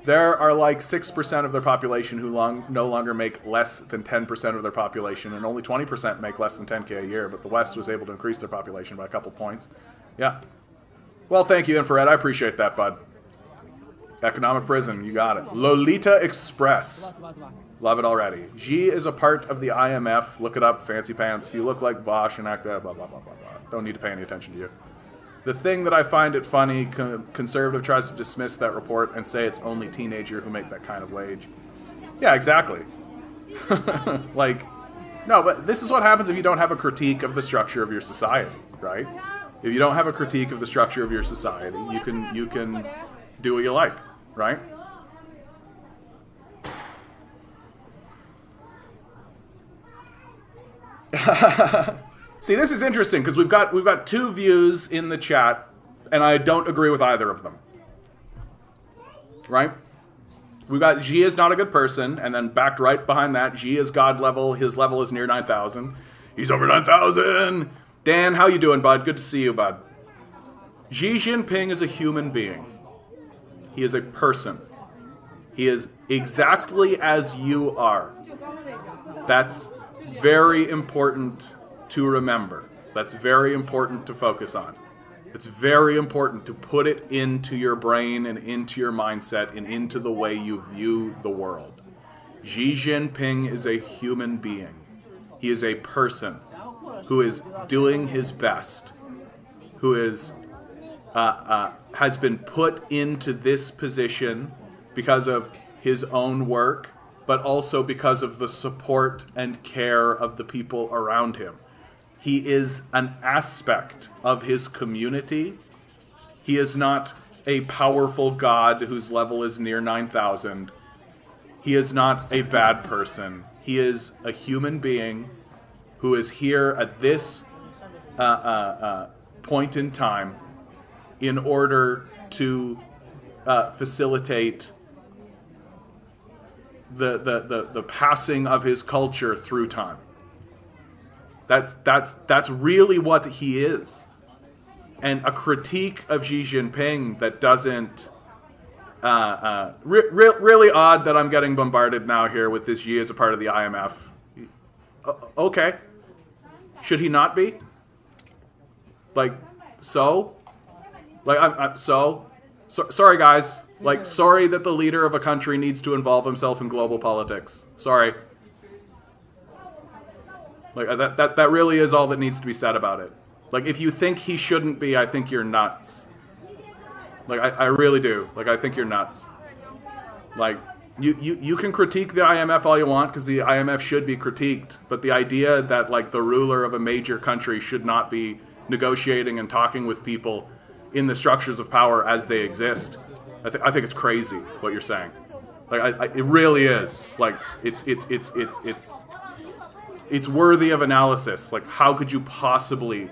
There are like 6% of their population who no longer make less than 10% of their population, and only 20% make less than 10K a year, but the West was able to increase their population by a couple points. Yeah. Well, thank you, Infrared. I appreciate that, bud. Economic prison, you got it. Lolita Express. Love it already. Xi is a part of the IMF. Look it up, fancy pants. You look like Bosch and act blah, blah, blah, blah, blah. Don't need to pay any attention to you. The thing that I find it funny, conservative tries to dismiss that report and say it's only teenager who make that kind of wage. Yeah, exactly. Like, no, but this is what happens if you don't have a critique of the structure of your society, right? If you don't have a critique of the structure of your society, you can do what you like, right? See, this is interesting because we've got two views in the chat, and I don't agree with either of them. Right? We've got Xi is not a good person, and then backed right behind that, Xi is God level. His level is near 9,000. He's over 9,000. Dan, how you doing, bud? Good to see you, bud. Xi Jinping is a human being. He is a person. He is exactly as you are. That's very important to remember. That's very important to focus on. It's very important to put it into your brain and into your mindset and into the way you view the world. Xi Jinping is a human being. He is a person who is doing his best, who is has been put into this position because of his own work, but also because of the support and care of the people around him. He is an aspect of his community. He is not a powerful god whose level is near 9,000. He is not a bad person. He is a human being who is here at this point in time in order to facilitate the passing of his culture through time. That's really what he is. And a critique of Xi Jinping that doesn't really odd that I'm getting bombarded now here with this Xi as a part of the IMF. Okay, should he not be? Like, so? Like, sorry guys. Like, sorry that the leader of a country needs to involve himself in global politics. Sorry. Like, that really is all that needs to be said about it. Like, if you think he shouldn't be, I think you're nuts. Like, I really do. Like, I think you're nuts. Like, you can critique the IMF all you want, because the IMF should be critiqued. But the idea that, like, the ruler of a major country should not be negotiating and talking with people in the structures of power as they exist, I think it's crazy what you're saying. Like, it really is. Like, it's worthy of analysis. Like, how could you possibly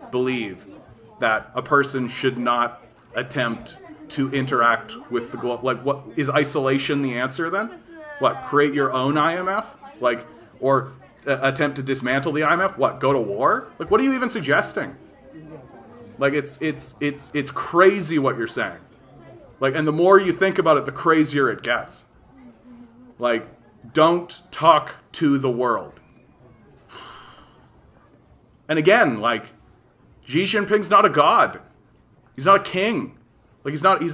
believe that a person should not attempt to interact with the globe? Like, what is isolation the answer then? What, create your own IMF? Like, or attempt to dismantle the IMF? What, go to war? Like, what are you even suggesting? Like, it's crazy what you're saying. Like, and the more you think about it, the crazier it gets. Like, don't talk to the world. And again, like, Xi Jinping's not a god. He's not a king. Like, he's not a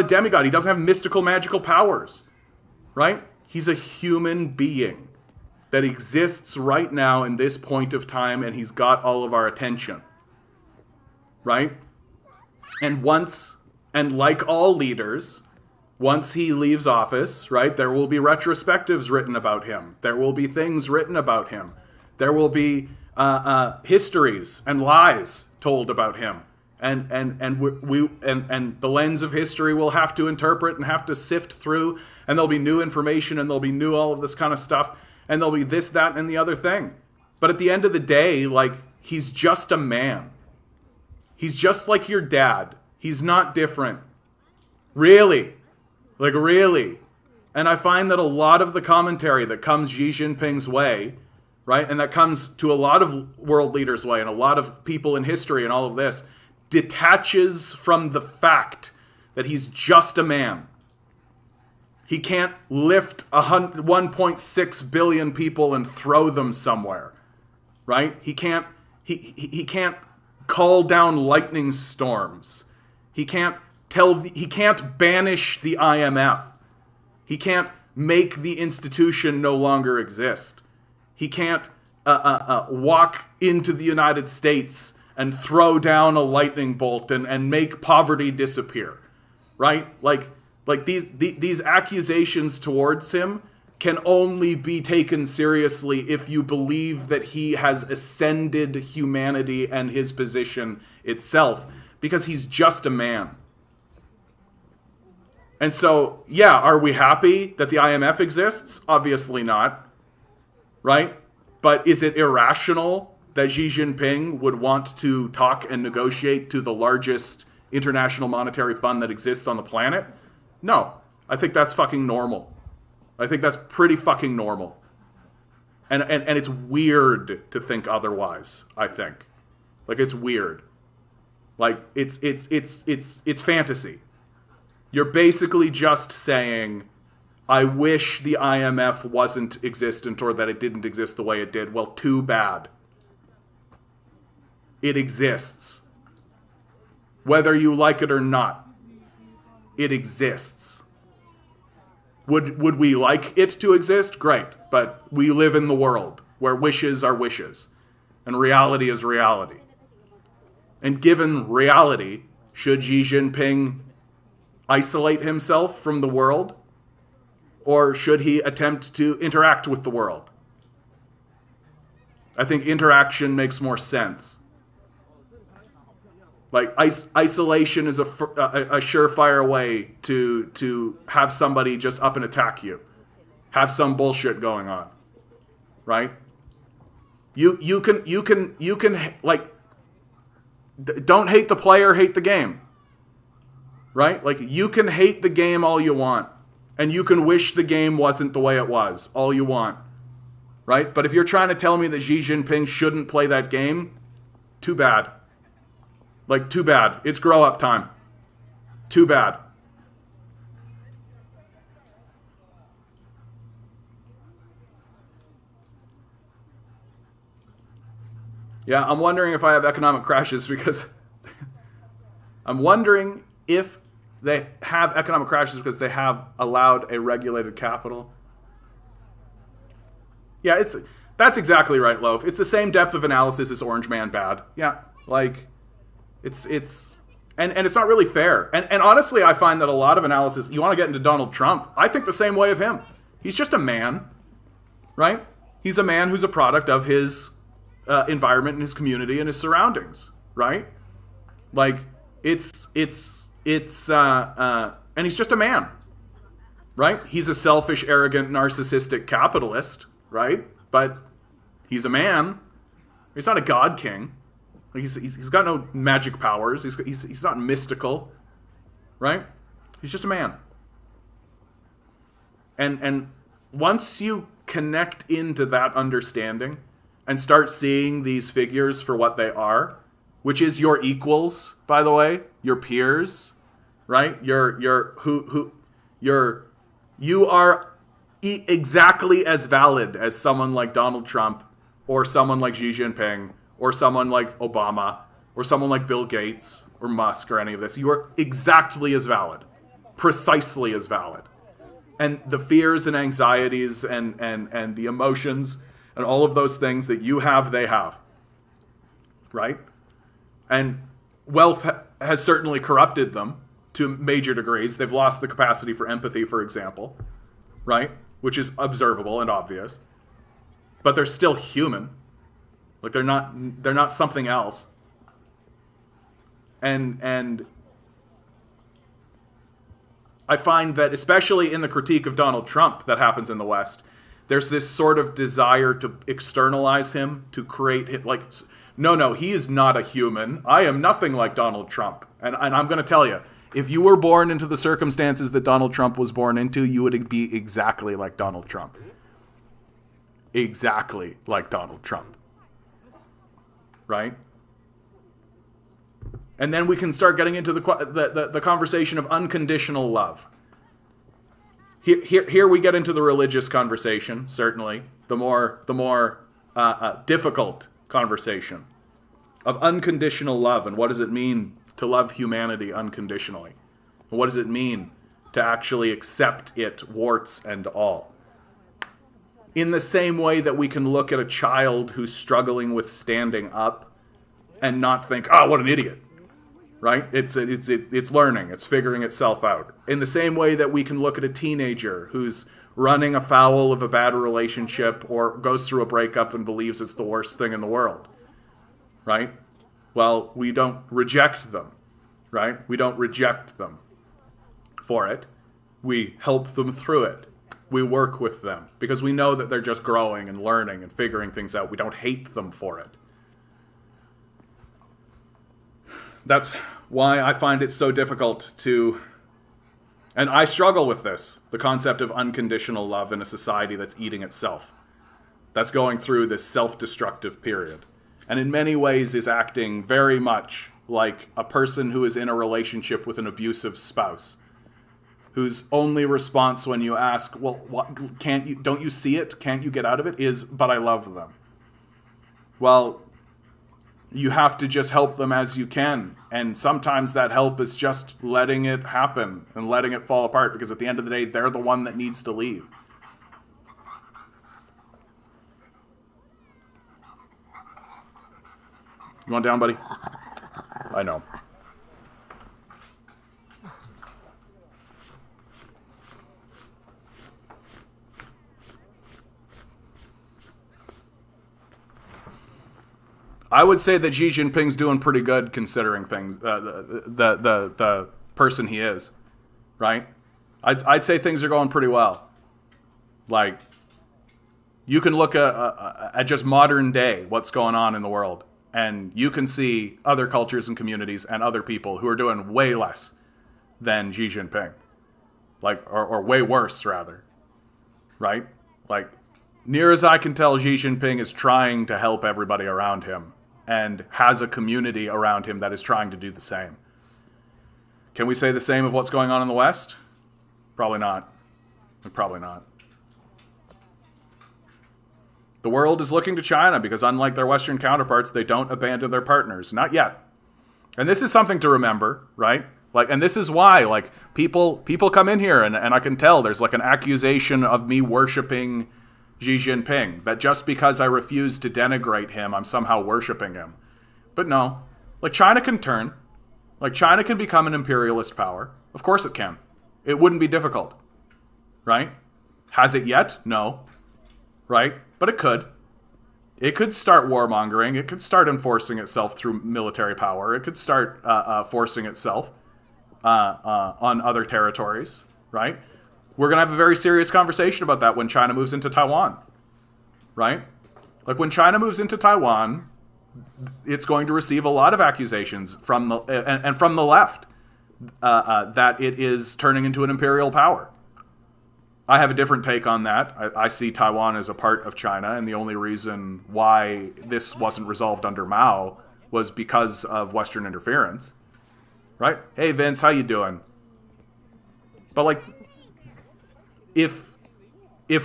demigod. He doesn't have mystical, magical powers. Right? He's a human being that exists right now in this point of time, and he's got all of our attention. Right? And like all leaders, once he leaves office, right, there will be retrospectives written about him. There will be things written about him. There will be histories and lies told about him. And the lens of history will have to interpret and have to sift through, and there'll be new information, and there'll be new all of this kind of stuff, and there'll be this, that, and the other thing. But at the end of the day, like, he's just a man. He's just like your dad. He's not different. Really. Like, really. And I find that a lot of the commentary that comes Xi Jinping's way, right, and that comes to a lot of world leaders' way, and a lot of people in history and all of this, detaches from the fact that he's just a man. He can't lift 1.6 billion people and throw them somewhere, right? He can't call down lightning storms. He can't banish the IMF. He can't make the institution no longer exist. He can't walk into the United States and throw down a lightning bolt and make poverty disappear, right? Like these accusations towards him can only be taken seriously if you believe that he has ascended humanity and his position itself, because he's just a man. And so, yeah, are we happy that the IMF exists? Obviously not, right? But is it irrational that Xi Jinping would want to talk and negotiate to the largest international monetary fund that exists on the planet? No, I think that's fucking normal. I think that's pretty fucking normal. And it's weird to think otherwise, I think. Like, it's weird. Like, it's fantasy. You're basically just saying, I wish the IMF wasn't existent, or that it didn't exist the way it did. Well, too bad. It exists. Whether you like it or not, it exists. Would we like it to exist? Great. But we live in the world where wishes are wishes and reality is reality. And given reality, should Xi Jinping isolate himself from the world? Or should he attempt to interact with the world? I think interaction makes more sense. Like isolation is a surefire way to have somebody just up and attack you, have some bullshit going on, right? You can like, don't hate the player, hate the game, right? Like, you can hate the game all you want, and you can wish the game wasn't the way it was all you want, right? But if you're trying to tell me that Xi Jinping shouldn't play that game, too bad. Like, too bad. It's grow up time. Too bad. Yeah, I'm wondering if I have economic crashes because I'm wondering if they have economic crashes because they have allowed a regulated capital. Yeah, that's exactly right, Loaf. It's the same depth of analysis as Orange Man bad. Yeah, like it's and it's not really fair. And honestly, I find that a lot of analysis, you want to get into Donald Trump, I think the same way of him. He's just a man, right? He's a man who's a product of his environment and his community and his surroundings, right? Like, and he's just a man, right? He's a selfish, arrogant, narcissistic capitalist, right? But he's a man. He's not a god king. He's got no magic powers. He's not mystical, right? He's just a man. And once you connect into that understanding and start seeing these figures for what they are, which is your equals, by the way, your peers, right? You are exactly as valid as someone like Donald Trump, or someone like Xi Jinping, or someone like Obama, or someone like Bill Gates, or Musk, or any of this. You are exactly as valid, precisely as valid. And the fears and anxieties and the emotions and all of those things that you have, they have, right? And wealth has certainly corrupted them to major degrees. They've lost the capacity for empathy, for example, right? Which is observable and obvious. But they're still human. Like, they're not something else. And I find that, especially in the critique of Donald Trump that happens in the West, there's this sort of desire to externalize him, to create it like, no, he is not a human. I am nothing like Donald Trump. And I'm going to tell you, if you were born into the circumstances that Donald Trump was born into, you would be exactly like Donald Trump. Exactly like Donald Trump. Right? And then we can start getting into the conversation of unconditional love. Here we get into the religious conversation, certainly. The more difficult conversation of unconditional love, and what does it mean to love humanity unconditionally? And what does it mean to actually accept it, warts and all? In the same way that we can look at a child who's struggling with standing up and not think, oh, what an idiot. Right? It's learning. It's figuring itself out. In the same way that we can look at a teenager who's running afoul of a bad relationship or goes through a breakup and believes it's the worst thing in the world. Right? Well, we don't reject them. Right? We don't reject them for it. We help them through it. We work with them because we know that they're just growing and learning and figuring things out. We don't hate them for it. That's why I find it so difficult to, and I struggle with this, the concept of unconditional love in a society that's eating itself, that's going through this self-destructive period, and in many ways is acting very much like a person who is in a relationship with an abusive spouse, whose only response when you ask, well, what, don't you see it? Can't you get out of it? Is, but I love them. Well, you have to just help them as you can. And sometimes that help is just letting it happen and letting it fall apart, because at the end of the day, they're the one that needs to leave. You want down, buddy? I know. I would say that Xi Jinping's doing pretty good considering things, the person he is, right? I'd say things are going pretty well. Like, you can look at just modern day, what's going on in the world, and you can see other cultures and communities and other people who are doing way less than Xi Jinping. Like, or way worse, rather. Right? Like, near as I can tell, Xi Jinping is trying to help everybody around him and has a community around him that is trying to do the same. Can we say the same of what's going on in the West? Probably not. Probably not. The world is looking to China because, unlike their Western counterparts, they don't abandon their partners. Not yet. And this is something to remember, right? Like, and this is why, like, people come in here and I can tell there's like an accusation of me worshiping Xi Jinping, that just because I refuse to denigrate him, I'm somehow worshiping him. But no, like, China can turn. Like, China can become an imperialist power. Of course it can. It wouldn't be difficult, right? Has it yet? No. Right? But it could. It could start warmongering. It could start enforcing itself through military power. It could start forcing itself on other territories, right? We're going to have a very serious conversation about that when China moves into Taiwan, right? Like, when China moves into Taiwan, it's going to receive a lot of accusations from the and from the left that it is turning into an imperial power. I have a different take on that. I see Taiwan as a part of China, and the only reason why this wasn't resolved under Mao was because of Western interference. Right? Hey, Vince, how you doing? But, like, if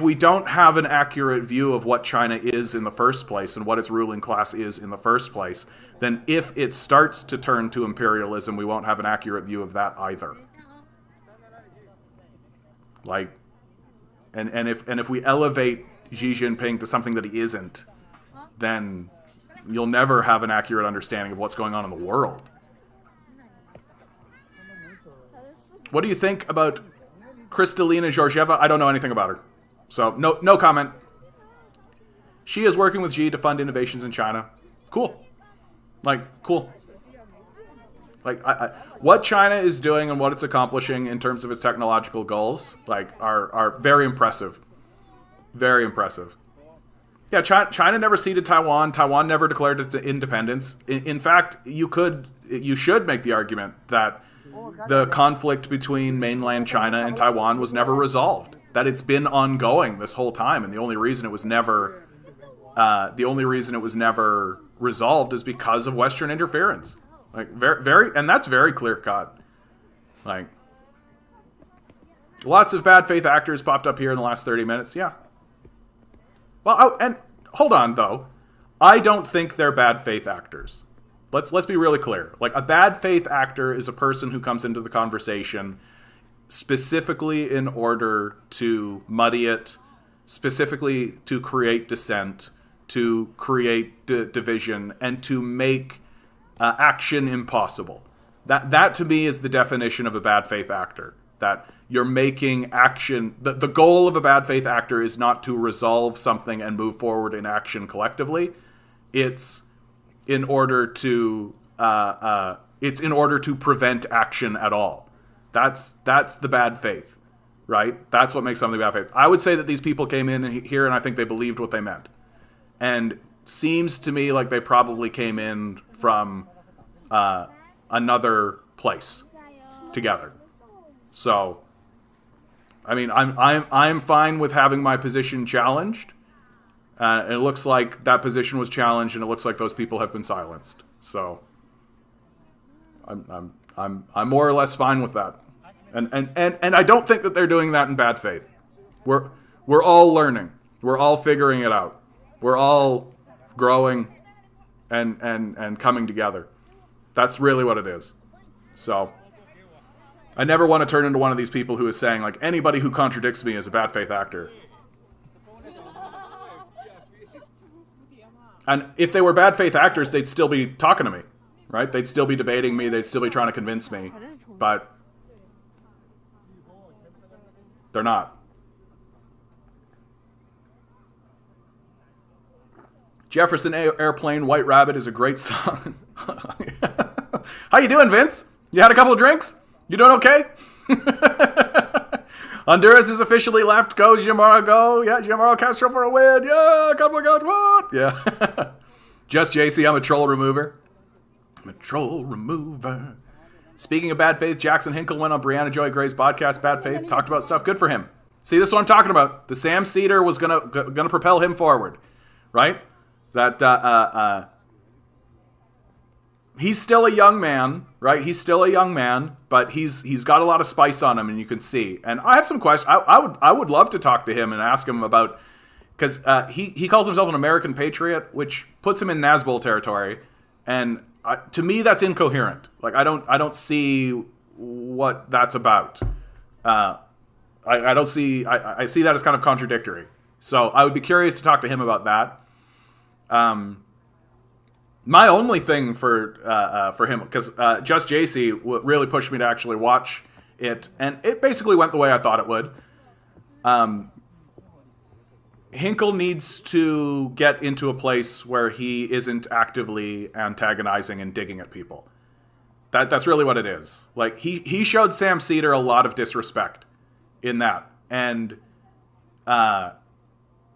we don't have an accurate view of what China is in the first place and what its ruling class is in the first place, then if it starts to turn to imperialism, we won't have an accurate view of that either. Like, and if we elevate Xi Jinping to something that he isn't, then you'll never have an accurate understanding of what's going on in the world. What do you think about Kristalina Georgieva? I don't know anything about her, so no comment. She is working with Xi to fund innovations in China. Cool. Like, cool. Like, what China is doing and what it's accomplishing in terms of its technological goals, like, are very impressive. Very impressive. Yeah, China never ceded Taiwan. Taiwan never declared its independence. In fact, you should make the argument that the conflict between mainland China and Taiwan was never resolved. That it's been ongoing this whole time, and the only reason it was never resolved is because of Western interference. Like, very, and that's very clear cut. Like, lots of bad faith actors popped up here in the last 30 minutes. Yeah. Well, and hold on though, I don't think they're bad faith actors. Let's be really clear. Like, a bad faith actor is a person who comes into the conversation specifically in order to muddy it, specifically to create dissent, to create division, and to make action impossible. That to me is the definition of a bad faith actor. That you're making action. The goal of a bad faith actor is not to resolve something and move forward in action collectively. It's in order to prevent action at all. That's the bad faith, right? That's what makes something bad faith. I would say that these people came in here and I think they believed what they meant, and seems to me like they probably came in from another place together. So, I mean, I'm fine with having my position challenged. It looks like that position was challenged, and it looks like those people have been silenced. So, I'm more or less fine with that. And I don't think that they're doing that in bad faith. We're all learning. We're all figuring it out. We're all growing and coming together. That's really what it is. So, I never want to turn into one of these people who is saying, like, anybody who contradicts me is a bad faith actor. And if they were bad faith actors, they'd still be talking to me, right? They'd still be debating me. They'd still be trying to convince me. But they're not. Jefferson Airplane, White Rabbit is a great song. How you doing, Vince? You had a couple of drinks? You doing okay? Honduras is officially left. Go, Gianmarco. Go. Yeah, Gianmarco Castro for a win. Yeah, couple of goals. What? Yeah. Just JC, I'm a troll remover. I'm a troll remover. Speaking of bad faith, Jackson Hinkle went on Brianna Joy Gray's podcast, Bad Faith, talked about stuff. Good for him. See, this is what I'm talking about. The Sam Cedar was gonna propel him forward, right? That he's still a young man, right? He's still a young man, but he's got a lot of spice on him, and you can see. And I have some questions. I would love to talk to him and ask him about, because he calls himself an American patriot, which puts him in Nazgul territory, and to me that's incoherent. Like I don't see what that's about. I don't see. I see that as kind of contradictory. So I would be curious to talk to him about that. My only thing for him, because Just JC really pushed me to actually watch it, and it basically went the way I thought it would. Hinkle needs to get into a place where he isn't actively antagonizing and digging at people. That's really what it is. Like he showed Sam Cedar a lot of disrespect in that, and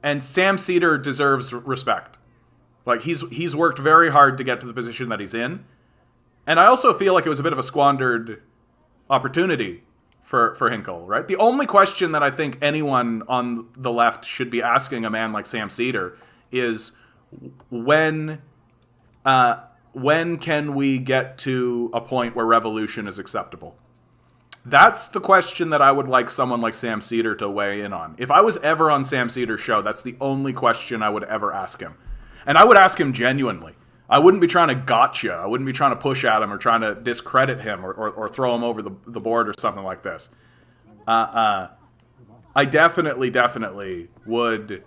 Sam Cedar deserves respect. Like he's worked very hard to get to the position that he's in, and I also feel like it was a bit of a squandered opportunity for Hinkle. Right, the only question that I think anyone on the left should be asking a man like Sam Cedar is when can we get to a point where revolution is acceptable? That's the question that I would like someone like Sam Cedar to weigh in on. If I was ever on Sam Cedar's show, that's the only question I would ever ask him. And I would ask him genuinely. I wouldn't be trying to gotcha. I wouldn't be trying to push at him or trying to discredit him or throw him over the board or something like this. I definitely would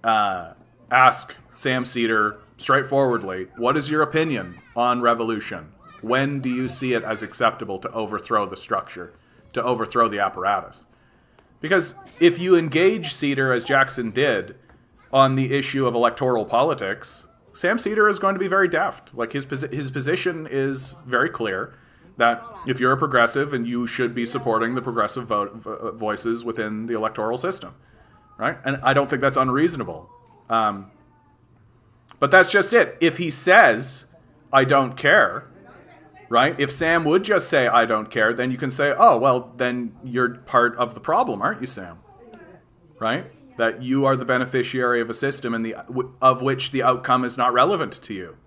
ask Sam Cedar straightforwardly, what is your opinion on revolution? When do you see it as acceptable to overthrow the structure, to overthrow the apparatus? Because if you engage Cedar, as Jackson did, on the issue of electoral politics, Sam Cedar is going to be very deft. Like his position is very clear that if you're a progressive, and you should be supporting the progressive voices within the electoral system, right? And I don't think that's unreasonable. But that's just it. If he says, I don't care, right? If Sam would just say, I don't care, then you can say, oh, well, then you're part of the problem, aren't you, Sam? Right? That you are the beneficiary of a system of which the outcome is not relevant to you,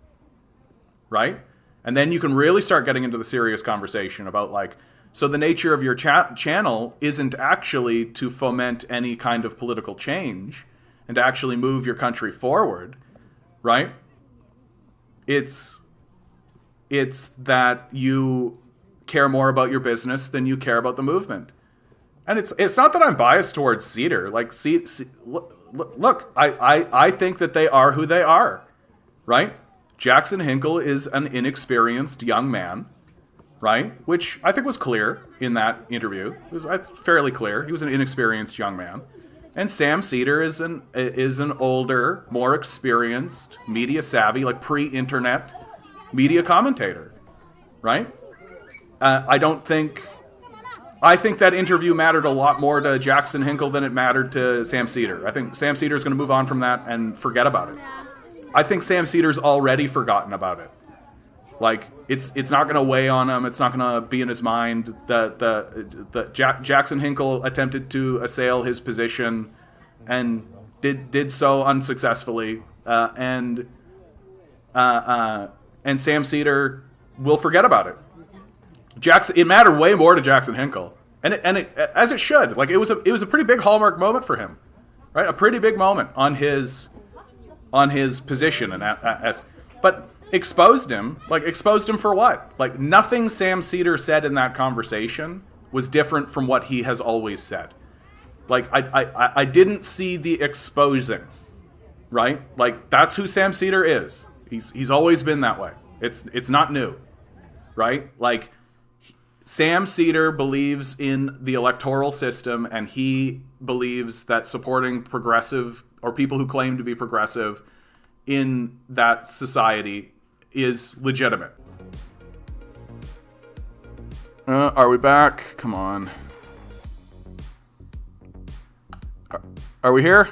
right? And then you can really start getting into the serious conversation about like, so the nature of your channel isn't actually to foment any kind of political change and to actually move your country forward, right? It's that you care more about your business than you care about the movement. And it's not that I'm biased towards Cedar. Like, look, I think that they are who they are, right? Jackson Hinkle is an inexperienced young man, right? Which I think was clear in that interview. It was fairly clear. He was an inexperienced young man. And Sam Cedar is an older, more experienced, media savvy, like pre-internet media commentator, right? I think that interview mattered a lot more to Jackson Hinkle than it mattered to Sam Cedar. I think Sam Cedar is going to move on from that and forget about it. I think Sam Cedar's already forgotten about it. Like, it's not going to weigh on him. It's not going to be in his mind. Jackson Hinkle attempted to assail his position and did so unsuccessfully. And Sam Cedar will forget about it. It mattered way more to Jackson Hinkle, and it as it should. Like it was a pretty big hallmark moment for him, right? A pretty big moment on his position, but exposed him for what? Like nothing Sam Cedar said in that conversation was different from what he has always said. Like I didn't see the exposing, right? Like that's who Sam Cedar is. He's always been that way. It's not new, right? Like. Sam Cedar believes in the electoral system, and he believes that supporting progressive or people who claim to be progressive in that society is legitimate. Are we back? Come on. Are we here?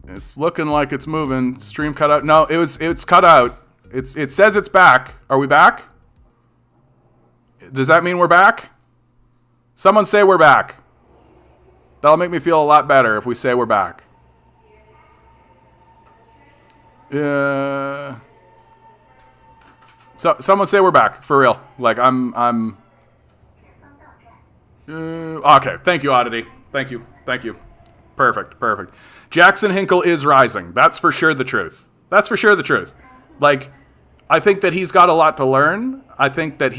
It's looking like it's moving. Stream cut out. No, it's cut out. It says it's back. Are we back? Does that mean we're back? Someone say we're back. That'll make me feel a lot better if we say we're back. So someone say we're back for real. Like I'm. Okay. Thank you, Oddity. Thank you. Perfect. Jackson Hinkle is rising. That's for sure the truth. Like, I think that he's got a lot to learn. I think that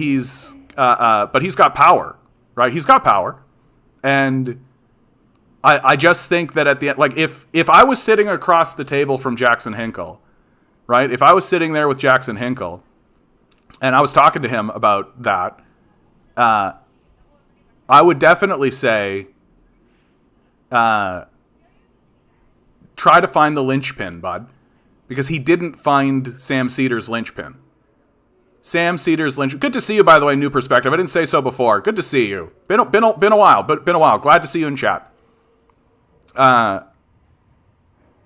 but he's got power, right? He's got power, and I just think that at the end, like if I was sitting across the table from Jackson Hinkle, right? If I was sitting there with Jackson Hinkle, and I was talking to him about that, I would definitely say, try to find the linchpin, bud, because he didn't find Sam Cedar's linchpin. Good to see you, by the way. New perspective. I didn't say so before. Good to see you. Been a while, but been a while. Glad to see you in chat.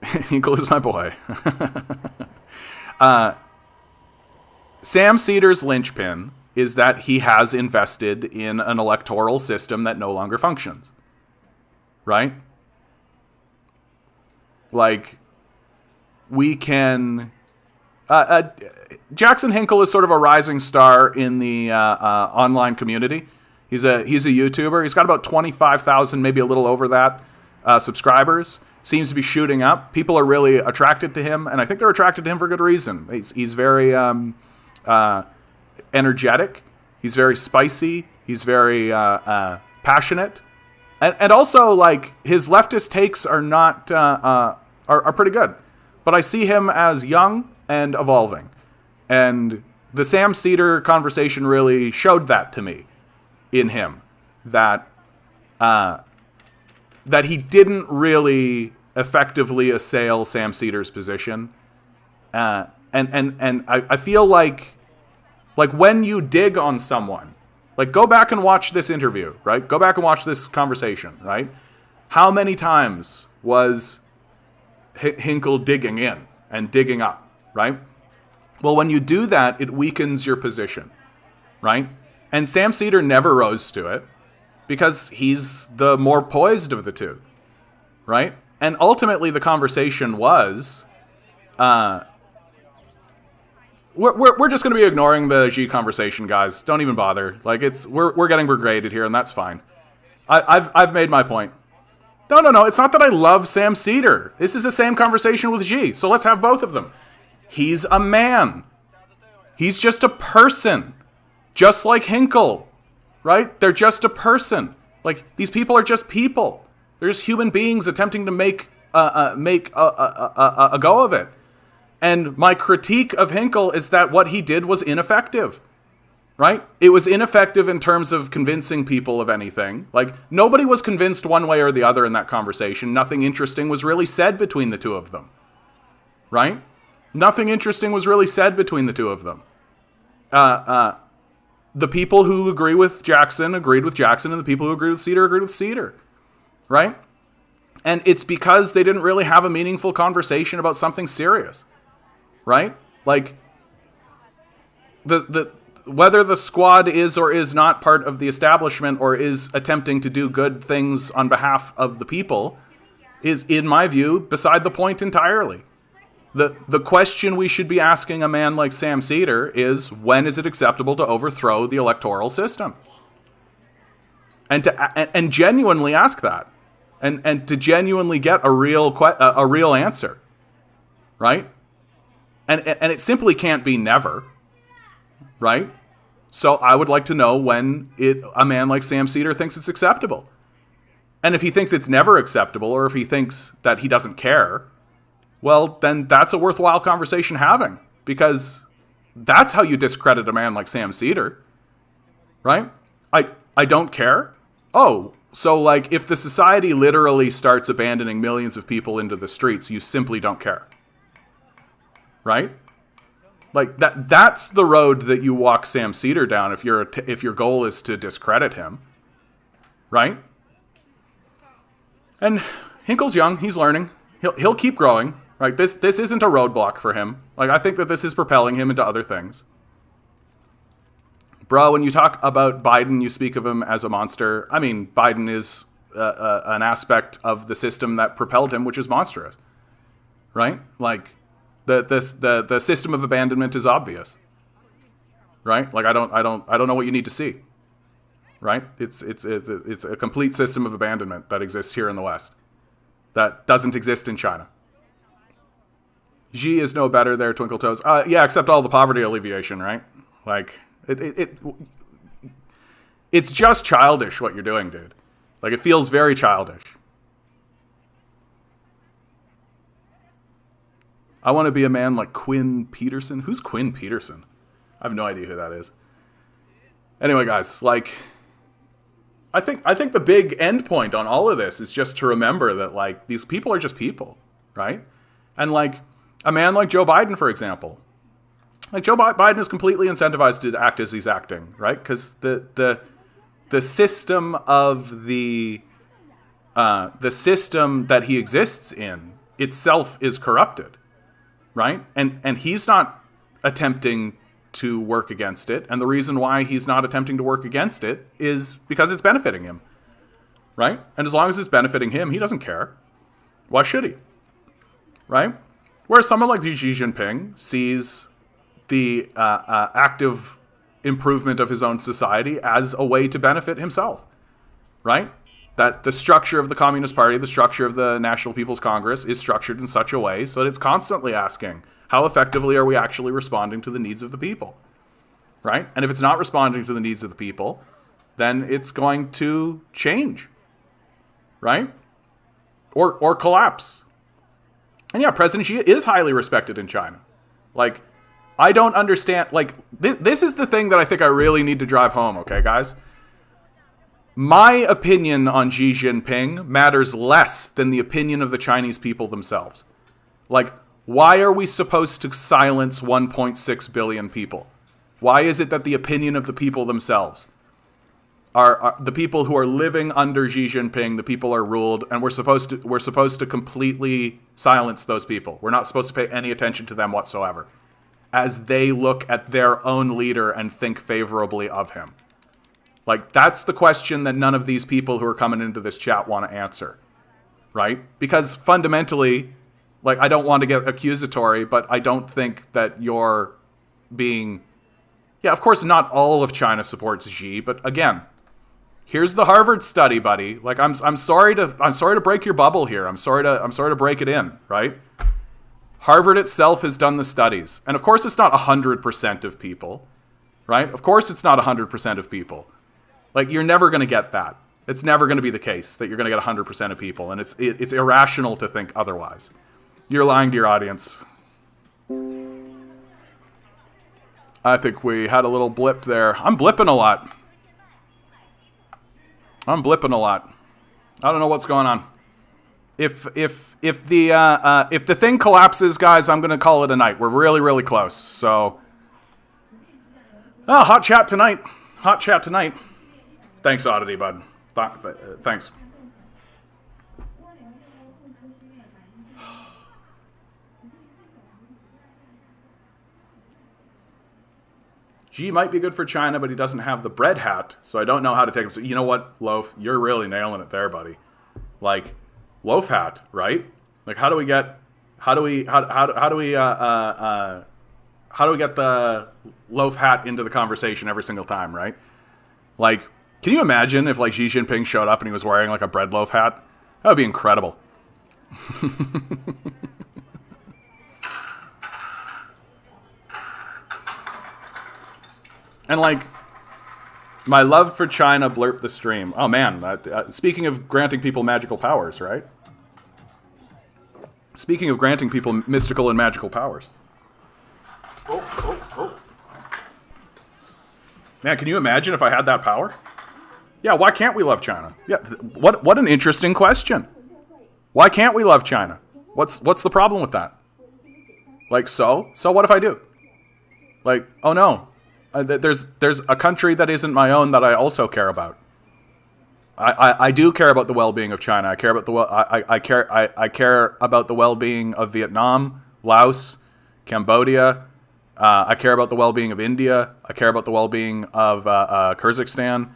Hinkle is my boy. Sam Cedar's linchpin is that he has invested in an electoral system that no longer functions. Right? Like, we can... Jackson Hinkle is sort of a rising star in the online community. He's a YouTuber. He's got about 25,000, maybe a little over that, subscribers. Seems to be shooting up. People are really attracted to him, and I think they're attracted to him for good reason. He's very energetic. He's very spicy. He's very passionate, and also like his leftist takes are not are pretty good. But I see him as young and evolving, and the Sam Cedar conversation really showed that to me in him, that he didn't really effectively assail Sam Cedar's position, and I feel like when you dig on someone, like go back and watch this interview, right? Go back and watch this conversation, right? How many times was Hinkle digging in and digging up, right? Well, when you do that, it weakens your position, right? And Sam Cedar never rose to it because he's the more poised of the two, right? And ultimately, the conversation was, we're just going to be ignoring the G conversation, guys. Don't even bother. Like we're getting regraded here, and that's fine. I've made my point. No. It's not that I love Sam Cedar. This is the same conversation with G. So let's have both of them. He's a man. He's just a person. Just like Hinkle, right? They're just a person. Like, these people are just people. They're just human beings attempting to make a go of it. And my critique of Hinkle is that what he did was ineffective, right? It was ineffective in terms of convincing people of anything. Like, nobody was convinced one way or the other in that conversation. Nothing interesting was really said between the two of them, right? Nothing interesting was really said between the two of them. The people who agree with Jackson agreed with Jackson, and the people who agreed with Cedar agreed with Cedar, right? And it's because they didn't really have a meaningful conversation about something serious, right? Like, whether the squad is or is not part of the establishment or is attempting to do good things on behalf of the people is, in my view, beside the point entirely. The question we should be asking a man like Sam Cedar is, when is it acceptable to overthrow the electoral system? And genuinely ask that, and to genuinely get a real answer, right? And it simply can't be never, right? So I would like to know when a man like Sam Cedar thinks it's acceptable. And if he thinks it's never acceptable, or if he thinks that he doesn't care, well, then that's a worthwhile conversation having, because that's how you discredit a man like Sam Cedar, right? I don't care. Oh, So, like, if the society literally starts abandoning millions of people into the streets, you simply don't care. Right? Like, that's the road that you walk Sam Cedar down if your goal is to discredit him. Right? And Hinkle's young. He's learning. He'll keep growing. Right? This isn't a roadblock for him. Like, I think that this is propelling him into other things. Bro, when you talk about Biden, you speak of him as a monster. I mean, Biden is an aspect of the system that propelled him, which is monstrous, right? Like, the system of abandonment is obvious, right? Like, I don't know what you need to see, right? It's a complete system of abandonment that exists here in the West that doesn't exist in China. Xi is no better there, Twinkle Toes. Yeah, except all the poverty alleviation, right? Like. It's just childish what you're doing, dude. Like, it feels very childish. I want to be a man like Quinn Peterson. Who's Quinn Peterson? I have no idea who that is. Anyway, guys, like, I think the big end point on all of this is just to remember that, like, these people are just people, right? And, like, a man like Joe Biden, for example. Like, Joe Biden is completely incentivized to act as he's acting, right? Because the system of the system that he exists in itself is corrupted, right? And he's not attempting to work against it. And the reason why he's not attempting to work against it is because it's benefiting him, right? And as long as it's benefiting him, he doesn't care. Why should he? Right? Whereas someone like Xi Jinping sees the active improvement of his own society as a way to benefit himself, right? That the structure of the Communist Party, the structure of the National People's Congress is structured in such a way so that it's constantly asking, how effectively are we actually responding to the needs of the people, right? And if it's not responding to the needs of the people, then it's going to change, right? Or collapse. And yeah, President Xi is highly respected in China. Like, I don't understand, like, this is the thing that I think I really need to drive home, okay, guys? My opinion on Xi Jinping matters less than the opinion of the Chinese people themselves. Like, why are we supposed to silence 1.6 billion people? Why is it that the opinion of the people themselves are the people who are living under Xi Jinping, the people are ruled, and we're supposed to completely silence those people. We're not supposed to pay any attention to them whatsoever, as they look at their own leader and think favorably of him. Like, that's the question that none of these people who are coming into this chat want to answer, right? Because fundamentally, like, I don't want to get accusatory, but I don't think that you're being... Yeah, of course, not all of China supports Xi, but again, here's the Harvard study, buddy. Like, I'm sorry to break your bubble here. I'm sorry to break it in, right? Harvard itself has done the studies. And of course it's not 100% of people, right? Of course it's not 100% of people. Like, you're never going to get that. It's never going to be the case that you're going to get 100% of people. And it's irrational to think otherwise. You're lying to your audience. I think we had a little blip there. I'm blipping a lot. I don't know what's going on. If the thing collapses, guys, I'm gonna call it a night. We're really, really close. So, hot chat tonight. Thanks, Oddity, bud. Thanks. Xi might be good for China, but he doesn't have the bread hat, so I don't know how to take him. So, you know what, Loaf? You're really nailing it there, buddy. Like, loaf hat, right? Like, how do we get the loaf hat into the conversation every single time, right? Like, can you imagine if, like, Xi Jinping showed up and he was wearing, like, a bread loaf hat? That would be incredible. And, like, my love for China blurped the stream. Oh, man. Speaking of granting people magical powers, right? Speaking of granting people mystical and magical powers. Oh. Man, can you imagine if I had that power? Yeah, why can't we love China? Yeah, what an interesting question. Why can't we love China? What's the problem with that? Like, so what if I do? Like, oh no, there's a country that isn't my own that I also care about. I do care about the well-being of China. I care about I care about the well-being of Vietnam, Laos, Cambodia. I care about the well-being of India. I care about the well-being of Kyrgyzstan.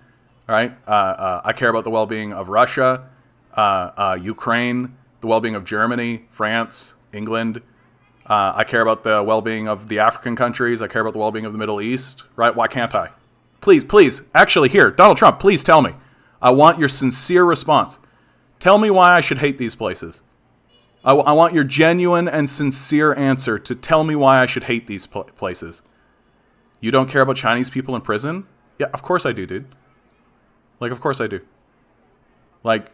Right? I care about the well-being of Russia, Ukraine, the well-being of Germany, France, England. I care about the well-being of the African countries. I care about the well-being of the Middle East. Right? Why can't I? Please. Actually, here, Donald Trump, please tell me. I want your sincere response. Tell me why I should hate these places. I want your genuine and sincere answer to tell me why I should hate these places. You don't care about Chinese people in prison? Yeah, of course I do, dude. Like, of course I do. Like,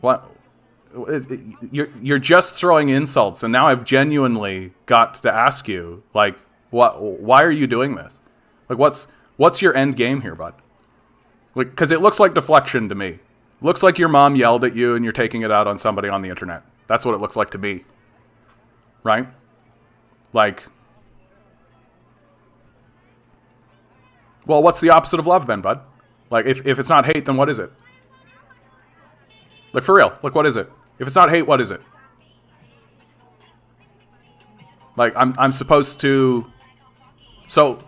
what? You're just throwing insults, and now I've genuinely got to ask you, like, what? Why are you doing this? Like, what's your end game here, bud? Like, because it looks like deflection to me. Looks like your mom yelled at you, and you're taking it out on somebody on the internet. That's what it looks like to me. Right? Like, well, what's the opposite of love then, bud? Like, if it's not hate, then what is it? Like, for real. Like, what is it? If it's not hate, what is it? Like, I'm supposed to... So,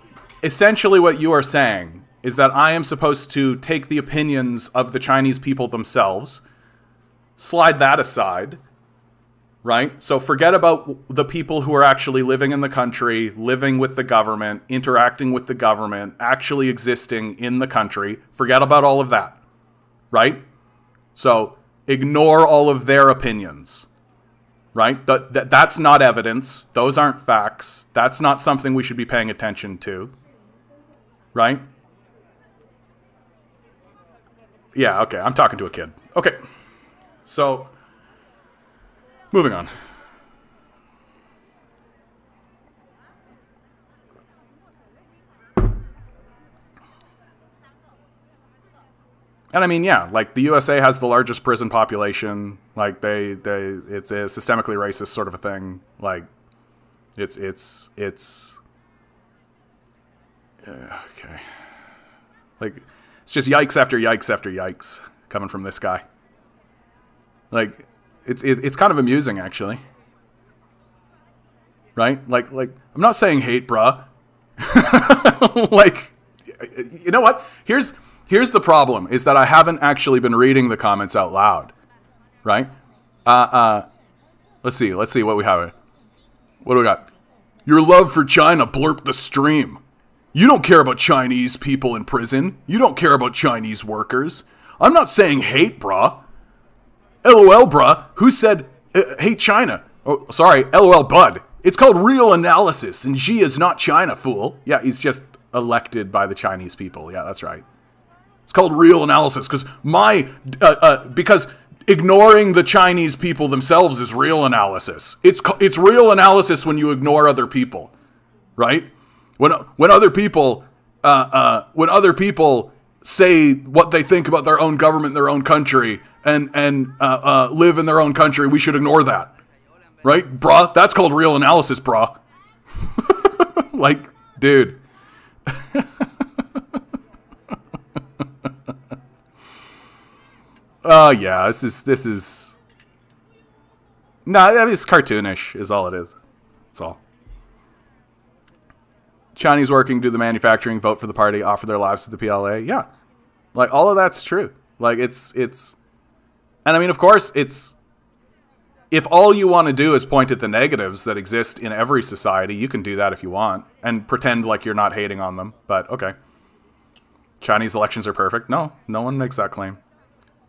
essentially what you are saying is that I am supposed to take the opinions of the Chinese people themselves, slide that aside, right? So forget about the people who are actually living in the country, living with the government, interacting with the government, actually existing in the country. Forget about all of that, right? So ignore all of their opinions, right? That's not evidence. Those aren't facts. That's not something we should be paying attention to, right? Yeah, okay, I'm talking to a kid. Okay, so, moving on. And I mean, yeah, like the USA has the largest prison population. Like it's a systemically racist sort of a thing. Like, it's okay. Like, it's just yikes after yikes after yikes coming from this guy. Like, it's kind of amusing, actually. Right? Like I'm not saying hate, bruh. Like, you know what? Here's the problem, is that I haven't actually been reading the comments out loud. Right? Let's see what we have. What do we got? Your love for China blurped the stream. You don't care about Chinese people in prison. You don't care about Chinese workers. I'm not saying hate, bruh. LOL, bruh. Who said hate China? Oh, sorry, LOL, bud. It's called real analysis, and Xi is not China, fool. Yeah, he's just elected by the Chinese people. Yeah, that's right. It's called real analysis because because ignoring the Chinese people themselves is real analysis. It's real analysis when you ignore other people, right? When other people say what they think about their own government, their own country, and live in their own country, we should ignore that, right, bruh? That's called real analysis, bruh. Like, dude. Yeah, this is. No, I mean, it's cartoonish, is all it is. That's all. Chinese working, do the manufacturing, vote for the party, offer their lives to the PLA. Yeah. Like, all of that's true. Like, it's, and I mean, of course, it's, if all you want to do is point at the negatives that exist in every society, you can do that if you want and pretend like you're not hating on them. But, okay. Chinese elections are perfect. No one makes that claim.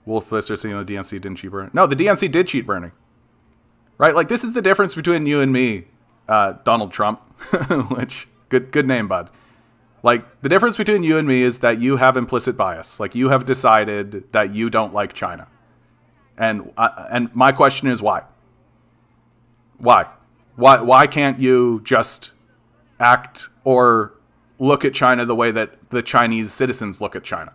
Wolf Blister saying the DNC didn't cheat Bernie. No, the DNC did cheat Bernie. Right? Like, this is the difference between you and me, Donald Trump, which... Good name, bud. Like, the difference between you and me is that you have implicit bias. Like, you have decided that you don't like China. And my question is why? Why can't you just act or look at China the way that the Chinese citizens look at China?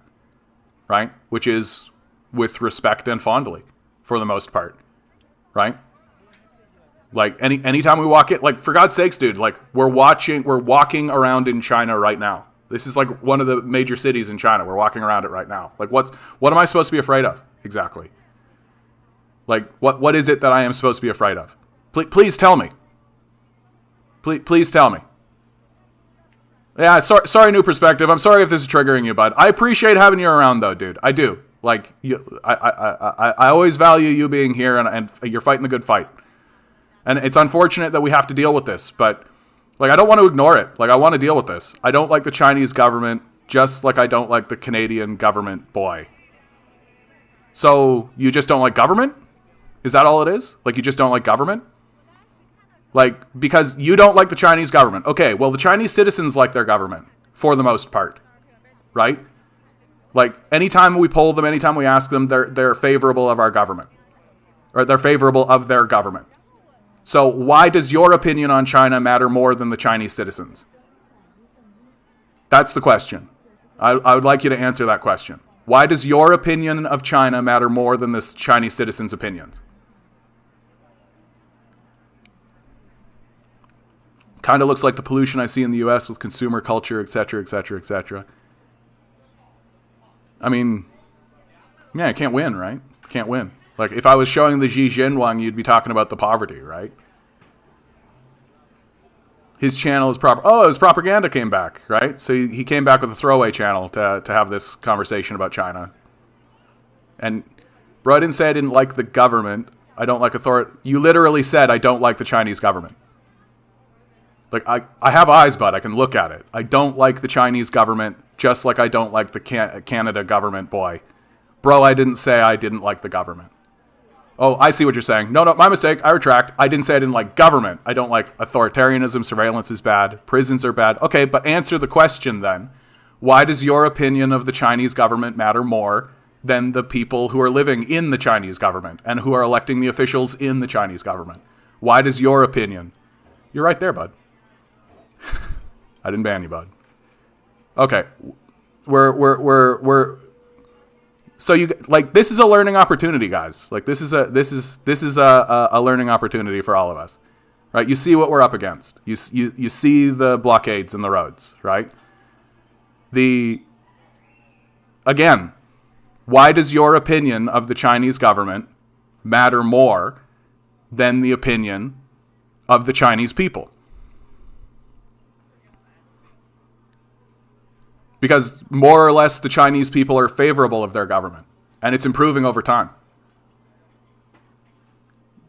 right? Which is with respect and fondly, for the most part, right? Like anytime we walk it, like for God's sakes, dude, like we're walking around in China right now. This is like one of the major cities in China. We're walking around it right now. Like what am I supposed to be afraid of exactly? Like what is it that I am supposed to be afraid of? Please tell me. Please tell me. Yeah, sorry, New Perspective. I'm sorry if this is triggering you, bud. I appreciate having you around, though, dude. I do. Like, I always value you being here, and you're fighting the good fight. And it's unfortunate that we have to deal with this, but, like, I don't want to ignore it. Like, I want to deal with this. I don't like the Chinese government, just like I don't like the Canadian government, boy. So, you just don't like government? Is that all it is? Like, you just don't like government? Like, because you don't like the Chinese government. Okay, well, the Chinese citizens like their government, for the most part, right? Like, anytime we poll them, anytime we ask them, they're favorable of our government. Or they're favorable of their government. So why does your opinion on China matter more than the Chinese citizens? That's the question. I would like you to answer that question. Why does your opinion of China matter more than the Chinese citizens' opinions? Kind of looks like the pollution I see in the US with consumer culture, etc., etc., etc. I mean, yeah, can't win, right? Can't win. Like, if I was showing the Xi Jinping, you'd be talking about the poverty, right? His channel is proper. Oh, his propaganda came back, right? So he came back with a throwaway channel to have this conversation about China. And, bro, I didn't say I didn't like the government. I don't like authority. You literally said I don't like the Chinese government. Like, I have eyes, bud. I can look at it. I don't like the Chinese government, just like I don't like the Canada government, boy. Bro, I didn't say I didn't like the government. Oh, I see what you're saying. No, my mistake. I retract. I didn't say I didn't like government. I don't like authoritarianism. Surveillance is bad. Prisons are bad. Okay, but answer the question then. Why does your opinion of the Chinese government matter more than the people who are living in the Chinese government and who are electing the officials in the Chinese government? Why does your opinion? You're right there, bud. I didn't ban you, bud. Okay. We're so you like this is a learning opportunity, guys. Like this is a learning opportunity for all of us. Right? You see what we're up against. You see the blockades in the roads, right? Again, why does your opinion of the Chinese government matter more than the opinion of the Chinese people? Because more or less the Chinese people are favorable of their government. And it's improving over time.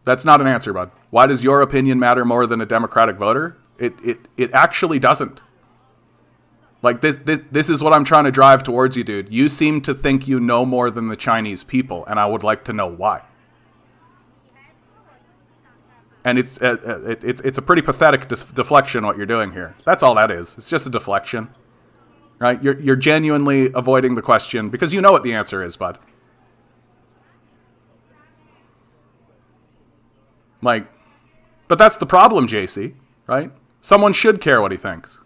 That's not an answer, bud. Why does your opinion matter more than a Democratic voter? It actually doesn't. Like this is what I'm trying to drive towards you, dude. You seem to think you know more than the Chinese people, and I would like to know why. And it's a pretty pathetic deflection what you're doing here. That's all that is. It's just a deflection. Right? You're genuinely avoiding the question because you know what the answer is, bud. Like, but that's the problem, JC, right? Someone should care what he thinks,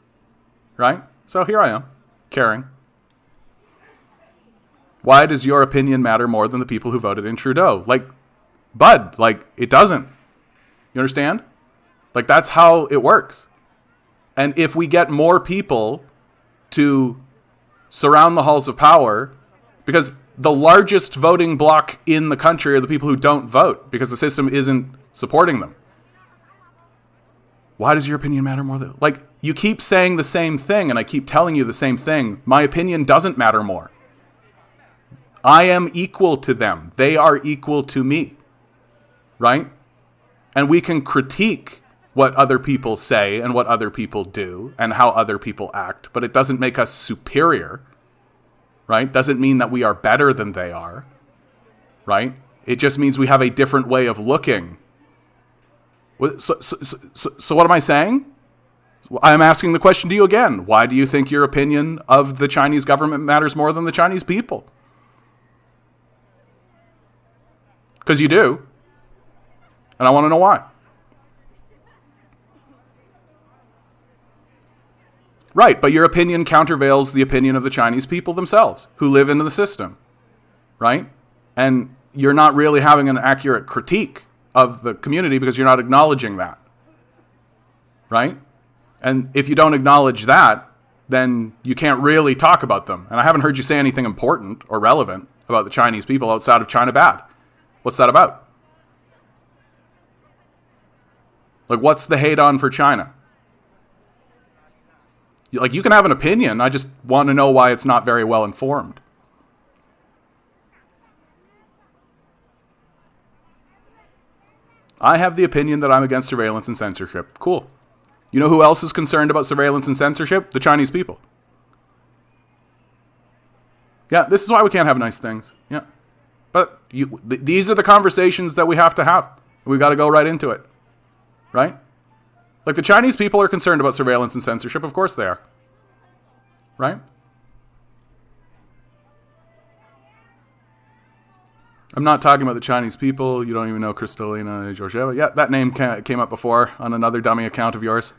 right? So here I am, caring. Why does your opinion matter more than the people who voted in Trudeau? Like, bud, like, it doesn't. You understand? Like, that's how it works. And if we get more people to surround the halls of power, because the largest voting bloc in the country are the people who don't vote because the system isn't supporting them. Why does your opinion matter more than... Like, you keep saying the same thing, and I keep telling you the same thing. My opinion doesn't matter more. I am equal to them. They are equal to me. Right? And we can critique what other people say and what other people do and how other people act, but it doesn't make us superior, right? Doesn't mean that we are better than they are, right? It just means we have a different way of looking. So what am I saying? I'm asking the question to you again. Why do you think your opinion of the Chinese government matters more than the Chinese people? Because you do. And I want to know why. Right, but your opinion countervails the opinion of the Chinese people themselves, who live in the system, right? And you're not really having an accurate critique of the community because you're not acknowledging that, right? And if you don't acknowledge that, then you can't really talk about them. And I haven't heard you say anything important or relevant about the Chinese people outside of China bad. What's that about? Like, what's the hate on for China? Like, you can have an opinion. I just want to know why it's not very well informed. I have the opinion that I'm against surveillance and censorship. Cool. You know who else is concerned about surveillance and censorship? The Chinese people. Yeah, this is why we can't have nice things. Yeah. But these are the conversations that we have to have. We got to go right into it. Right? Like, the Chinese people are concerned about surveillance and censorship. Of course they are. Right? I'm not talking about the Chinese people. You don't even know Kristalina Georgieva. Yeah, that name came up before on another dummy account of yours.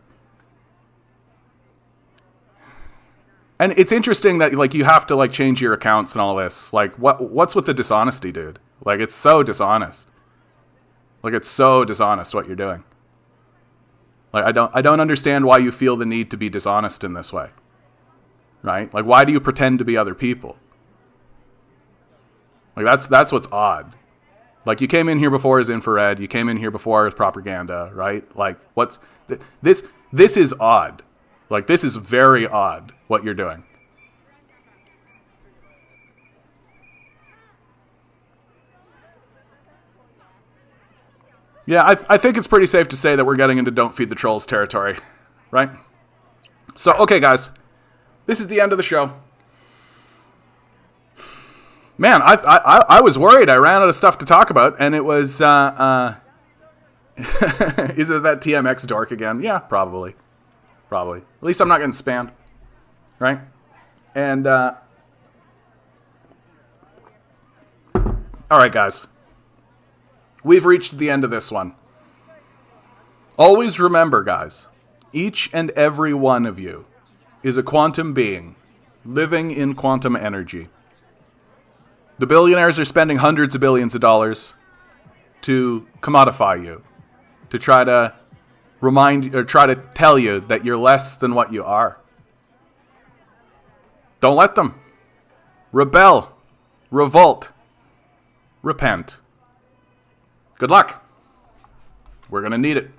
And it's interesting that, like, you have to, like, change your accounts and all this. Like, what's with the dishonesty, dude? Like, it's so dishonest. Like, it's so dishonest what you're doing. Like, I don't understand why you feel the need to be dishonest in this way. Right? Like, why do you pretend to be other people? Like, that's what's odd. Like, you came in here before as infrared. You came in here before as propaganda, right? Like, what's... This is odd. Like, this is very odd, what you're doing. Yeah, I think it's pretty safe to say that we're getting into Don't Feed the Trolls territory, right? So, okay, guys. This is the end of the show. Man, I was worried. I ran out of stuff to talk about, and it was, is it that TMX dork again? Yeah, probably. Probably. At least I'm not getting spammed, right? And, all right, guys. We've reached the end of this one. Always remember, guys, each and every one of you is a quantum being living in quantum energy. The billionaires are spending hundreds of billions of dollars to commodify you, to try to try to tell you that you're less than what you are. Don't let them. Rebel. Revolt. Repent. Good luck. We're going to need it.